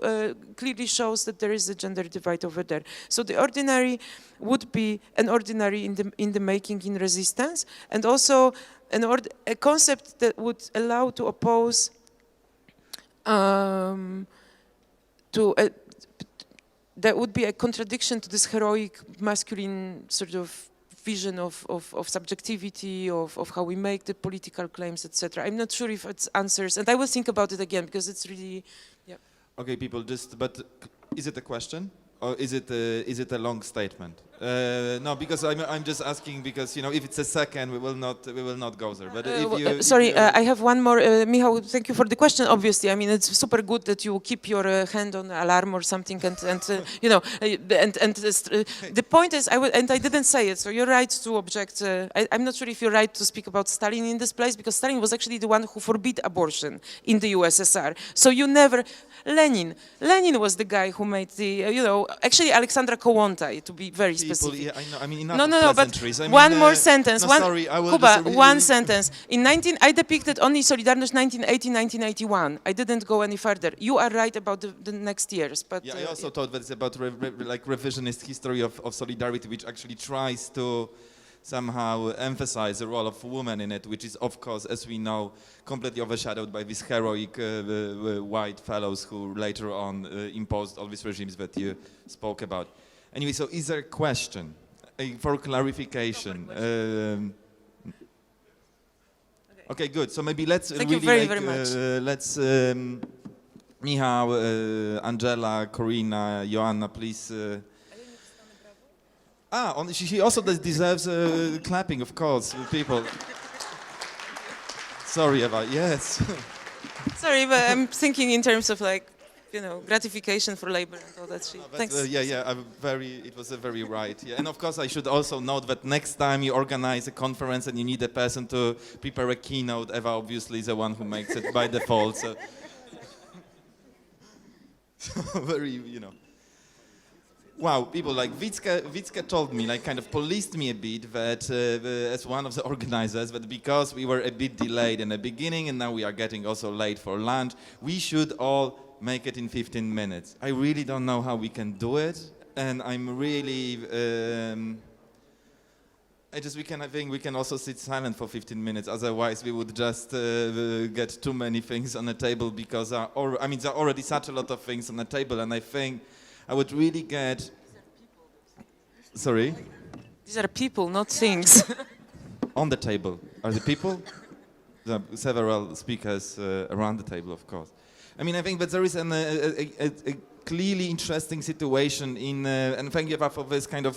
Speaker 11: clearly shows that there is a gender divide over there. So the ordinary would be an ordinary in the making, in resistance, and also a concept that would allow to oppose that would be a contradiction to this heroic masculine sort of vision of subjectivity, of how we make the political claims, etc. I'm not sure if it answers, and I will think about it again, because it's really, yeah.
Speaker 2: Okay, people, but is it a question? Or is it a long statement? No, because I'm just asking because, you know, if it's a second, we will not go there. But if you,
Speaker 11: sorry, I have one more. Michal, thank you for the question. Obviously, I mean, it's super good that you keep your hand on alarm or something, and you know, the point is, I didn't say it. So you're right to object. I'm not sure if you're right to speak about Stalin in this place, because Stalin was actually the one who forbid abortion in the USSR. So you never. Lenin was the guy who made the, you know, actually Alexandra Kołłątaj, to be very specific.
Speaker 2: Yeah, I know. I mean, enough
Speaker 11: no, but
Speaker 2: I mean,
Speaker 11: one more sentence.
Speaker 2: No, sorry, I will
Speaker 11: Kuba, one sentence. I depicted only Solidarność 1980-1981. I didn't go any further. You are right about the next years, but
Speaker 2: yeah, I also thought that it's about like revisionist history of solidarity, which actually tries to somehow emphasize the role of women in it, which is, of course, as we know, completely overshadowed by these heroic white fellows who later on imposed all these regimes that you spoke about. Anyway, so is there a question for clarification? Okay, good. So maybe let's
Speaker 11: Thank you very much.
Speaker 2: Let's Michal, Angela, Corina, Joanna, please. She also deserves clapping, of course, people. Sorry about, yes.
Speaker 11: Sorry, but I'm thinking in terms of like, gratification for labor and all that shit. Thanks.
Speaker 2: It was a very right. Yeah, and of course I should also note that next time you organize a conference and you need a person to prepare a keynote, Eva obviously is the one who makes it by default. So, very, Wow, people like Wicka told me, like kind of policed me a bit that as one of the organizers, that because we were a bit delayed in the beginning and now we are getting also late for lunch, we should all make it in 15 minutes. I really don't know how we can do it, and I'm really, I think we can also sit silent for 15 minutes, otherwise we would just get too many things on the table because, there are already such a lot of things on the table, and I think I would really get... Sorry?
Speaker 11: These are people, not things.
Speaker 2: On the table. Are the people? There are several speakers around the table, of course. I think that there is a clearly interesting situation in, and thank you for this kind of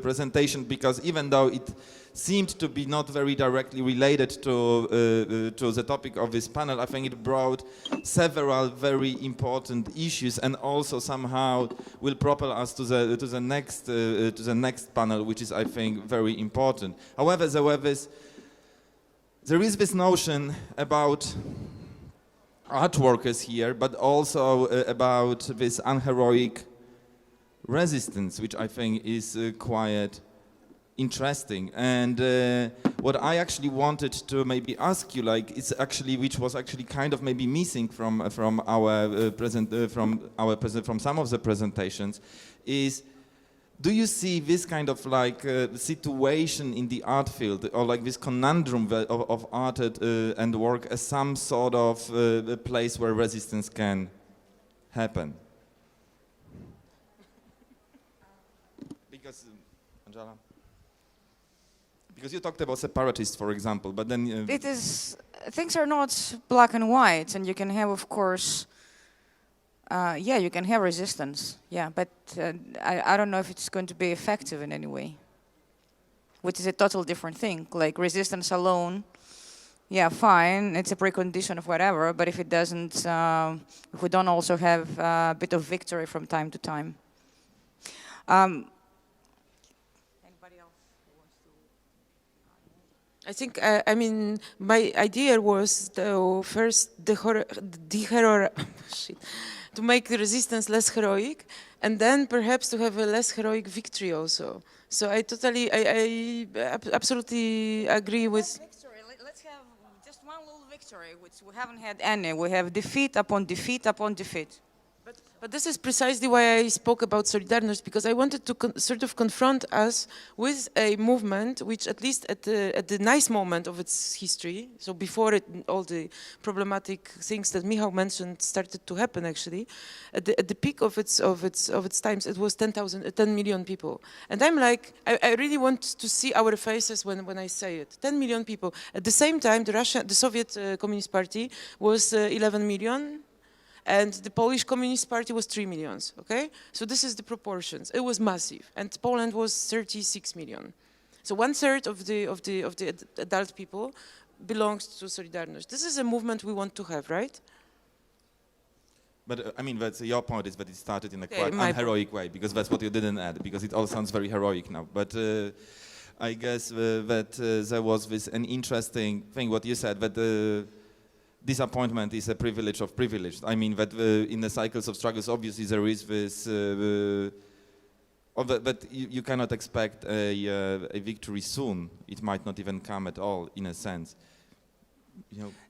Speaker 2: presentation, because even though it seemed to be not very directly related to the topic of this panel, I think it brought several very important issues and also somehow will propel us to the next panel, which is, I think, very important. However, there is this notion about art workers here, but also about this unheroic resistance, which I think is quite interesting. And what I actually wanted to maybe ask you, which was actually kind of maybe missing from some of the presentations, is: do you see this kind of situation in the art field, or like this conundrum of art and work, as some sort of a place where resistance can happen? Because, Angela? Because you talked about separatists, for example, but then...
Speaker 13: things are not black and white, and you can have, of course... you can have resistance, but I don't know if it's going to be effective in any way, which is a total different thing. Like resistance alone, fine, it's a precondition of whatever, but if it doesn't, if we don't also have a bit of victory from time to time.
Speaker 11: Anybody else who wants to? I think, my idea was to first to make the resistance less heroic, and then perhaps to have a less heroic victory also. So I absolutely agree with...
Speaker 13: Let's have just one little victory, which we haven't had any. We have defeat upon defeat upon defeat.
Speaker 11: But this is precisely why I spoke about Solidarność, because I wanted to sort of confront us with a movement which, at least at the nice moment of its history, so before all the problematic things that Michal mentioned started to happen, actually, at the peak of its times, it was 10 million people. And I'm like, I really want to see our faces when I say it. 10 million people. At the same time, the Soviet Communist Party was 11 million. And the Polish Communist Party was 3 million, okay? So this is the proportions. It was massive. And Poland was 36 million. So 1/3 of the adult people belongs to Solidarność. This is a movement we want to have, right?
Speaker 2: But your point is that it started in a quite unheroic way, because that's what you didn't add, because it all sounds very heroic now. But I guess that there was an interesting thing, what you said, that disappointment is a privilege of privilege. That in the cycles of struggles, obviously there is this, but you cannot expect a victory soon. It might not even come at all, in a sense.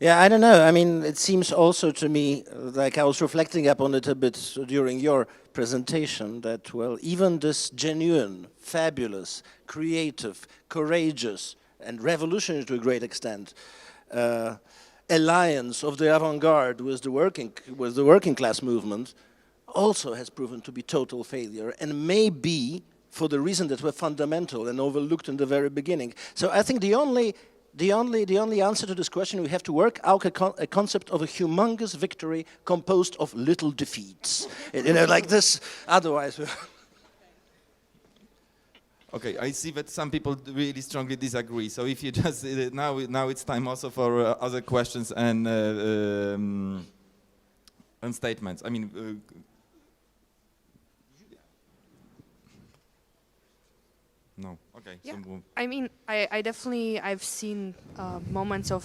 Speaker 3: Yeah, I don't know. It seems also to me, like I was reflecting upon it a bit during your presentation, that, well, even this genuine, fabulous, creative, courageous, and revolutionary to a great extent, alliance of the avant-garde with the working class movement also has proven to be total failure, and maybe for the reason that were fundamental and overlooked in the very beginning. So I think the only answer to this question, we have to work out a concept of a humongous victory composed of little defeats. Like this, otherwise...
Speaker 2: Okay, I see that some people really strongly disagree. So if you just now it's time also for other questions and statements. I mean. No. Okay.
Speaker 9: Yeah.
Speaker 2: So
Speaker 9: I mean, I definitely I've seen moments of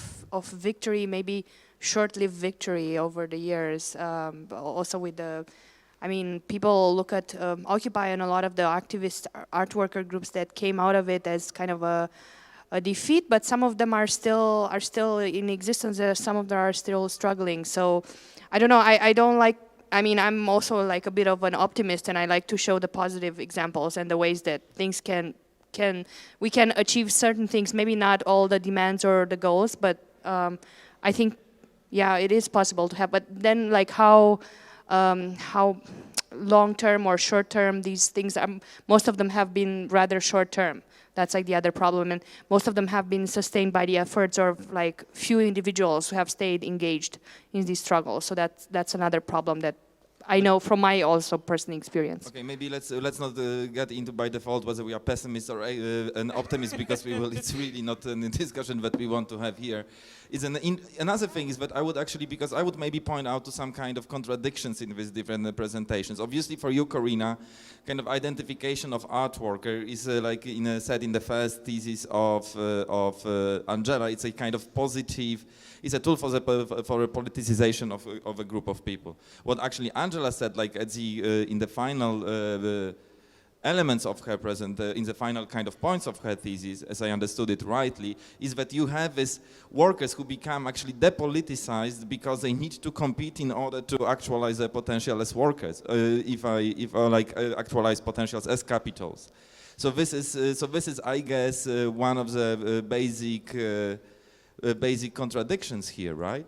Speaker 9: victory, maybe short-lived victory over the years. But also with the, I mean, people look at Occupy and a lot of the activist art worker groups that came out of it as kind of a defeat. But some of them are still in existence. Some of them are still struggling. So I don't know. I don't like. I mean, I'm also like a bit of an optimist, and I like to show the positive examples and the ways that things we can achieve certain things, maybe not all the demands or the goals, but I think, yeah, it is possible to have. But then, like how long-term or short-term these things are, most of them have been rather short-term. That's like the other problem, and most of them have been sustained by the efforts of like few individuals who have stayed engaged in these struggles. So that's another problem that I know from my also personal experience.
Speaker 2: Okay, maybe let's not get into by default whether we are pessimists or an optimist, because it's really not a discussion that we want to have here. Another thing is that I would actually, because I would maybe point out to some kind of contradictions in these different presentations. Obviously for you, Corina, kind of identification of art worker is like said in the first thesis of Angela, it's a kind of positive, it's a tool for a politicization of a group of people. What actually Angela said, like at in the final elements of her in the final kind of points of her thesis, as I understood it rightly, is that you have these workers who become actually depoliticized because they need to compete in order to actualize their potential as workers, actualize potentials as capitals. So this is I guess one of the basic contradictions here, right?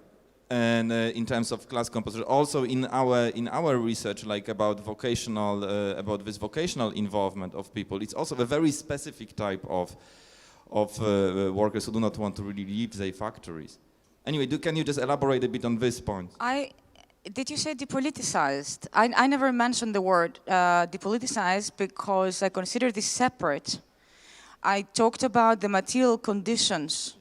Speaker 2: And in terms of class composition, also in our research, like about this vocational involvement of people, it's also a very specific type of workers who do not want to really leave their factories. Anyway, can you just elaborate a bit on this point?
Speaker 13: Did you say depoliticized? I never mentioned the word depoliticized because I consider this separate. I talked about the material conditions,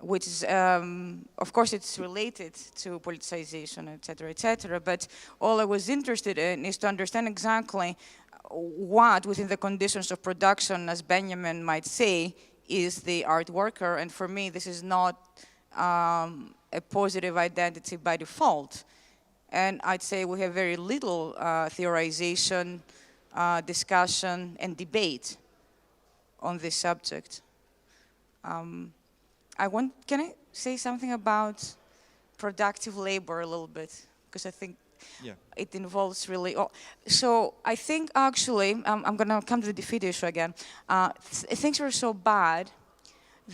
Speaker 13: which is, of course, it's related to politicization, et cetera, but all I was interested in is to understand exactly what, within the conditions of production, as Benjamin might say, is the art worker, and for me, this is not a positive identity by default. And I'd say we have very little theorization, discussion, and debate on this subject. Can I say something about productive labor a little bit? Because I think it involves really. So I think actually, I'm going to come to the defeat issue again. Things were so bad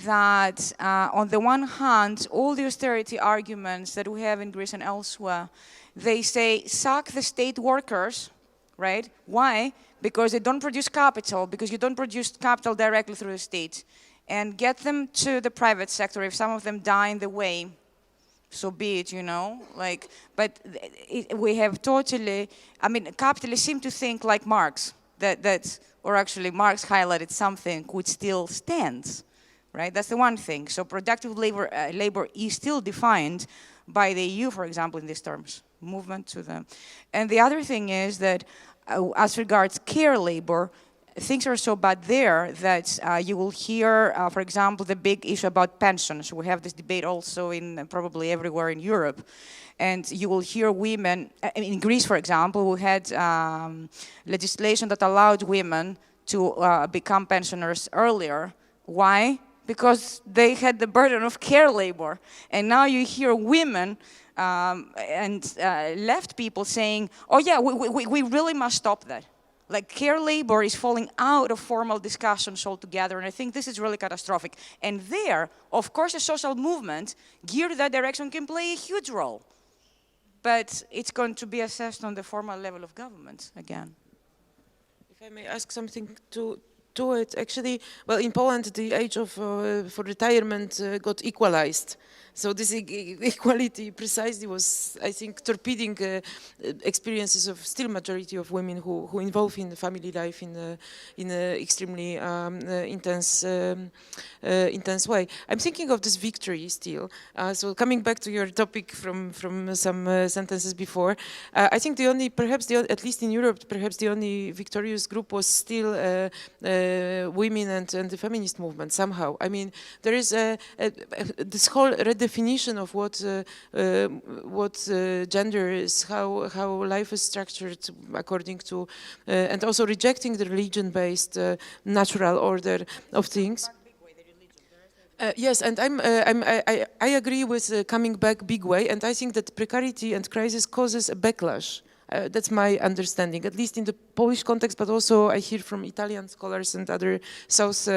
Speaker 13: that on the one hand, all the austerity arguments that we have in Greece and elsewhere, they say, sack the state workers, right? Why? Because they don't produce capital, because you don't produce capital directly through the state. And get them to the private sector. If some of them die in the way, so be it, but we have totally, I mean, capitalists seem to think like Marx, or actually Marx highlighted something which still stands, right? That's the one thing. So productive labor is still defined by the EU, for example, in these terms, movement to them. And the other thing is that as regards care labor, things are so bad there that you will hear, for example, the big issue about pensions. We have this debate also in probably everywhere in Europe. And you will hear women, in Greece, for example, we had legislation that allowed women to become pensioners earlier. Why? Because they had the burden of care labor. And now you hear women and left people saying, oh yeah, we really must stop that. Like care labor is falling out of formal discussions altogether, and I think this is really catastrophic. And there, of course, a social movement geared in that direction can play a huge role. But it's going to be assessed on the formal level of government again.
Speaker 11: If I may ask something to do it. Actually, well, in Poland, the age of for retirement got equalized. So this equality precisely was, I think, torpedoing experiences of still majority of women who involve in the family life in a extremely intense way. I'm thinking of this victory still. So coming back to your topic from some sentences before, I think at least in Europe, perhaps the only victorious group was still women and the feminist movement somehow. I mean, there is this whole redefinition of what gender is, how life is structured according to, and also rejecting the religion-based natural order of things. Yes, and I agree with coming back big way, and I think that precarity and crisis causes a backlash. That's my understanding, at least in the Polish context, but also I hear from Italian scholars and other South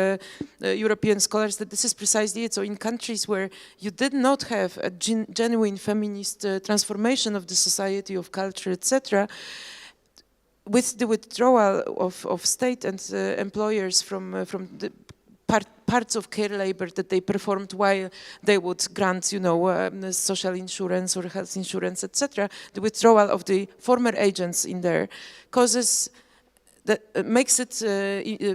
Speaker 11: European scholars that this is precisely it. So in countries where you did not have a genuine feminist transformation of the society, of culture, etc., with the withdrawal of state and employers from the parts of care labor that they performed while they would grant, social insurance or health insurance, etc., the withdrawal of the former agents in there causes that makes it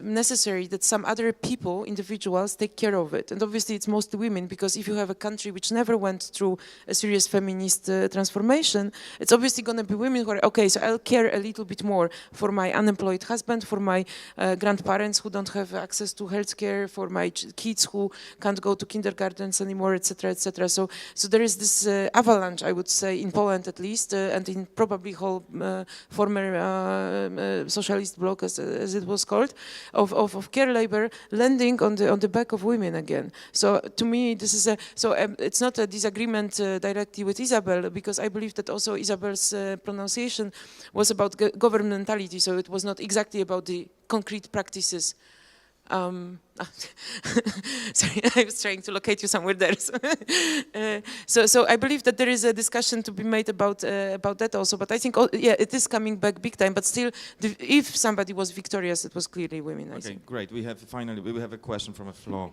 Speaker 11: necessary that some other people, individuals, take care of it. And obviously it's mostly women, because if you have a country which never went through a serious feminist transformation, it's obviously going to be women who are, okay, so I'll care a little bit more for my unemployed husband, for my grandparents who don't have access to healthcare, for my kids who can't go to kindergartens anymore, etc., etc. So there is this avalanche, I would say, in Poland at least, and in probably whole former socialist bloc, as it was called, of care labor landing on the back of women again. So to me, this is it's not a disagreement directly with Isabel, because I believe that also Isabel's pronunciation was about governmentality, so it was not exactly about the concrete practices. Sorry, I was trying to locate you somewhere there. So I believe that there is a discussion to be made about that also. But I think, it is coming back big time. But still, if somebody was victorious, it was clearly women.
Speaker 2: Okay, great. We have a question from the floor.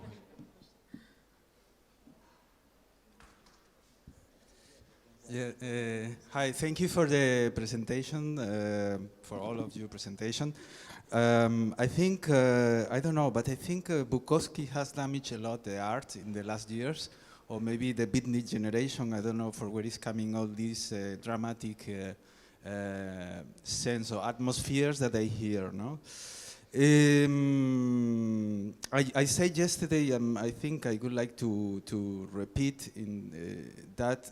Speaker 14: Yeah. Hi. Thank you for the presentation. For all of your presentation. I think, I don't know, but I think Bukowski has damaged a lot the art in the last years, or maybe the beatnik generation, I don't know for where is coming all these dramatic sense or atmospheres that I hear, no? I said yesterday, I think I would like to repeat in that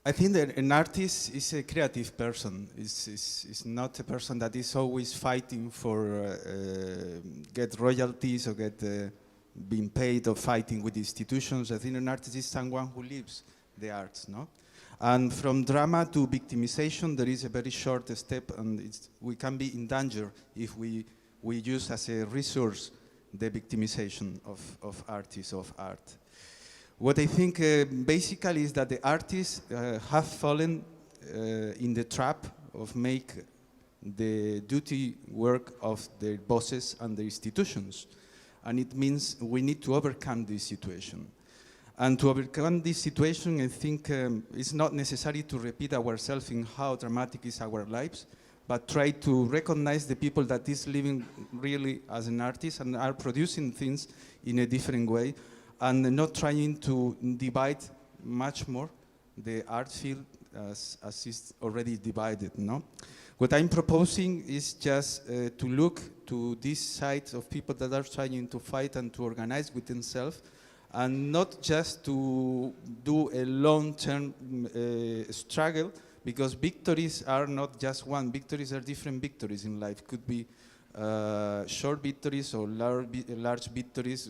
Speaker 14: I think that an artist is a creative person. Is not a person that is always fighting for get royalties or get being paid or fighting with institutions. I think an artist is someone who lives the arts, no? And from drama to victimization, there is a very short step, and we can be in danger if we use as a resource the victimization of artists, of art. What I think basically is that the artists have fallen in the trap of make the duty work of their bosses and the institutions. And it means we need to overcome this situation. And to overcome this situation, I think it's not necessary to repeat ourselves in how dramatic is our lives, but try to recognize the people that is living really as an artist and are producing things in a different way, and not trying to divide much more the art field as is already divided, no? What I'm proposing is just to look to this side of people that are trying to fight and to organize with themselves, and not just to do a long-term struggle, because victories are not just one. Victories are different victories in life. Could be short victories or large victories.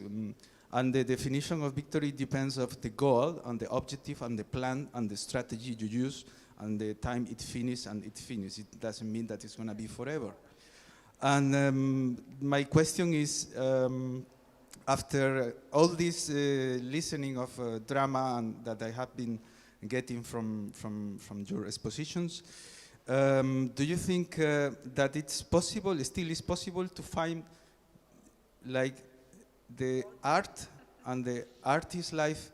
Speaker 14: And the definition of victory depends on the goal and the objective and the plan and the strategy you use and the time it finishes and it finishes. It doesn't mean that it's going to be forever. And my question is, after all this listening of drama and that I have been getting from your expositions, Do you think that it's possible, still is possible, to find like the art and the artist's life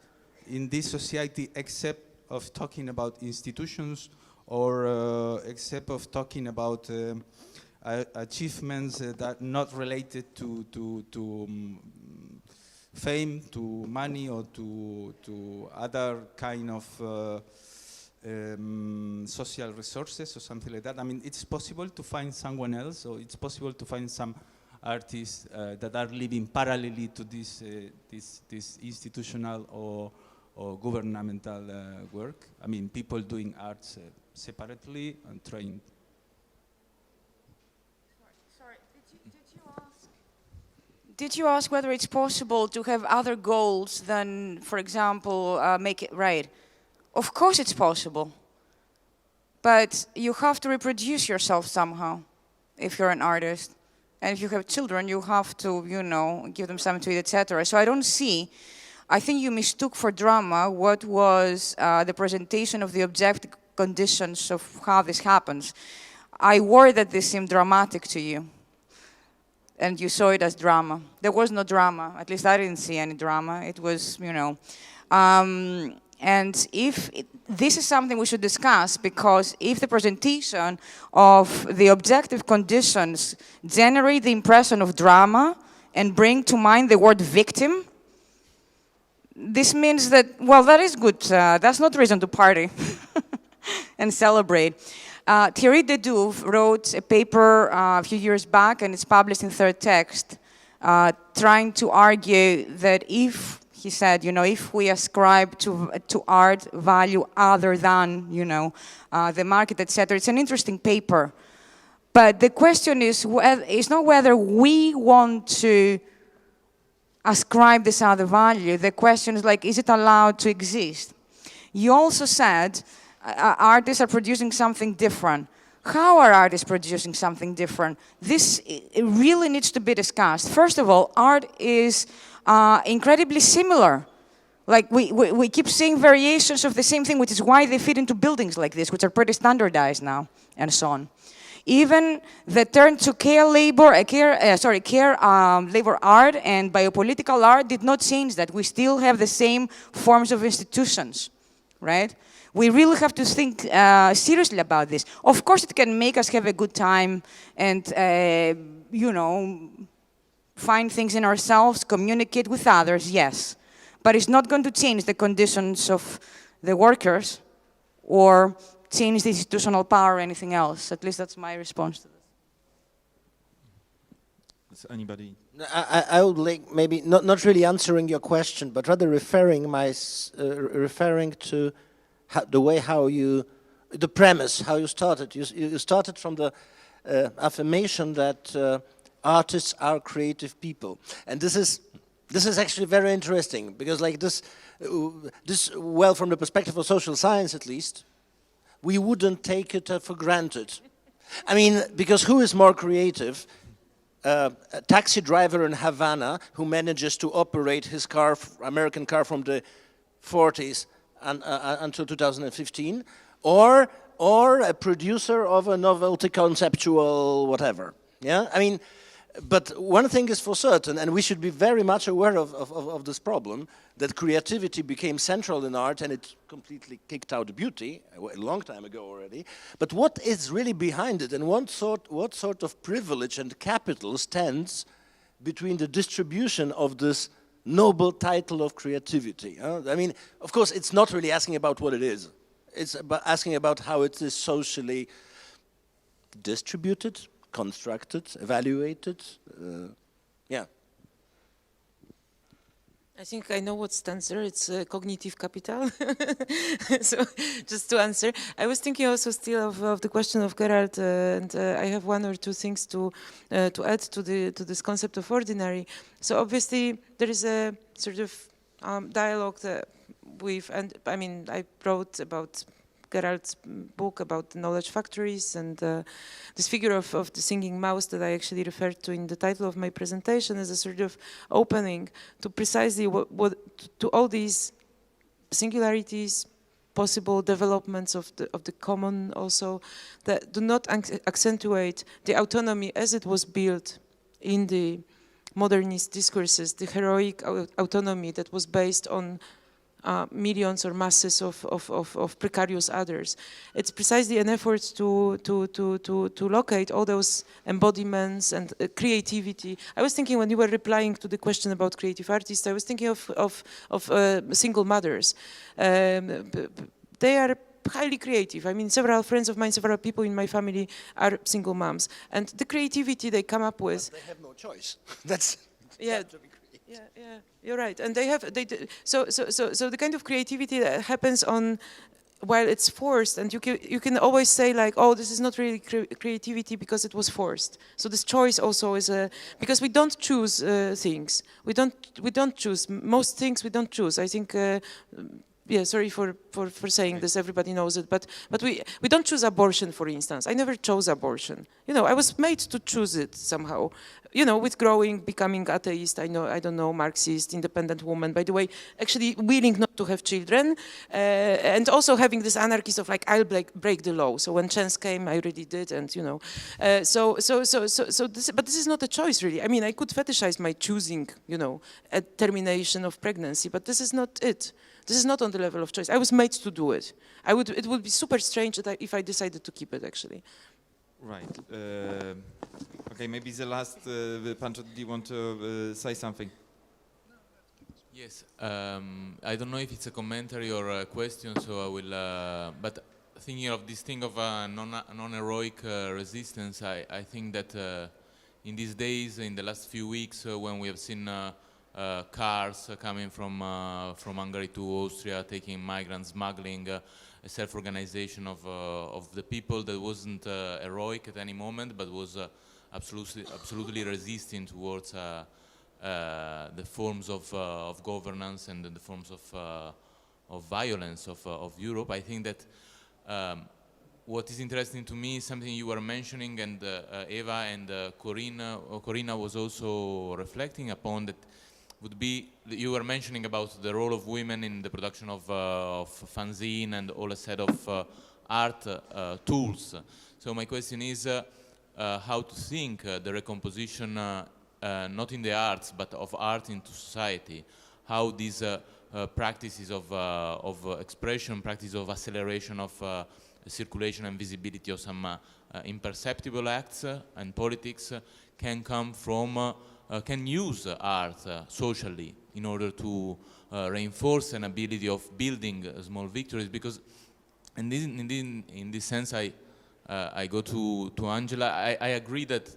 Speaker 14: in this society, except of talking about institutions, or except of talking about achievements that are not related to fame, to money, or to other kind of social resources or something like that? I mean, it's possible to find someone else, or it's possible to find some artists that are living parallelly to this institutional or governmental work. I mean, people doing arts separately and trying.
Speaker 13: Sorry, did you ask whether it's possible to have other goals than, for example, make it right? Of course it's possible. But you have to reproduce yourself somehow if you're an artist. And if you have children, you have to, you know, give them something to eat, etc. So I think you mistook for drama what was the presentation of the objective conditions of how this happens. I worry that this seemed dramatic to you, and you saw it as drama. There was no drama, at least I didn't see any drama. It was, you know, and this is something we should discuss, because if the presentation of the objective conditions generate the impression of drama and bring to mind the word victim, this means that, well, that is good. That's not reason to party and celebrate. Thierry Dedouve wrote a paper a few years back, and it's published in Third Text, trying to argue that if, he said, you know, if we ascribe to art value other than, you know, the market, etc., it's an interesting paper. But the question is not whether we want to ascribe this other value. The question is, like, is it allowed to exist? You also said artists are producing something different. How are artists producing something different? This really needs to be discussed. First of all, art is incredibly similar. Like, we keep seeing variations of the same thing, which is why they fit into buildings like this, which are pretty standardized now, and so on. Even the turn to care labor art and biopolitical art did not change that. We still have the same forms of institutions, right? We really have to think seriously about this. Of course, it can make us have a good time and, you know, find things in ourselves, communicate with others, yes. But it's not going to change the conditions of the workers or change the institutional power or anything else. At least that's my response to this.
Speaker 2: Does anybody?
Speaker 3: I would like, maybe not really answering your question, but rather referring to the way how the premise, how you started. You started from the affirmation that artists are creative people, and this is actually very interesting, because like this, well, from the perspective of social science at least, we wouldn't take it for granted. I mean, because who is more creative? A taxi driver in Havana who manages to operate his car, American car, from the 40s until 2015, or a producer of a novelty conceptual whatever. Yeah, I mean, but one thing is for certain, and we should be very much aware of this problem, that creativity became central in art, and it completely kicked out beauty a long time ago already. But what is really behind it, and what sort of privilege and capital stands between the distribution of this noble title of creativity? I mean, of course, it's not really asking about what it is. It's about asking about how it is socially distributed, constructed, evaluated. Yeah.
Speaker 11: I think I know what stands there. It's cognitive capital. So, just to answer, I was thinking also still of the question of Gerard, and I have one or two things to add to this concept of ordinary. So obviously there is a sort of dialogue with, and I mean, I wrote about Gerard's book about the knowledge factories, and this figure of the singing mouse that I actually referred to in the title of my presentation is a sort of opening to precisely to all these singularities, possible developments of the common also, that do not accentuate the autonomy as it was built in the modernist discourses, the heroic autonomy that was based on millions or masses of precarious others. It's precisely an effort to locate all those embodiments and creativity. I was thinking when you were replying to the question about creative artists, I was thinking of single mothers. They are highly creative. I mean, several friends of mine, several people in my family are single moms, and the creativity they come up with.
Speaker 3: But they have no choice. That's
Speaker 11: yeah. Yeah, you're right. And so the kind of creativity that happens while it's forced, and you can always say like, oh, this is not really creativity because it was forced. So this choice also is because we don't choose things. We don't choose most things. We don't choose. I think. Yeah, sorry for saying this. Everybody knows it, but we don't choose abortion, for instance. I never chose abortion. You know, I was made to choose it somehow. You know, with growing, becoming atheist. I don't know, Marxist, independent woman. By the way, actually willing not to have children, and also having this anarchist of like, I'll break the law. So when chance came, I already did, and you know, but this is not a choice really. I mean, I could fetishize my choosing, you know, a termination of pregnancy, but this is not it. This is not on the level of choice. I was made to do it. It would be super strange if I decided to keep it, actually.
Speaker 2: Right. Okay, maybe the last, Pancho, do you want to say something?
Speaker 15: Yes. I don't know if it's a commentary or a question, so I will, but thinking of this thing of non-heroic resistance, I think that in these days, in the last few weeks, when we have seen cars coming from Hungary to Austria, taking migrants, smuggling, a self-organization of the people that wasn't heroic at any moment, but was absolutely resisting towards the forms of governance and the forms of violence of Europe. I think that what is interesting to me is something you were mentioning, and Eva and Corina was also reflecting upon, that would be, you were mentioning about the role of women in the production of fanzine and all a set of art tools. So my question is how to think the recomposition, not in the arts, but of art into society, how these practices of expression, practice of acceleration of circulation and visibility of some imperceptible acts and politics can come from can use art socially in order to reinforce an ability of building small victories. Because in this sense, I go to Angela. I agree that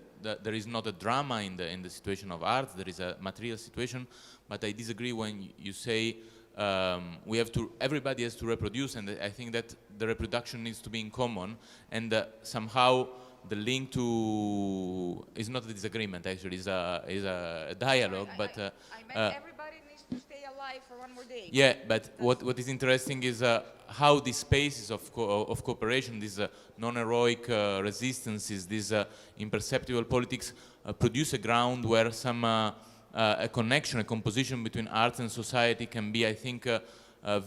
Speaker 15: there is not a drama in the situation of art. There is a material situation, but I disagree when you say everybody has to reproduce, and I think that the reproduction needs to be in common, and somehow the link to is not a disagreement, actually, is a dialogue. But
Speaker 13: I meant everybody needs to stay alive for one more day.
Speaker 15: Yeah, but what is interesting is how these spaces of cooperation, these non-heroic resistances, these imperceptible politics produce a ground where some a connection, a composition between art and society can be, I think,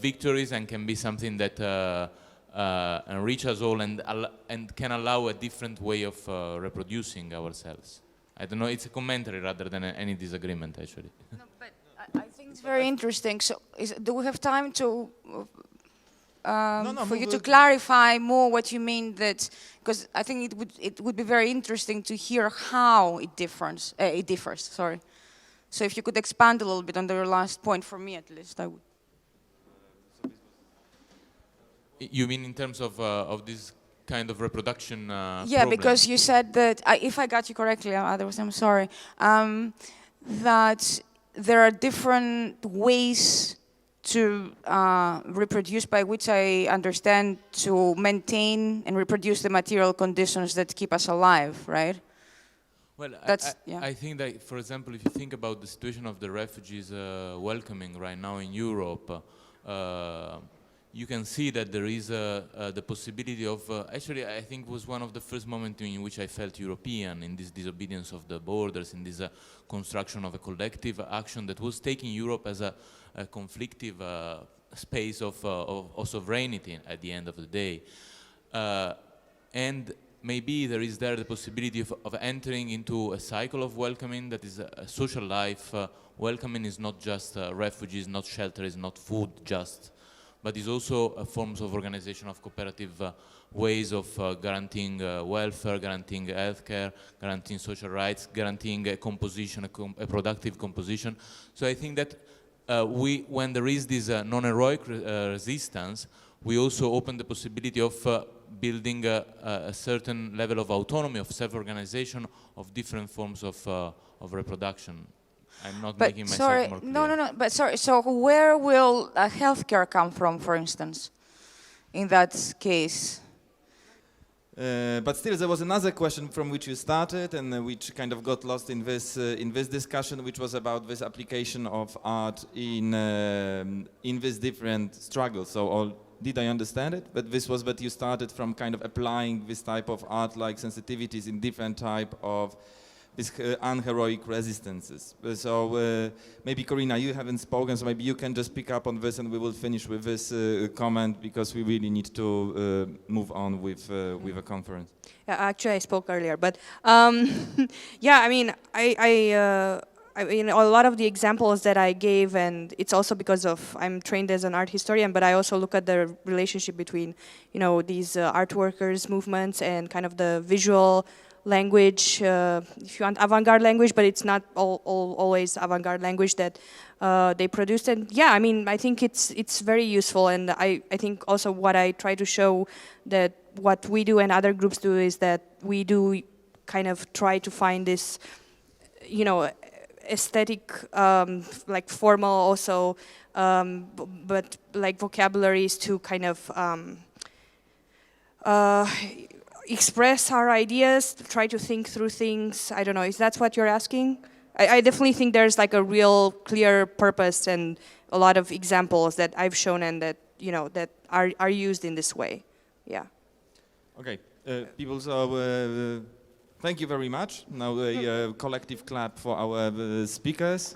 Speaker 15: victories, and can be something that enrich us all and can allow a different way of reproducing ourselves. I don't know, it's a commentary rather than any disagreement, actually.
Speaker 13: No, but I think it's very interesting. So do we have time to for you to clarify more what you mean, that because I think it would be very interesting to hear how it differs. Sorry. So if you could expand a little bit on your last point, for me at least, I would.
Speaker 15: You mean in terms of this kind of reproduction
Speaker 13: Yeah,
Speaker 15: problem?
Speaker 13: because you said that, if I got you correctly, otherwise I'm sorry, that there are different ways to reproduce, by which I understand to maintain and reproduce the material conditions that keep us alive, right?
Speaker 15: Well,
Speaker 13: yeah.
Speaker 15: I think that, for example, if you think about the situation of the refugees welcoming right now in Europe, you can see that there is the possibility of, actually I think it was one of the first moments in which I felt European, in this disobedience of the borders, in this construction of a collective action that was taking Europe as a conflictive space of sovereignty at the end of the day. And maybe there is the possibility of entering into a cycle of welcoming that is a social life. Welcoming is not just refugees, not shelter, is not food just, but is also a forms of organization of cooperative ways of guaranteeing welfare, guaranteeing healthcare, guaranteeing social rights, guaranteeing a composition, a productive composition. So I think that when there is this non-heroic resistance, we also open the possibility of building a certain level of autonomy, of self-organization, of different forms of reproduction. I'm not making myself more clear.
Speaker 13: No. But sorry. So where will healthcare come from, for instance, in that case?
Speaker 2: But still, there was another question from which you started, and which kind of got lost in this discussion, which was about this application of art in this different struggles. So, did I understand it? But this was that you started from kind of applying this type of art-like sensitivities in different type of these unheroic resistances. So maybe Corina, you haven't spoken, so maybe you can just pick up on this, and we will finish with this comment, because we really need to move on with a conference.
Speaker 9: Yeah, actually I spoke earlier, but yeah, I mean, I mean, a lot of the examples that I gave, and it's also because of I'm trained as an art historian, but I also look at the relationship between, these art workers movements and kind of the visual language, if you want avant-garde language, but it's not always avant-garde language that they produced. And yeah, I mean, I think it's very useful, and I think also what I try to show that what we do and other groups do is that we do kind of try to find this, aesthetic, like formal also, but like vocabularies to kind of express our ideas, try to think through things. I don't know, is that what you're asking? I definitely think there's like a real clear purpose and a lot of examples that I've shown and that, that are used in this way. Yeah.
Speaker 2: Okay, people, so thank you very much. Now a collective clap for our speakers.